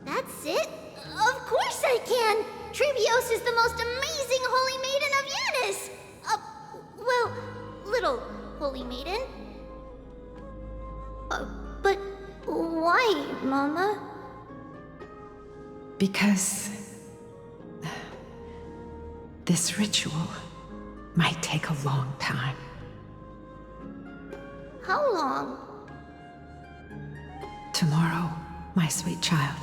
That's it? Of course I can! Trebios is the most amazing Holy Maiden of Yanis! Well, little Holy Maiden. But why, Mama? Because this ritual might take a long time. How long? Tomorrow, my sweet child.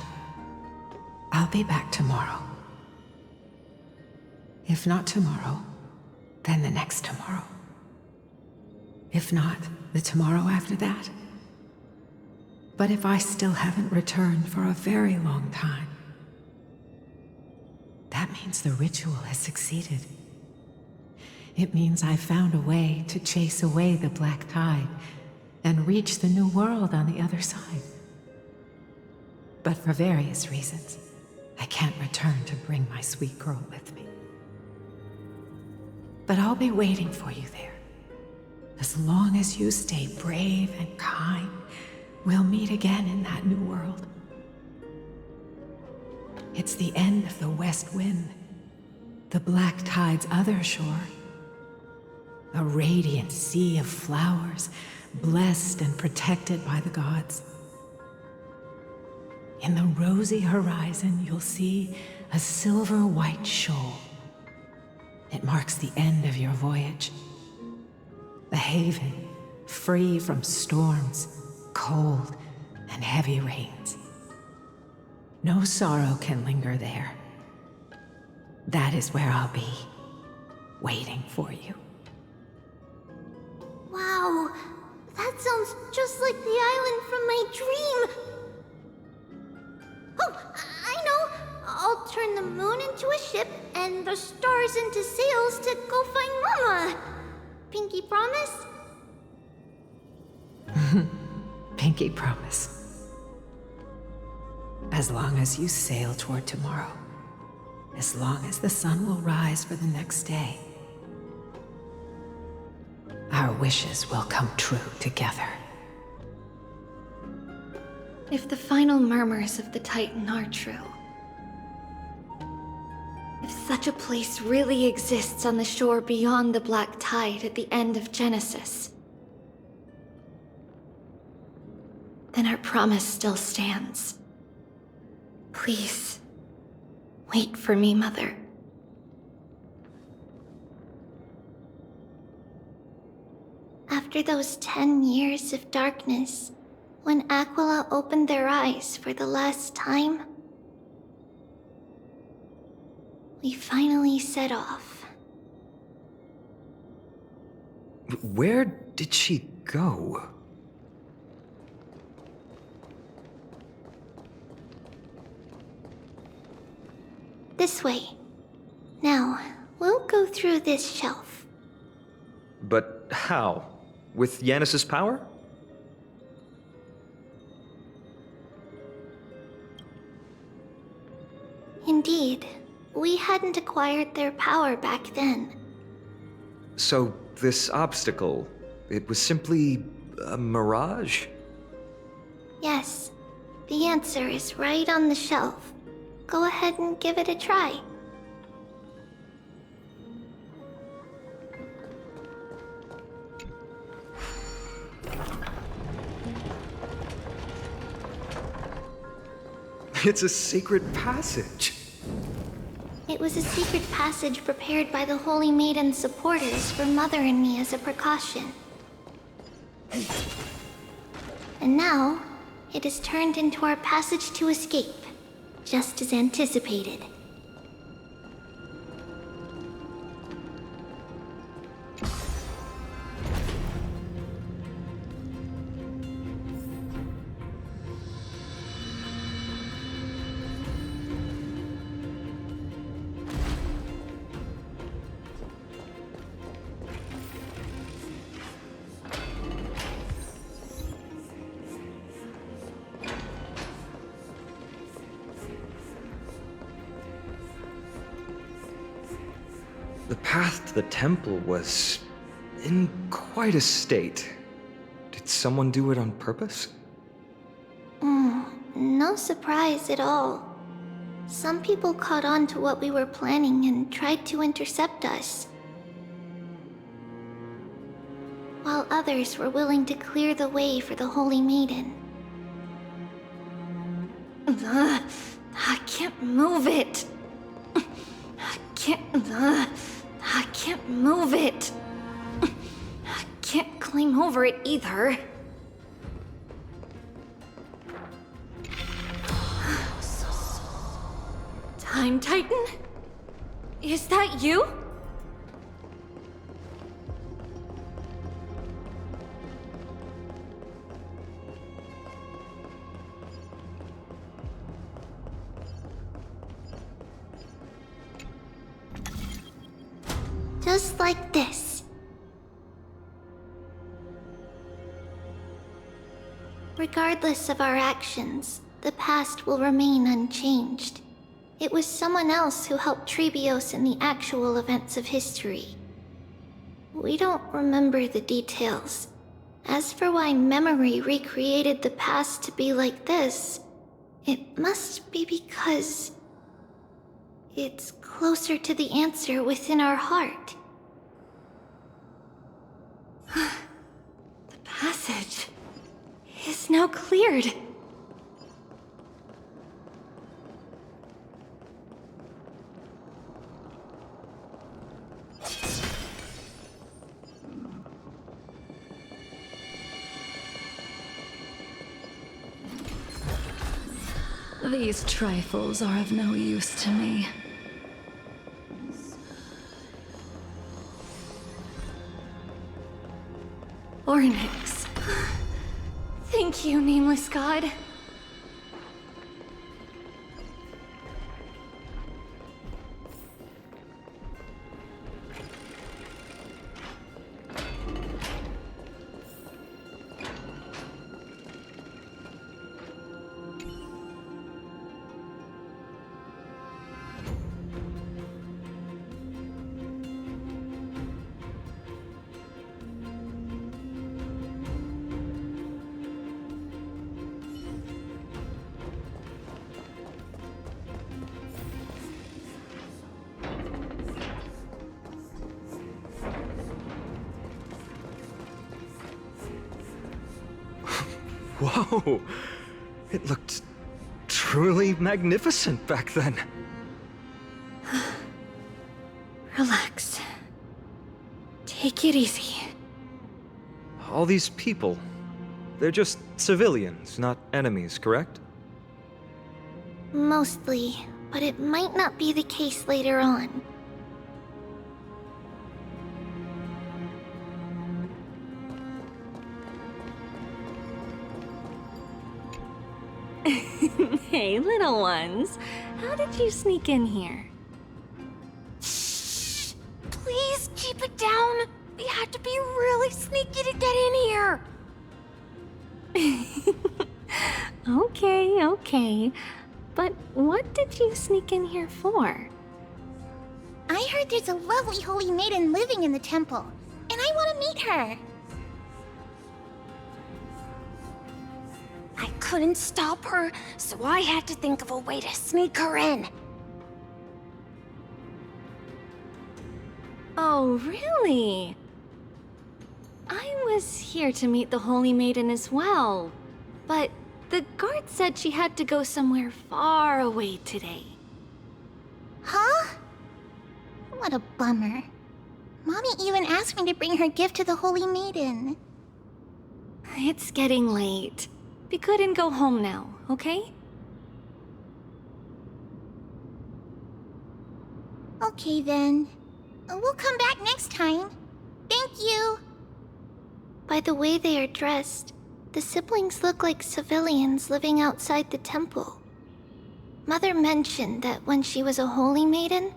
I'll be back tomorrow. If not tomorrow, then the next tomorrow. If not, the tomorrow after that. But if I still haven't returned for a very long time, that means the ritual has succeeded. It means I've found a way to chase away the black tide and reach the new world on the other side. But for various reasons, I can't return to bring my sweet girl with me. But I'll be waiting for you there. As long as you stay brave and kind, we'll meet again in that new world. It's the end of the west wind, the black tide's other shore. A radiant sea of flowers, blessed and protected by the gods. In the rosy horizon, you'll see a silver-white shoal. It marks the end of your voyage. The haven, free from storms, cold, and heavy rains. No sorrow can linger there. That is where I'll be, waiting for you. Wow, that sounds just like the island from my dream. Oh, I know. I'll turn the moon into a ship and the stars into sails to go find Mama. Pinky promise? Pinky promise. As long as you sail toward tomorrow. As long as the sun will rise for the next day. Our wishes will come true together. If the final murmurs of the Titan are true, if such such a place really exists on the shore beyond the Black Tide at the end of Genesis, then our promise still stands. Please, wait for me, Mother. After those 10 years of darkness, when Aquila opened their eyes for the last time, we finally set off. Where did she go? This way. Now, we'll go through this shelf. But how? With Yanis's power? Indeed, we hadn't acquired their power back then. So, this obstacle, it was simply a mirage? Yes, the answer is right on the shelf. Go ahead and give it a try. It's a secret passage. It was a secret passage prepared by the Holy Maiden's supporters for Mother and me as a precaution. And now, it is turned into our passage to escape, just as anticipated. The path to the temple was in quite a state. Did someone do it on purpose? No surprise at all. Some people caught on to what we were planning and tried to intercept us, while others were willing to clear the way for the Holy Maiden. I can't move it. I can't move it. I can't climb over it either. Time Titan? Is that you? Just like this. Regardless of our actions, the past will remain unchanged. It was someone else who helped Trebios in the actual events of history. We don't remember the details. As for why memory recreated the past to be like this, it must be because it's closer to the answer within our heart. The passage is now cleared. These trifles are of no use to me. Ornyx. Thank you, nameless god. Whoa! It looked truly magnificent back then. Relax. Take it easy. All these people, they're just civilians, not enemies, correct? Mostly, but it might not be the case later on. Hey, little ones. How did you sneak in here? Shh! Please keep it down. We had to be really sneaky to get in here. Okay. But what did you sneak in here for? I heard there's a lovely holy maiden living in the temple, and I want to meet her. I couldn't stop her, so I had to think of a way to sneak her in. Oh, really? I was here to meet the Holy Maiden as well, but the guard said she had to go somewhere far away today. Huh? What a bummer. Mommy even asked me to bring her gift to the Holy Maiden. It's getting late. Be good and go home now, okay? Okay then. We'll come back next time. Thank you. By the way they are dressed, the siblings look like civilians living outside the temple. Mother mentioned that when she was a holy maiden,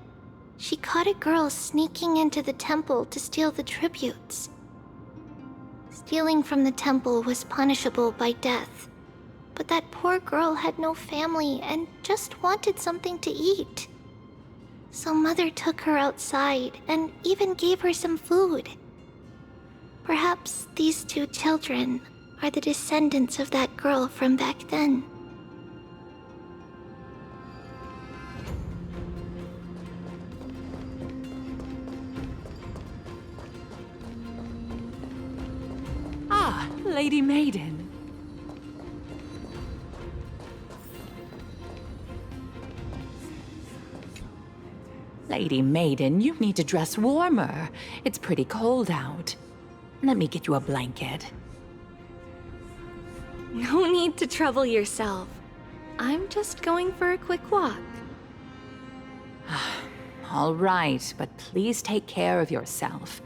she caught a girl sneaking into the temple to steal the tributes. Stealing from the temple was punishable by death, but that poor girl had no family and just wanted something to eat. So Mother took her outside and even gave her some food. Perhaps these two children are the descendants of that girl from back then. Ah, Lady Maiden. Lady Maiden, you need to dress warmer. It's pretty cold out. Let me get you a blanket. No need to trouble yourself. I'm just going for a quick walk. All right, but please take care of yourself.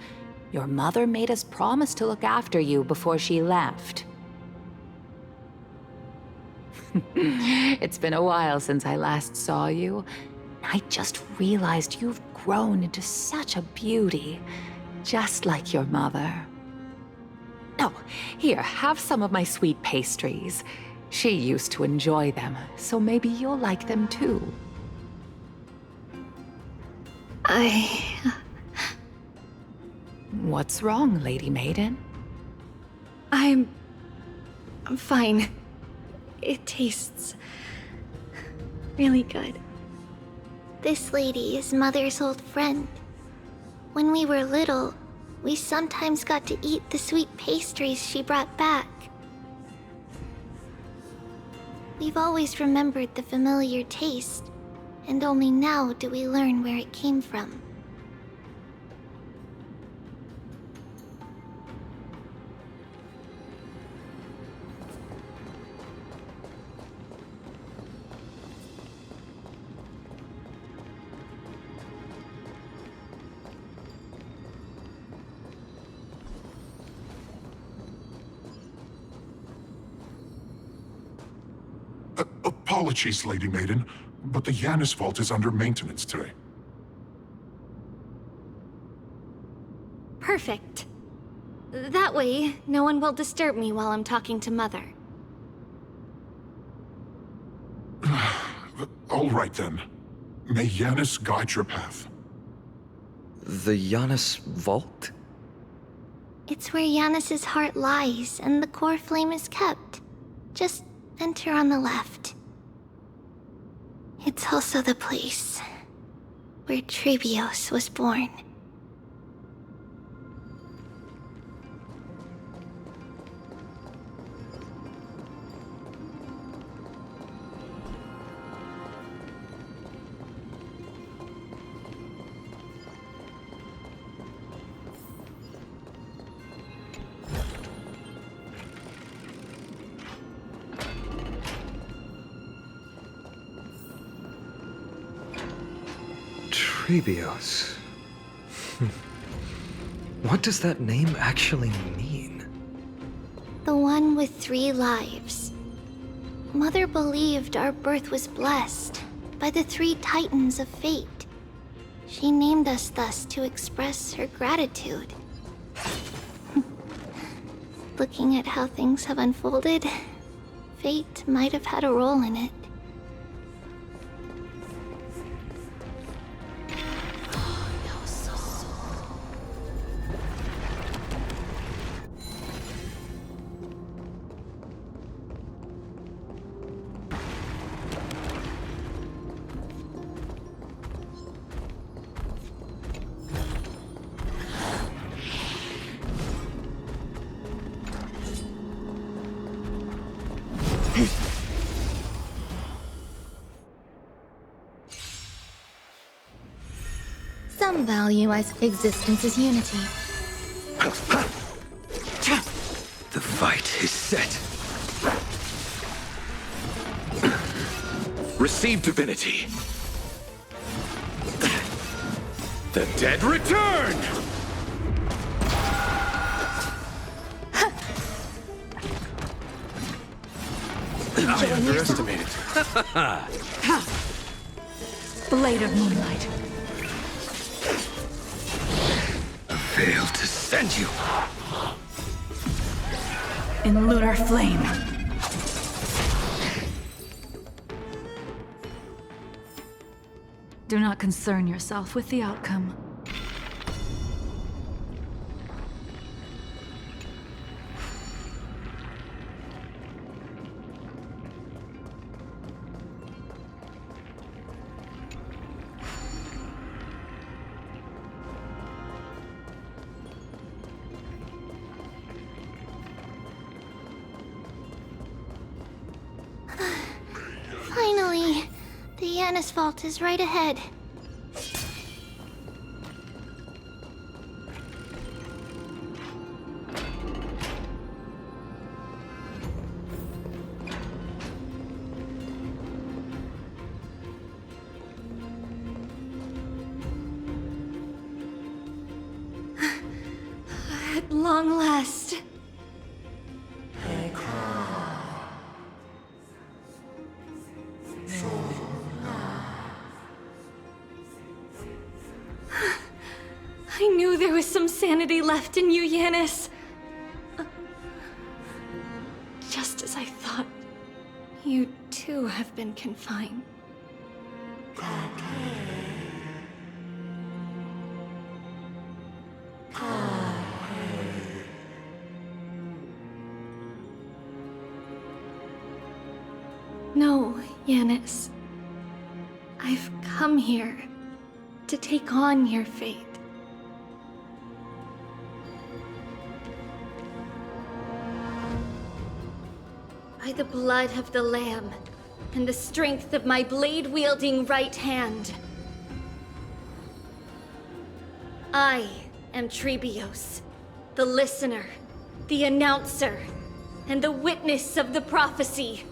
Your mother made us promise to look after you before she left. It's been a while since I last saw you. I just realized you've grown into such a beauty, just like your mother. Oh, here, have some of my sweet pastries. She used to enjoy them, so maybe you'll like them too. What's wrong, Lady Maiden? I'm fine. It tastes really good. This lady is Mother's old friend. When we were little, we sometimes got to eat the sweet pastries she brought back. We've always remembered the familiar taste, and only now do we learn where it came from. Apologies, Lady Maiden, but the Janus Vault is under maintenance today. Perfect. That way, no one will disturb me while I'm talking to Mother. All right then. May Janus guide your path. The Janus Vault? It's where Janus's heart lies and the core flame is kept. Just enter on the left. It's also the place where Trebios was born. Trebios. What does that name actually mean? The one with 3 lives. Mother believed our birth was blessed by the 3 titans of fate. She named us thus to express her gratitude. Looking at how things have unfolded, fate might have had a role in it. Some value as existence as unity. The fight is set. Receive divinity. The dead return! I underestimated. Blade of moonlight. Failed to send you. In lunar flame. Do not concern yourself with the outcome. Finally, the Yanis vault is right ahead. At long last. I knew there was some sanity left in you, Yanis. Just as I thought, you too have been confined. No, Yanis. I've come here to take on your fate. By the blood of the Lamb, and the strength of my blade-wielding right hand, I am Trebios, the listener, the announcer, and the witness of the prophecy.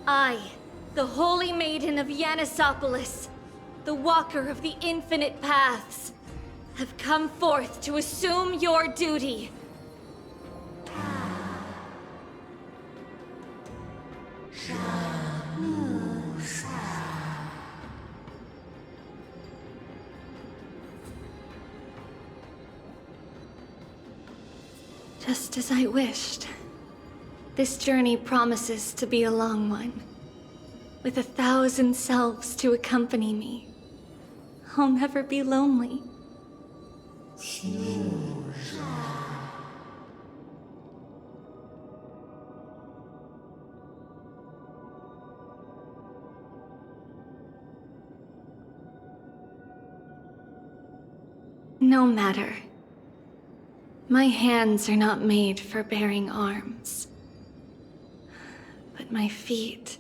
I, the Holy Maiden of Yanisopolis, the Walker of the Infinite Paths, have come forth to assume your duty. Just as I wished. This journey promises to be a long one. With 1,000 selves to accompany me. I'll never be lonely. No matter. My hands are not made for bearing arms. But my feet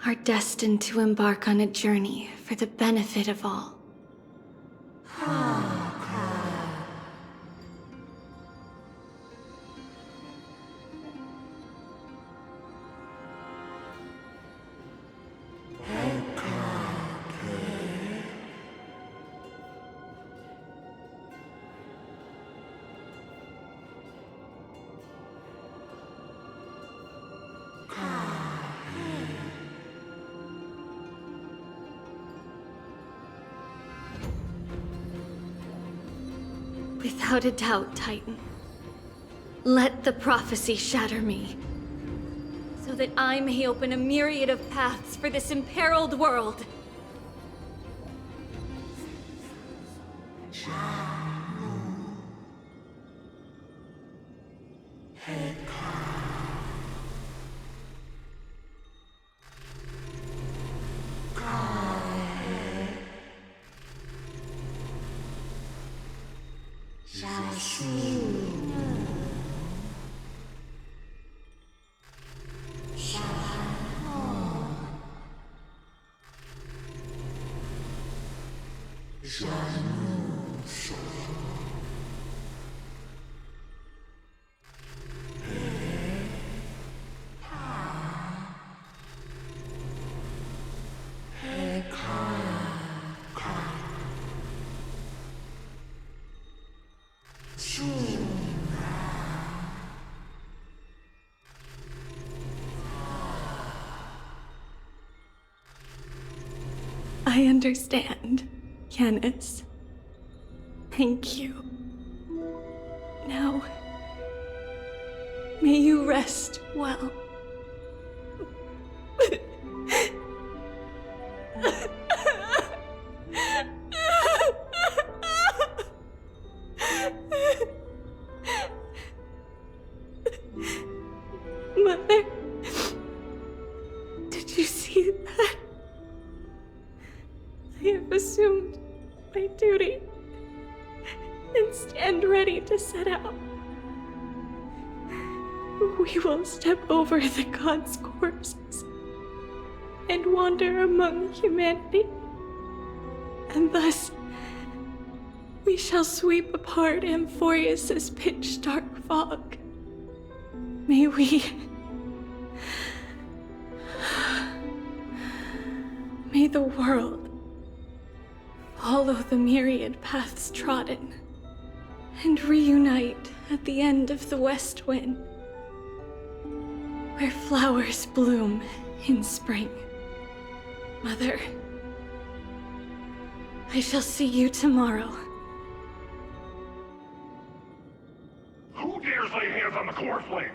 are destined to embark on a journey for the benefit of all. Without a doubt, Titan. Let the prophecy shatter me, so that I may open a myriad of paths for this imperiled world. I understand, Yanis. Thank you. Now, may you rest well. Mother, did you see that? I have assumed my duty and stand ready to set out. We will step over the gods' corpses and wander among humanity, and thus we shall sweep apart Amphorius's pitch-dark fog. May the world follow the myriad paths trodden and reunite at the end of the west wind, where flowers bloom in spring. Mother, I shall see you tomorrow. Who dares lay hands on the core flame?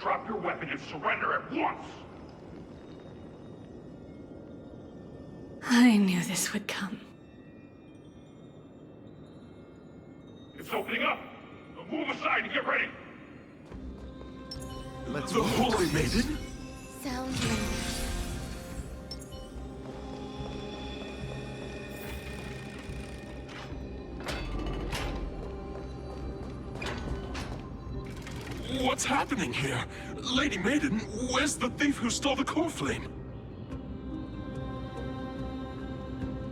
Drop your weapon and surrender at once! I knew this would come. It's opening up! Move aside and get ready! Let's the Holy Maiden? Sounds like What's happening here? Lady Maiden, where's the thief who stole the core flame?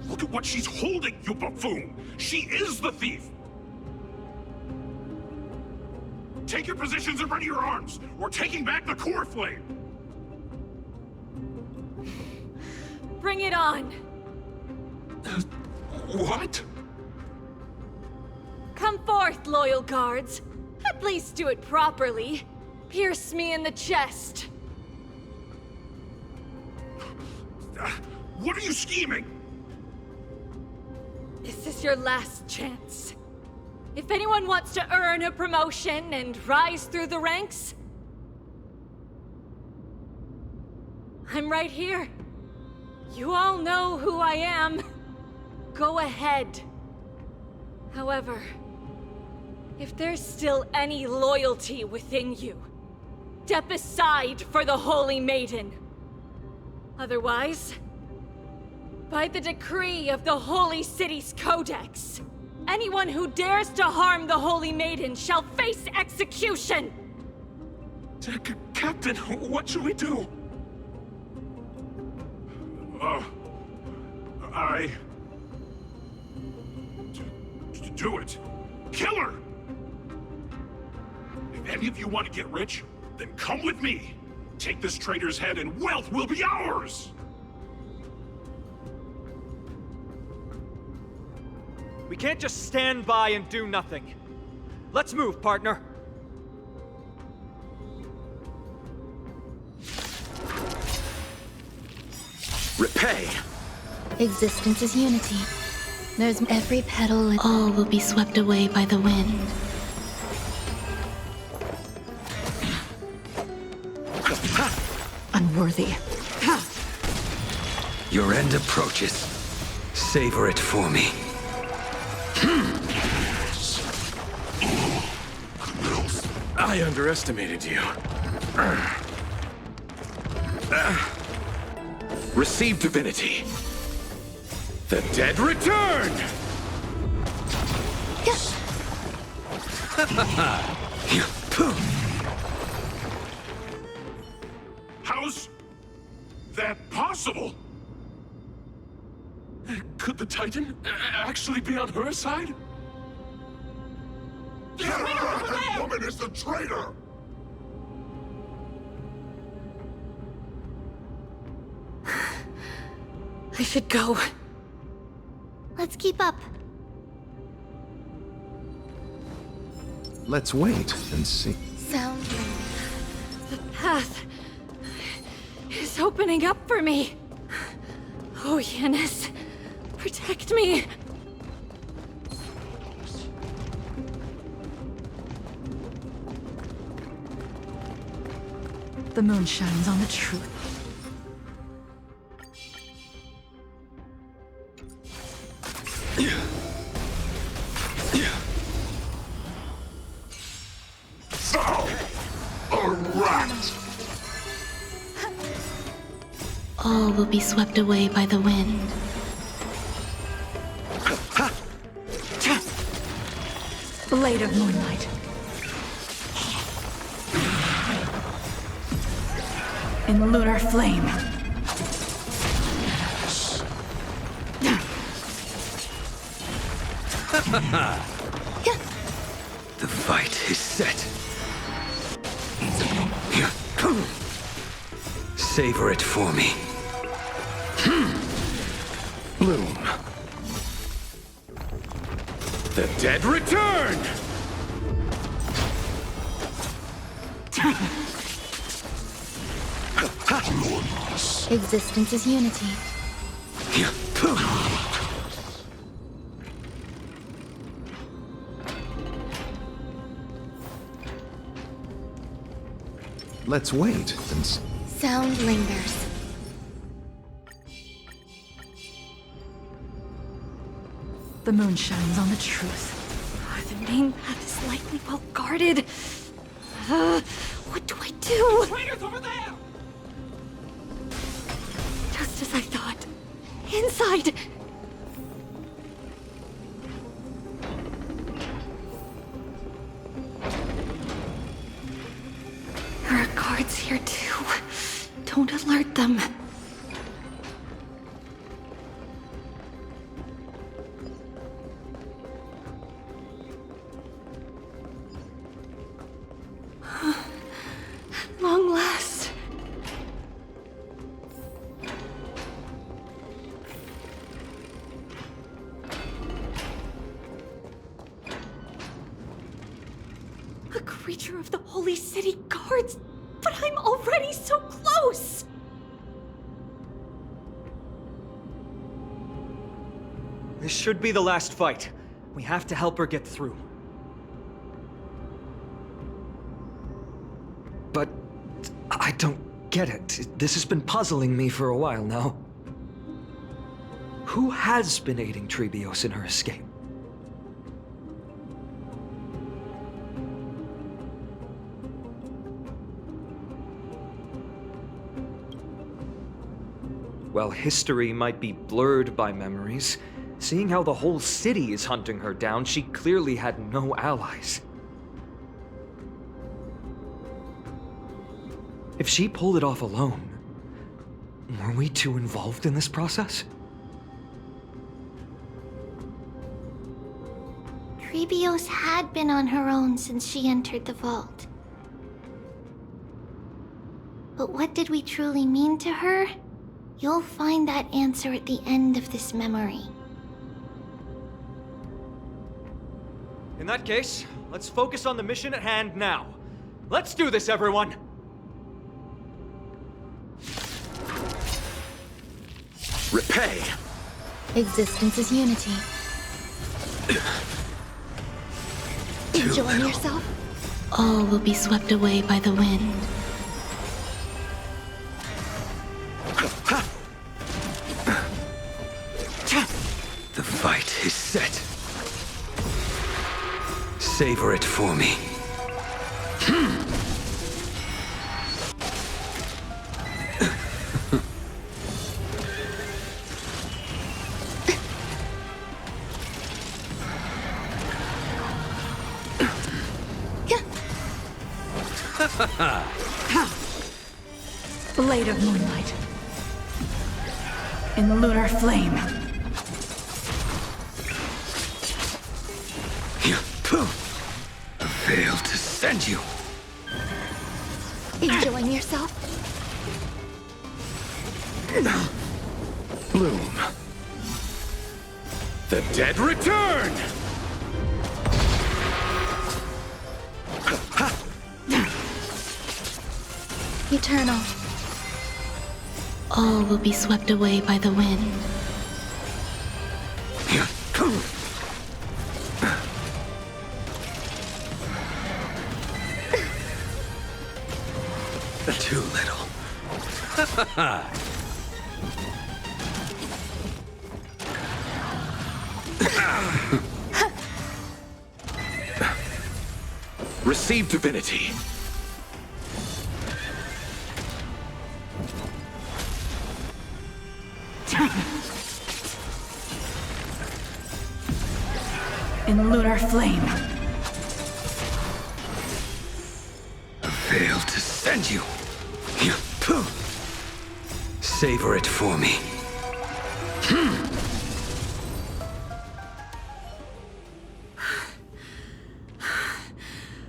Look at what she's holding, you buffoon! She is the thief! Take your positions and ready your arms! We're taking back the core flame! Bring it on! What? Come forth, loyal guards. At least do it properly. Pierce me in the chest. What are you scheming? This is your last chance. If anyone wants to earn a promotion and rise through the ranks, I'm right here. You all know who I am. Go ahead. However, if there's still any loyalty within you, step aside for the Holy Maiden. Otherwise, by the decree of the Holy City's Codex, anyone who dares to harm the Holy Maiden shall face execution! Captain, what should we do? Do it! Kill her! If any of you want to get rich, then come with me! Take this traitor's head and wealth will be ours! We can't just stand by and do nothing. Let's move, partner. Repay! existence is unity. There's every petal and All will be swept away by the wind. Unworthy. Your end approaches. Savor it for me. I underestimated you. Receive divinity. The dead return! How's that possible? Could the Titan actually be on her side? That woman is a traitor! I should go. Let's keep up. Let's wait and see. sound. The path is opening up for me. Oh, Yanis, protect me. The moon shines on the truth. All will be swept away by the wind. Blade of moonlight. In lunar flame. The fight is set. Savor it for me. Bloom. The dead return! Existence is unity. Let's wait and see. Sound lingers. The moon shines on the truth. The main path is likely well guarded. What do I do? Traitors over there! Just as I thought. Inside! There are guards here too. Don't alert them. At long last. A creature of the Holy City guards, but I'm already so close! This should be the last fight. We have to help her get through. But I don't get it. This has been puzzling me for a while now. Who has been aiding Trebios in her escape? Well, history might be blurred by memories. Seeing how the whole city is hunting her down, she clearly had no allies. If she pulled it off alone, were we too involved in this process? Trebios had been on her own since she entered the vault. But what did we truly mean to her? You'll find that answer at the end of this memory. In that case, let's focus on the mission at hand now. Let's do this, everyone! Repay! Existence is unity. Enjoying yourself? All will be swept away by the wind. The fight is set. Savor it for me. Blade of moonlight. In lunar flame. A veil to send you. Enjoying yourself? Bloom. The dead return! Eternal. All will be swept away by the wind. Too little. Receive divinity. In lunar flame. A veil to send you. Savor it for me.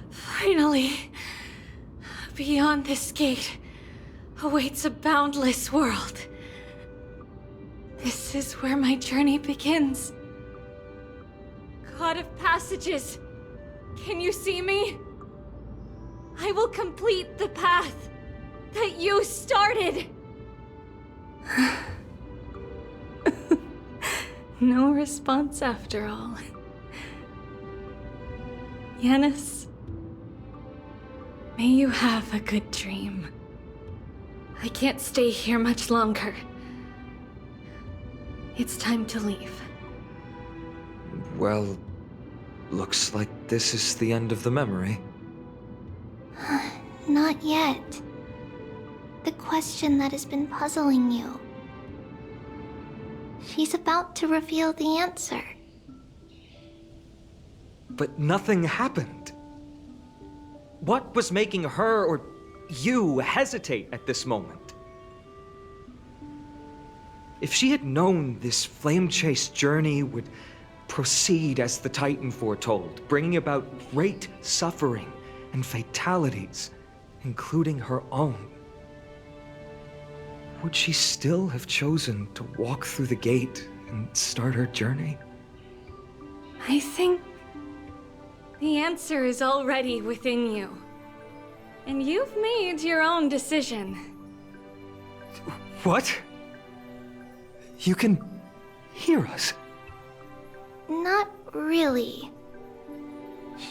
Finally, beyond this gate awaits a boundless world. This is where my journey begins. God of passages, can you see me? I will complete the path that you started. No response after all. Yanis, may you have a good dream. I can't stay here much longer. It's time to leave. Well, looks like this is the end of the memory. Not yet. The question that has been puzzling you. She's about to reveal the answer. But nothing happened. What was making her or you hesitate at this moment? If she had known this flame-chased journey would proceed as the Titan foretold, bringing about great suffering and fatalities, including her own, would she still have chosen to walk through the gate and start her journey? I think the answer is already within you. And you've made your own decision. What? You can hear us? Not really.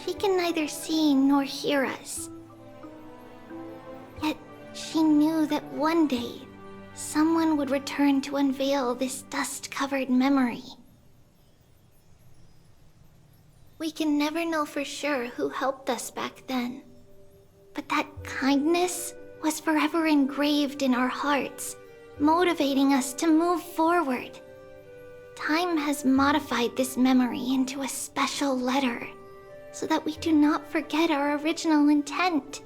She can neither see nor hear us. Yet she knew that one day, someone would return to unveil this dust-covered memory. We can never know for sure who helped us back then. But that kindness was forever engraved in our hearts, motivating us to move forward. Time has modified this memory into a special letter, so that we do not forget our original intent.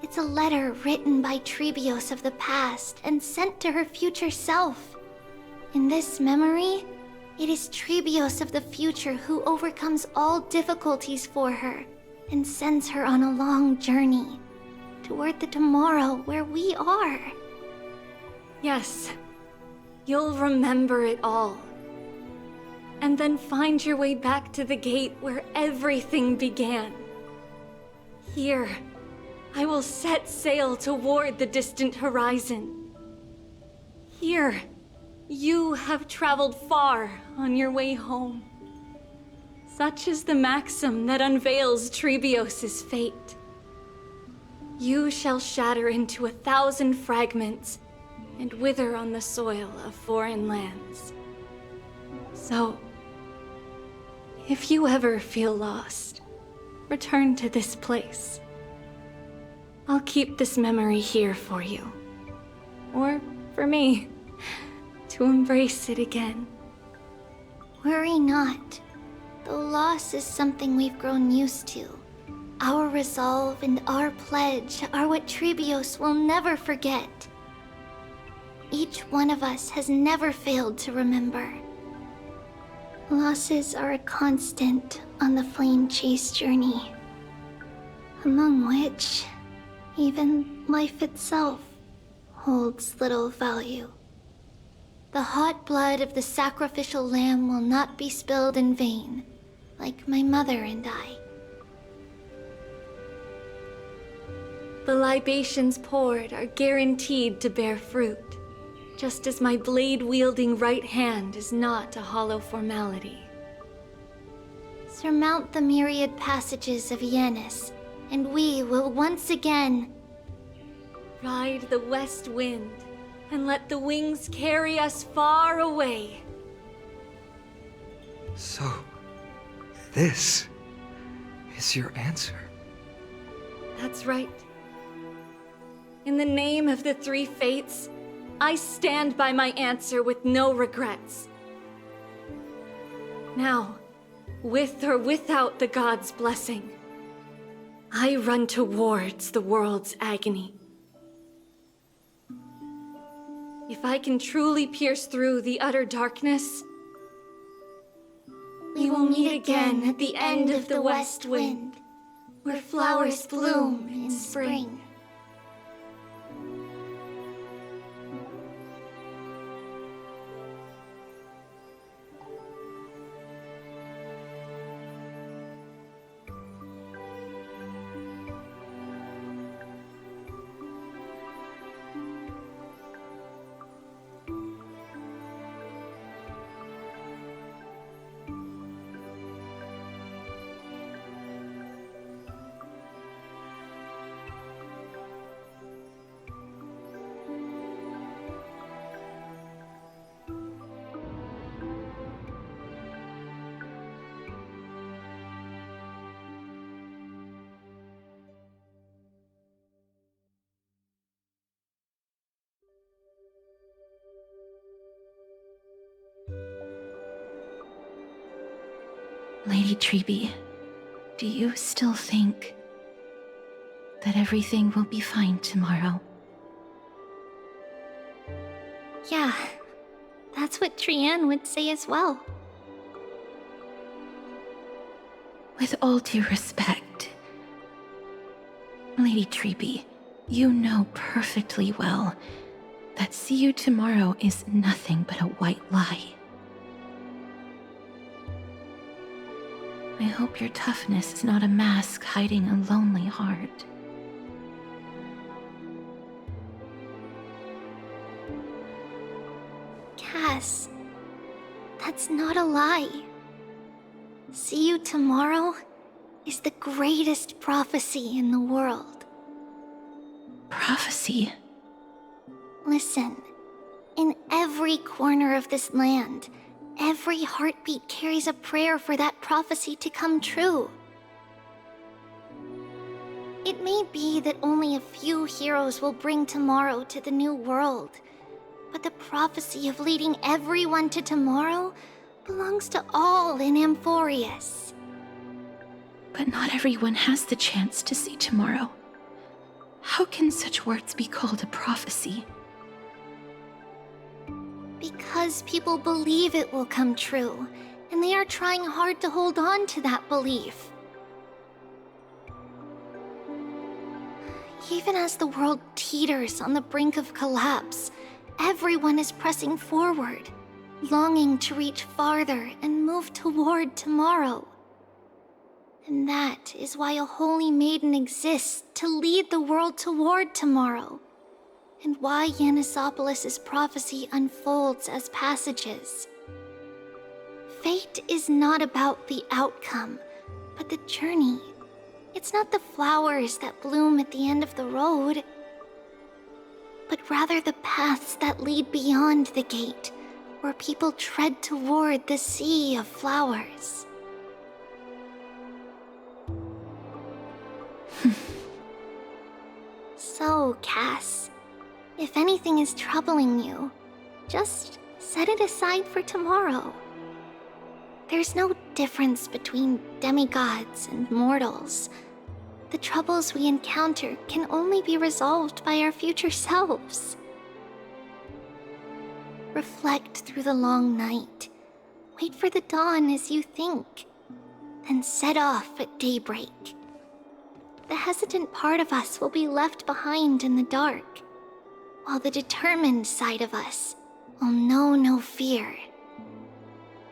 It's a letter written by Trebios of the past and sent to her future self. In this memory, it is Trebios of the future who overcomes all difficulties for her and sends her on a long journey toward the tomorrow where we are. Yes, you'll remember it all. And then find your way back to the gate where everything began. Here, I will set sail toward the distant horizon. Here, you have traveled far on your way home. Such is the maxim that unveils Trebios's fate. You shall shatter into 1,000 fragments and wither on the soil of foreign lands. So, if you ever feel lost, return to this place. I'll keep this memory here for you. Or for me, to embrace it again. Worry not. Though loss is something we've grown used to, our resolve and our pledge are what Trebios will never forget. Each one of us has never failed to remember. Losses are a constant on the flame chase journey, among which even life itself holds little value. The hot blood of the sacrificial lamb will not be spilled in vain, like my mother and I. The libations poured are guaranteed to bear fruit, just as my blade-wielding right hand is not a hollow formality. Surmount the myriad passages of Yanis, and we will once again ride the west wind and let the wings carry us far away. So, this is your answer? That's right. In the name of the three fates, I stand by my answer with no regrets. Now, with or without the gods' blessing, I run towards the world's agony. If I can truly pierce through the utter darkness, we will meet again at the end of the west wind, where flowers bloom in spring. Lady Trebi, do you still think that everything will be fine tomorrow? Yeah, that's what Trianne would say as well. With all due respect, Lady Trebi, you know perfectly well that see you tomorrow is nothing but a white lie. I hope your toughness is not a mask hiding a lonely heart. Cass, that's not a lie. See you tomorrow is the greatest prophecy in the world. Prophecy? Listen, in every corner of this land, every heartbeat carries a prayer for that prophecy to come true. It may be that only a few heroes will bring tomorrow to the new world, but the prophecy of leading everyone to tomorrow belongs to all in Amphorius. But not everyone has the chance to see tomorrow. How can such words be called a prophecy? Because people believe it will come true, and they are trying hard to hold on to that belief. Even as the world teeters on the brink of collapse, everyone is pressing forward, longing to reach farther and move toward tomorrow. And that is why a holy maiden exists to lead the world toward tomorrow, and why Yanisopolis' prophecy unfolds as passages. Fate is not about the outcome, but the journey. It's not the flowers that bloom at the end of the road, but rather the paths that lead beyond the gate, where people tread toward the sea of flowers. So, Cass, if anything is troubling you, just set it aside for tomorrow. There's no difference between demigods and mortals. The troubles we encounter can only be resolved by our future selves. Reflect through the long night. Wait for the dawn as you think. Then set off at daybreak. The hesitant part of us will be left behind in the dark, while the determined side of us will know no fear.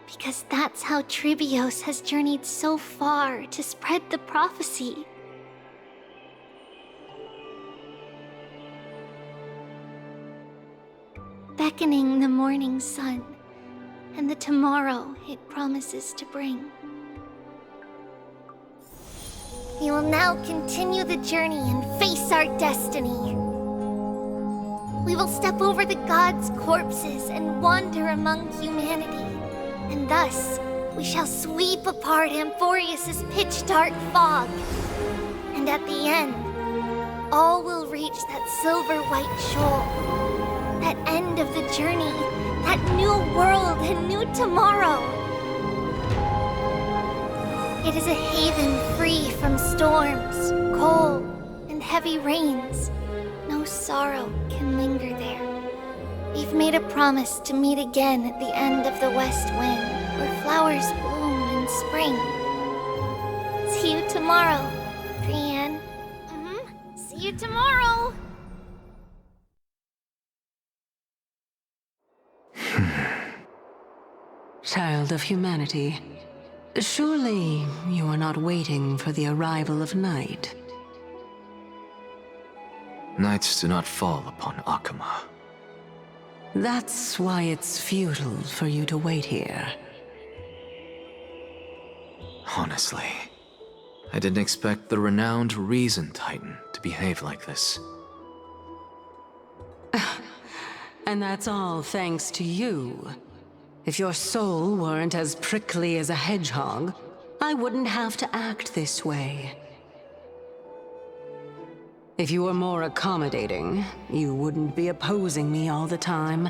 Because that's how Tribios has journeyed so far to spread the prophecy. Beckoning the morning sun, and the tomorrow it promises to bring. We will now continue the journey and face our destiny. We will step over the gods' corpses and wander among humanity, and thus we shall sweep apart Amphorius' pitch-dark fog. And at the end, all will reach that silver-white shoal, that end of the journey, that new world and new tomorrow. It is a haven free from storms, cold, and heavy rains. No sorrow can linger there. We've made a promise to meet again at the end of the west wind, where flowers bloom in spring. See you tomorrow, Brienne. See you tomorrow! Child of humanity, surely you are not waiting for the arrival of night. Nights do not fall upon Akama. That's why it's futile for you to wait here. Honestly, I didn't expect the renowned Reason Titan to behave like this. And that's all thanks to you. If your soul weren't as prickly as a hedgehog, I wouldn't have to act this way. If you were more accommodating, you wouldn't be opposing me all the time,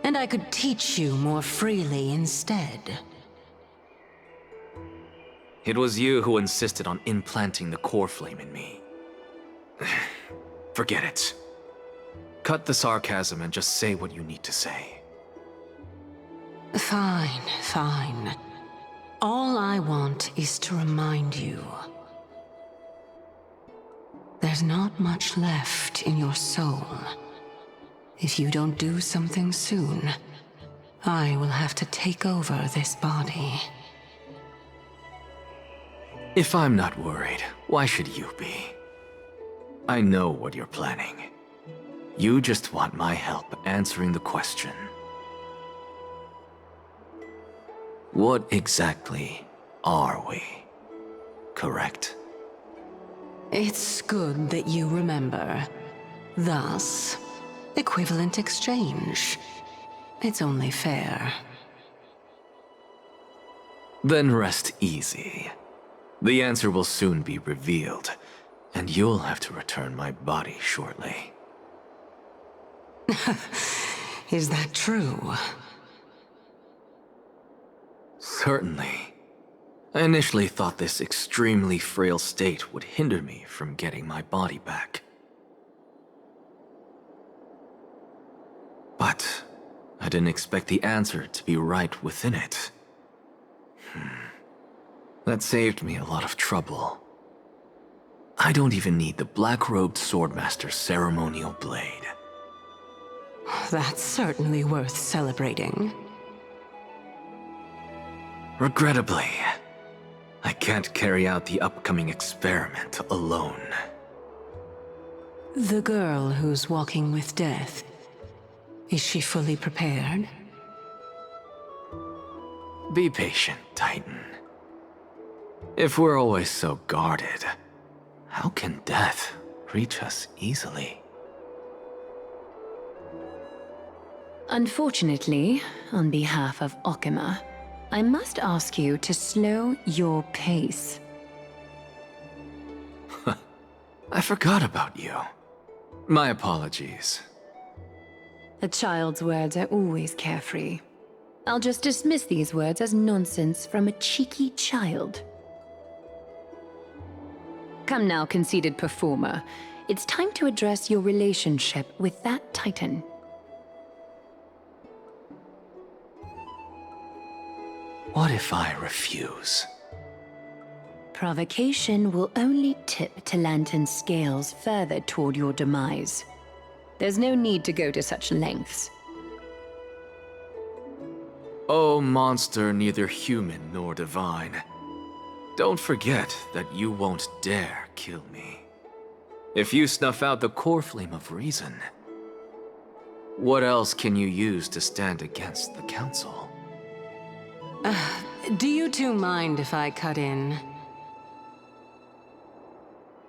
and I could teach you more freely instead. It was you who insisted on implanting the core flame in me. Forget it. Cut the sarcasm and just say what you need to say. Fine, fine. All I want is to remind you. There's not much left in your soul. If you don't do something soon, I will have to take over this body. If I'm not worried, why should you be? I know what you're planning. You just want my help answering the question. What exactly are we? Correct? It's good that you remember. Thus, equivalent exchange. It's only fair. Then rest easy. The answer will soon be revealed, and you'll have to return my body shortly. Is that true? Certainly. I initially thought this extremely frail state would hinder me from getting my body back. But I didn't expect the answer to be right within it. That saved me a lot of trouble. I don't even need the black-robed swordmaster's ceremonial blade. That's certainly worth celebrating. Regrettably, I can't carry out the upcoming experiment alone. The girl who's walking with death, is she fully prepared? Be patient, Titan. If we're always so guarded, how can death reach us easily? Unfortunately, on behalf of Okima, I must ask you to slow your pace. I forgot about you. My apologies. A child's words are always carefree. I'll just dismiss these words as nonsense from a cheeky child. Come now, conceited performer. It's time to address your relationship with that Titan. What if I refuse? Provocation will only tip Talantan's scales further toward your demise. There's no need to go to such lengths. Oh, monster neither human nor divine. Don't forget that you won't dare kill me. If you snuff out the core flame of reason, what else can you use to stand against the Council? Do you two mind if I cut in?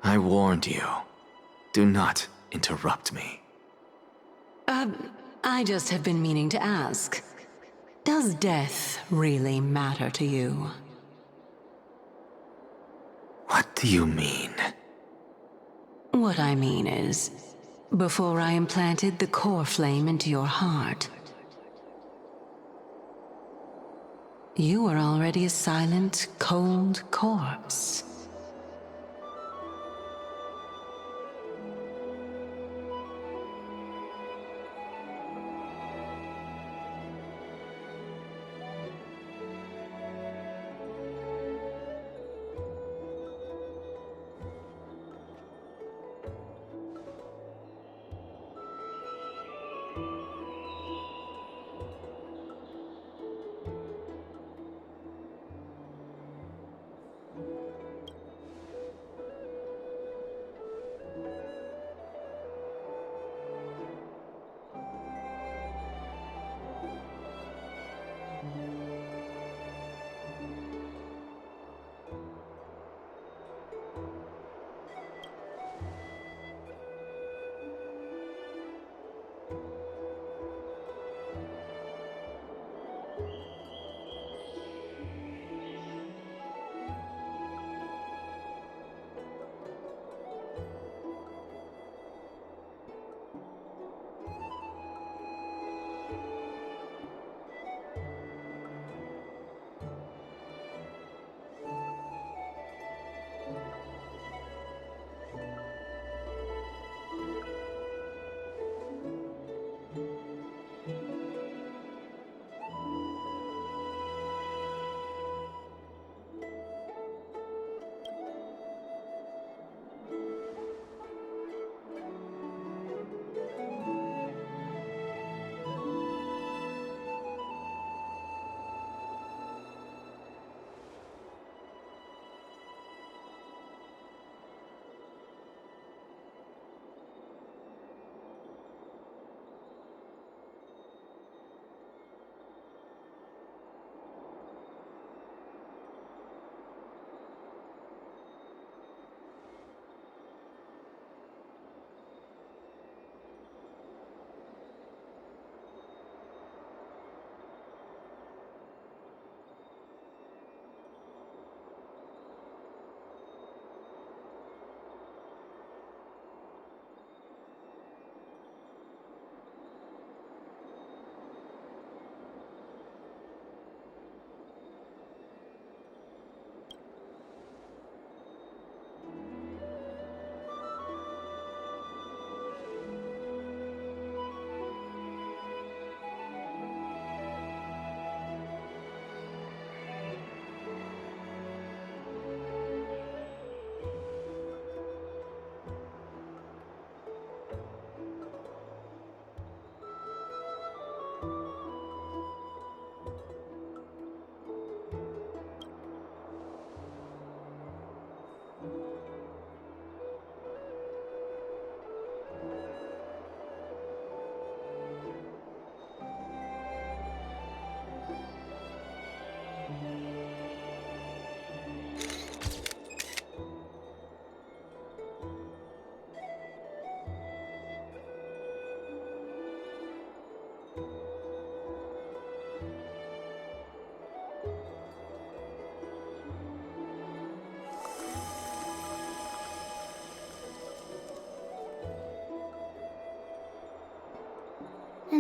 I warned you. Do not interrupt me. I just have been meaning to ask. Does death really matter to you? What do you mean? What I mean is, before I implanted the core flame into your heart, you were already a silent, cold corpse.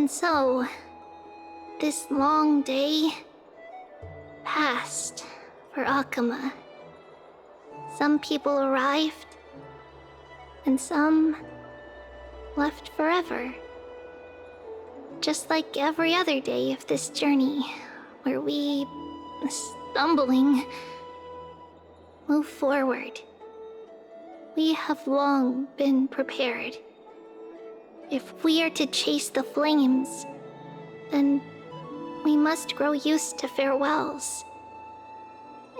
And so, this long day passed for Akama. Some people arrived, and some left forever. Just like every other day of this journey, where we, stumbling, move forward. We have long been prepared. If we are to chase the flames, then we must grow used to farewells.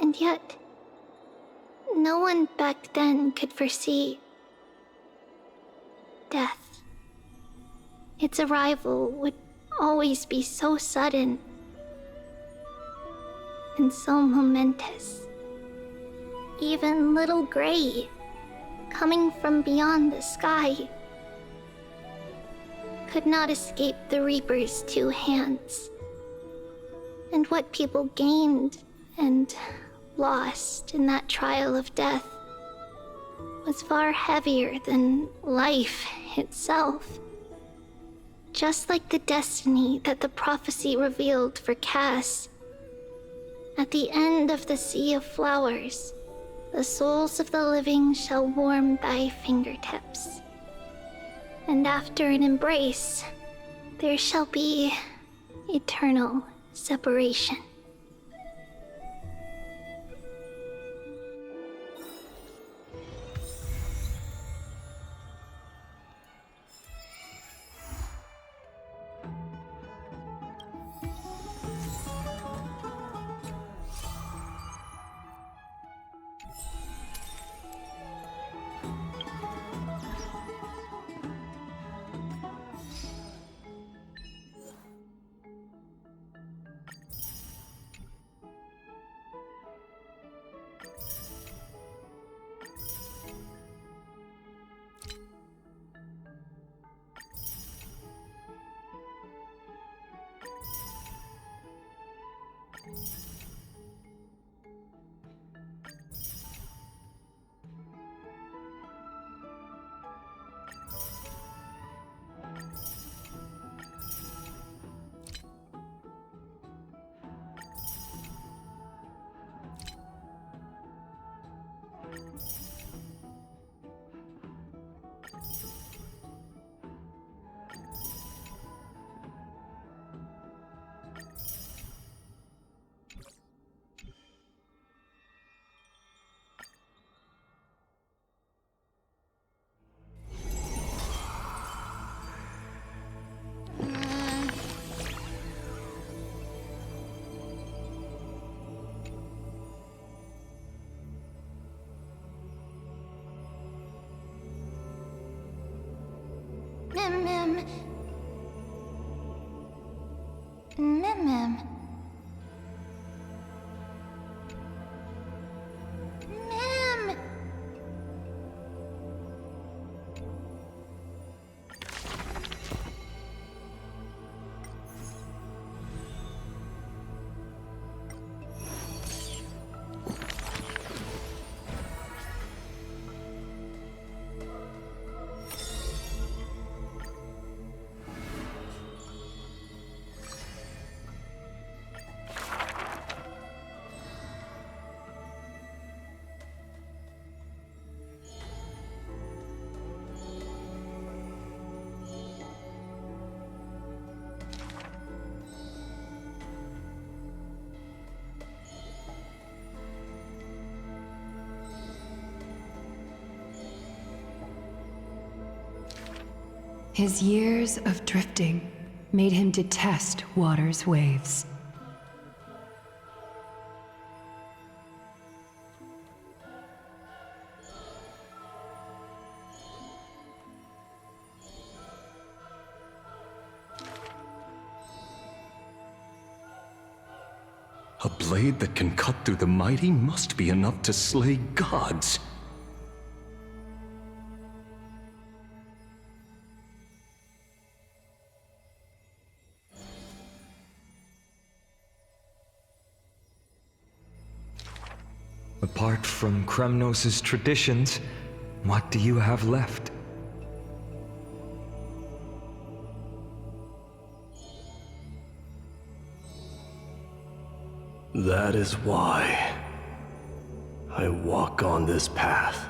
And yet, no one back then could foresee death. Its arrival would always be so sudden and so momentous. Even little Gray, coming from beyond the sky, could not escape the Reaper's two hands. And what people gained and lost in that trial of death was far heavier than life itself. Just like the destiny that the prophecy revealed for Cass. At the end of the Sea of Flowers, the souls of the living shall warm thy fingertips. And after an embrace, there shall be eternal separation. His years of drifting made him detest water's waves. A blade that can cut through the mighty must be enough to slay gods. Apart from Kremnos' traditions, what do you have left? That is why I walk on this path.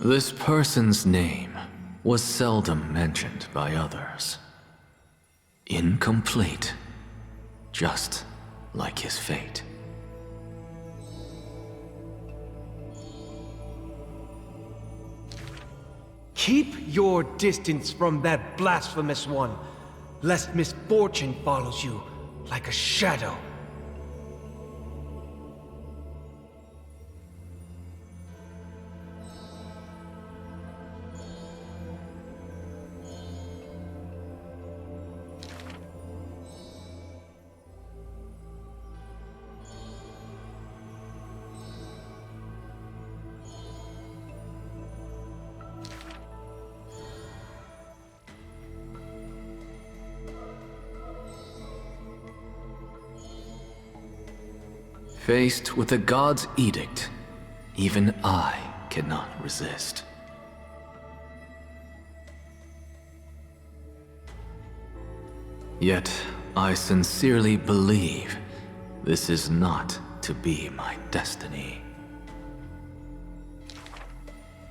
This person's name was seldom mentioned by others. Incomplete, just like his fate. Keep your distance from that blasphemous one, lest misfortune follows you like a shadow. Faced with a god's edict, even I cannot resist. Yet, I sincerely believe this is not to be my destiny.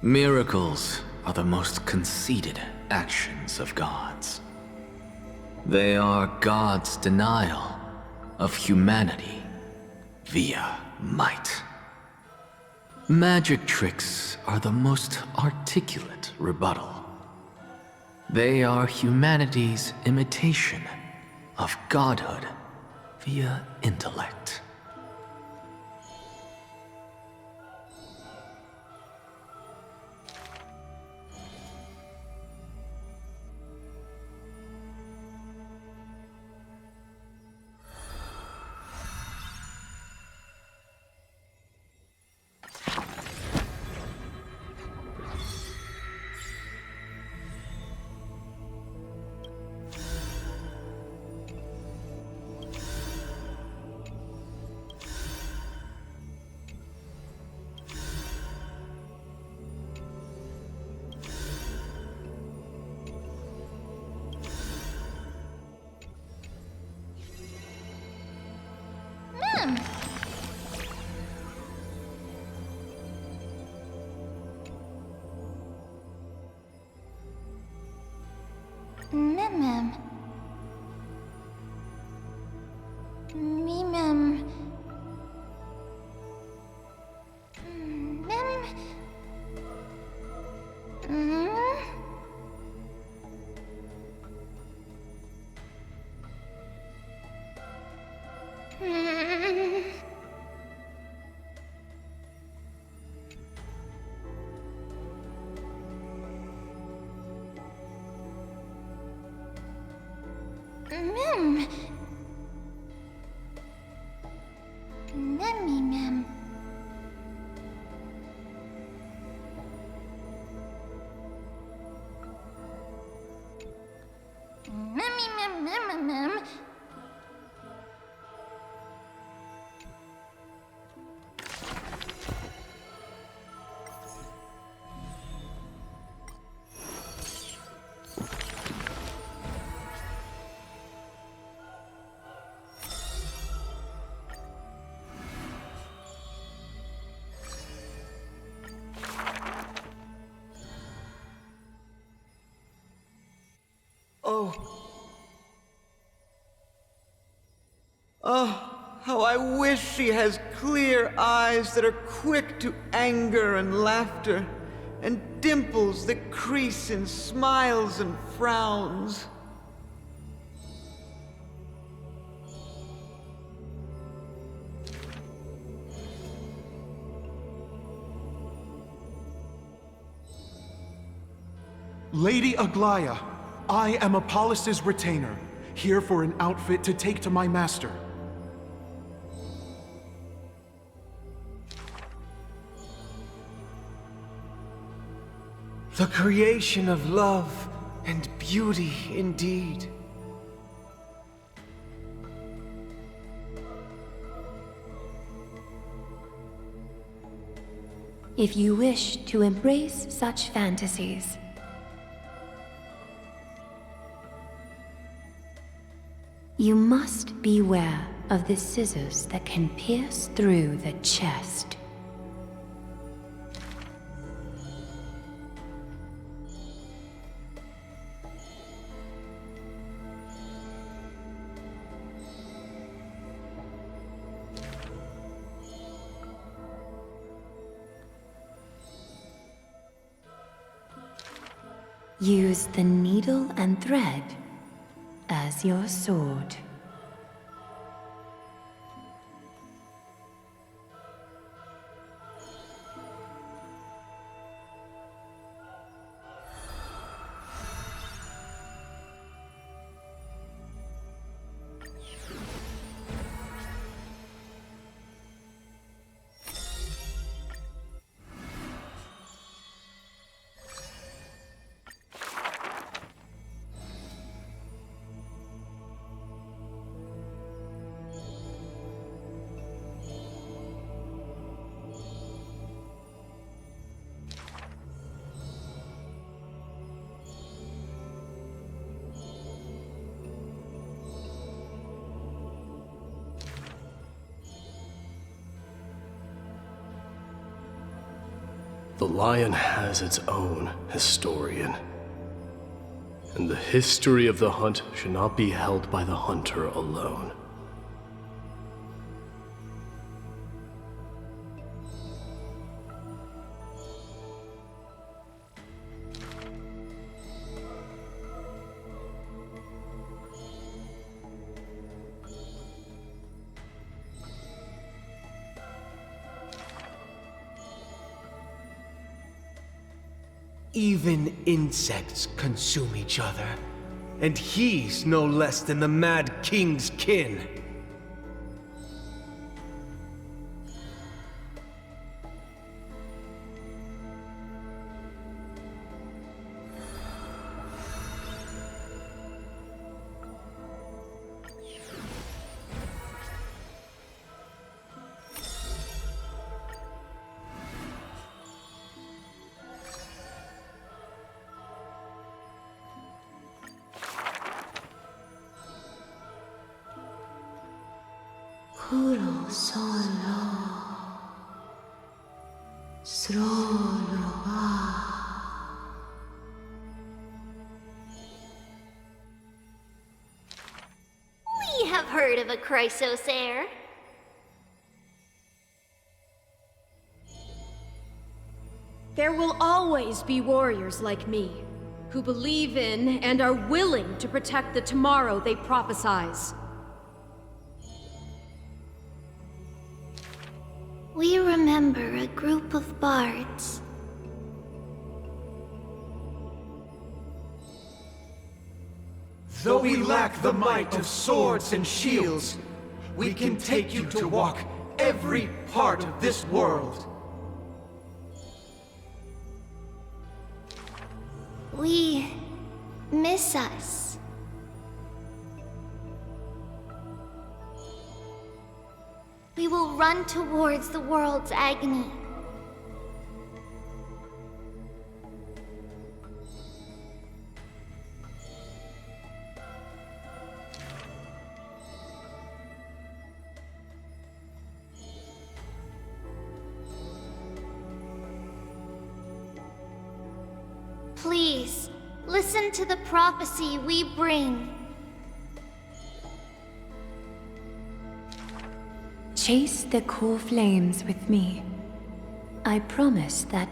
Miracles are the most conceited actions of gods. They are God's denial of humanity via might. Magic tricks are the most articulate rebuttal. They are humanity's imitation of godhood via intellect. Oh. Oh, how I wish she has clear eyes that are quick to anger and laughter, and dimples that crease in smiles and frowns. Lady Aglaya, I am Apollos' retainer, here for an outfit to take to my master. The creation of love and beauty indeed. If you wish to embrace such fantasies, you must beware of the scissors that can pierce through the chest. Use the needle and thread as your sword. The lion has its own historian. And the history of the hunt should not be held by the hunter alone. Even insects consume each other, and he's no less than the Mad King's kin. Puro solo, solo va. We have heard of a Chrysos heir. There will always be warriors like me, who believe in and are willing to protect the tomorrow they prophesize. We remember a group of bards. Though we lack the might of swords and shields, we can take you to walk every part of this world. We miss us. We will run towards the world's agony. Please, Listen to the prophecy we bring. Chase the core flames with me. I promise that.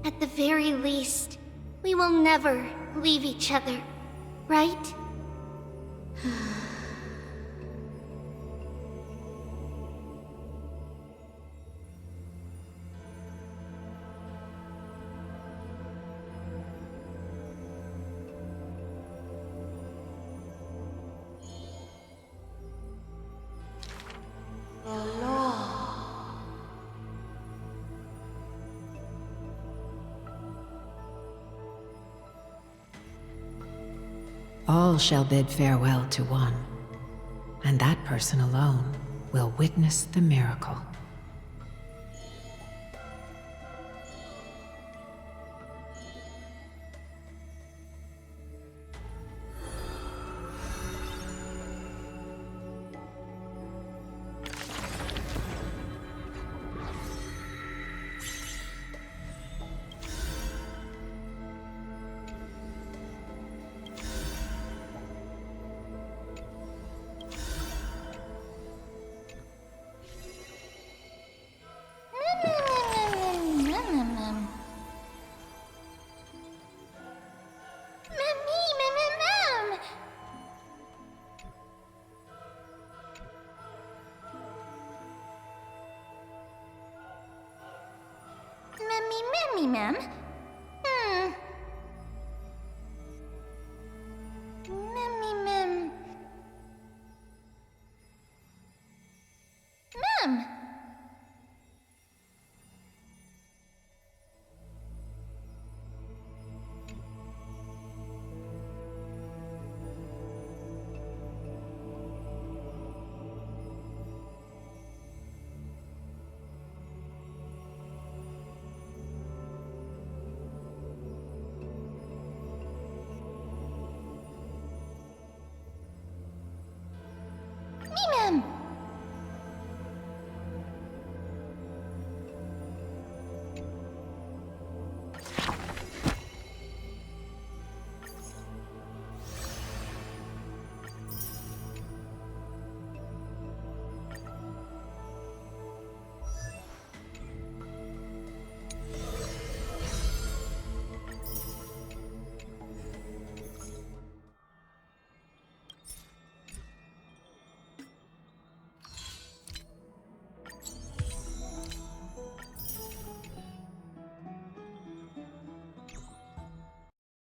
At the very least, we will never leave each other, right? All shall bid farewell to one, and that person alone will witness the miracle. Ma'am?